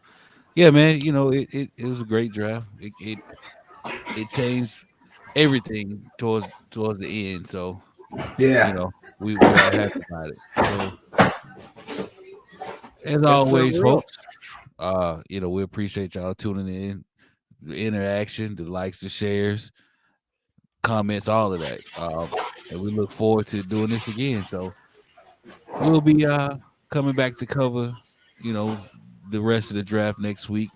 yeah, man. You know, it was a great draft. It changed everything towards the end. So, yeah, you know, we were all happy about it. So, as always, folks, you know, we appreciate y'all tuning in, the interaction, the likes, the shares, comments, all of that. And we look forward to doing this again. So we'll be coming back to cover, you know, the rest of the draft next week,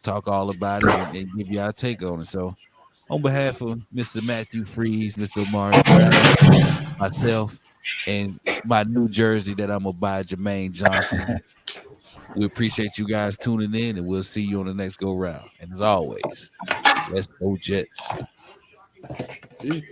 talk all about it and give you our take on it. So on behalf of Mr. Matthew Freeze, Mr. Amari Brown, myself, and my new jersey that I'm gonna buy, Jermaine Johnson. We appreciate you guys tuning in, and we'll see you on the next go round. And as always, let's go Jets. Peace.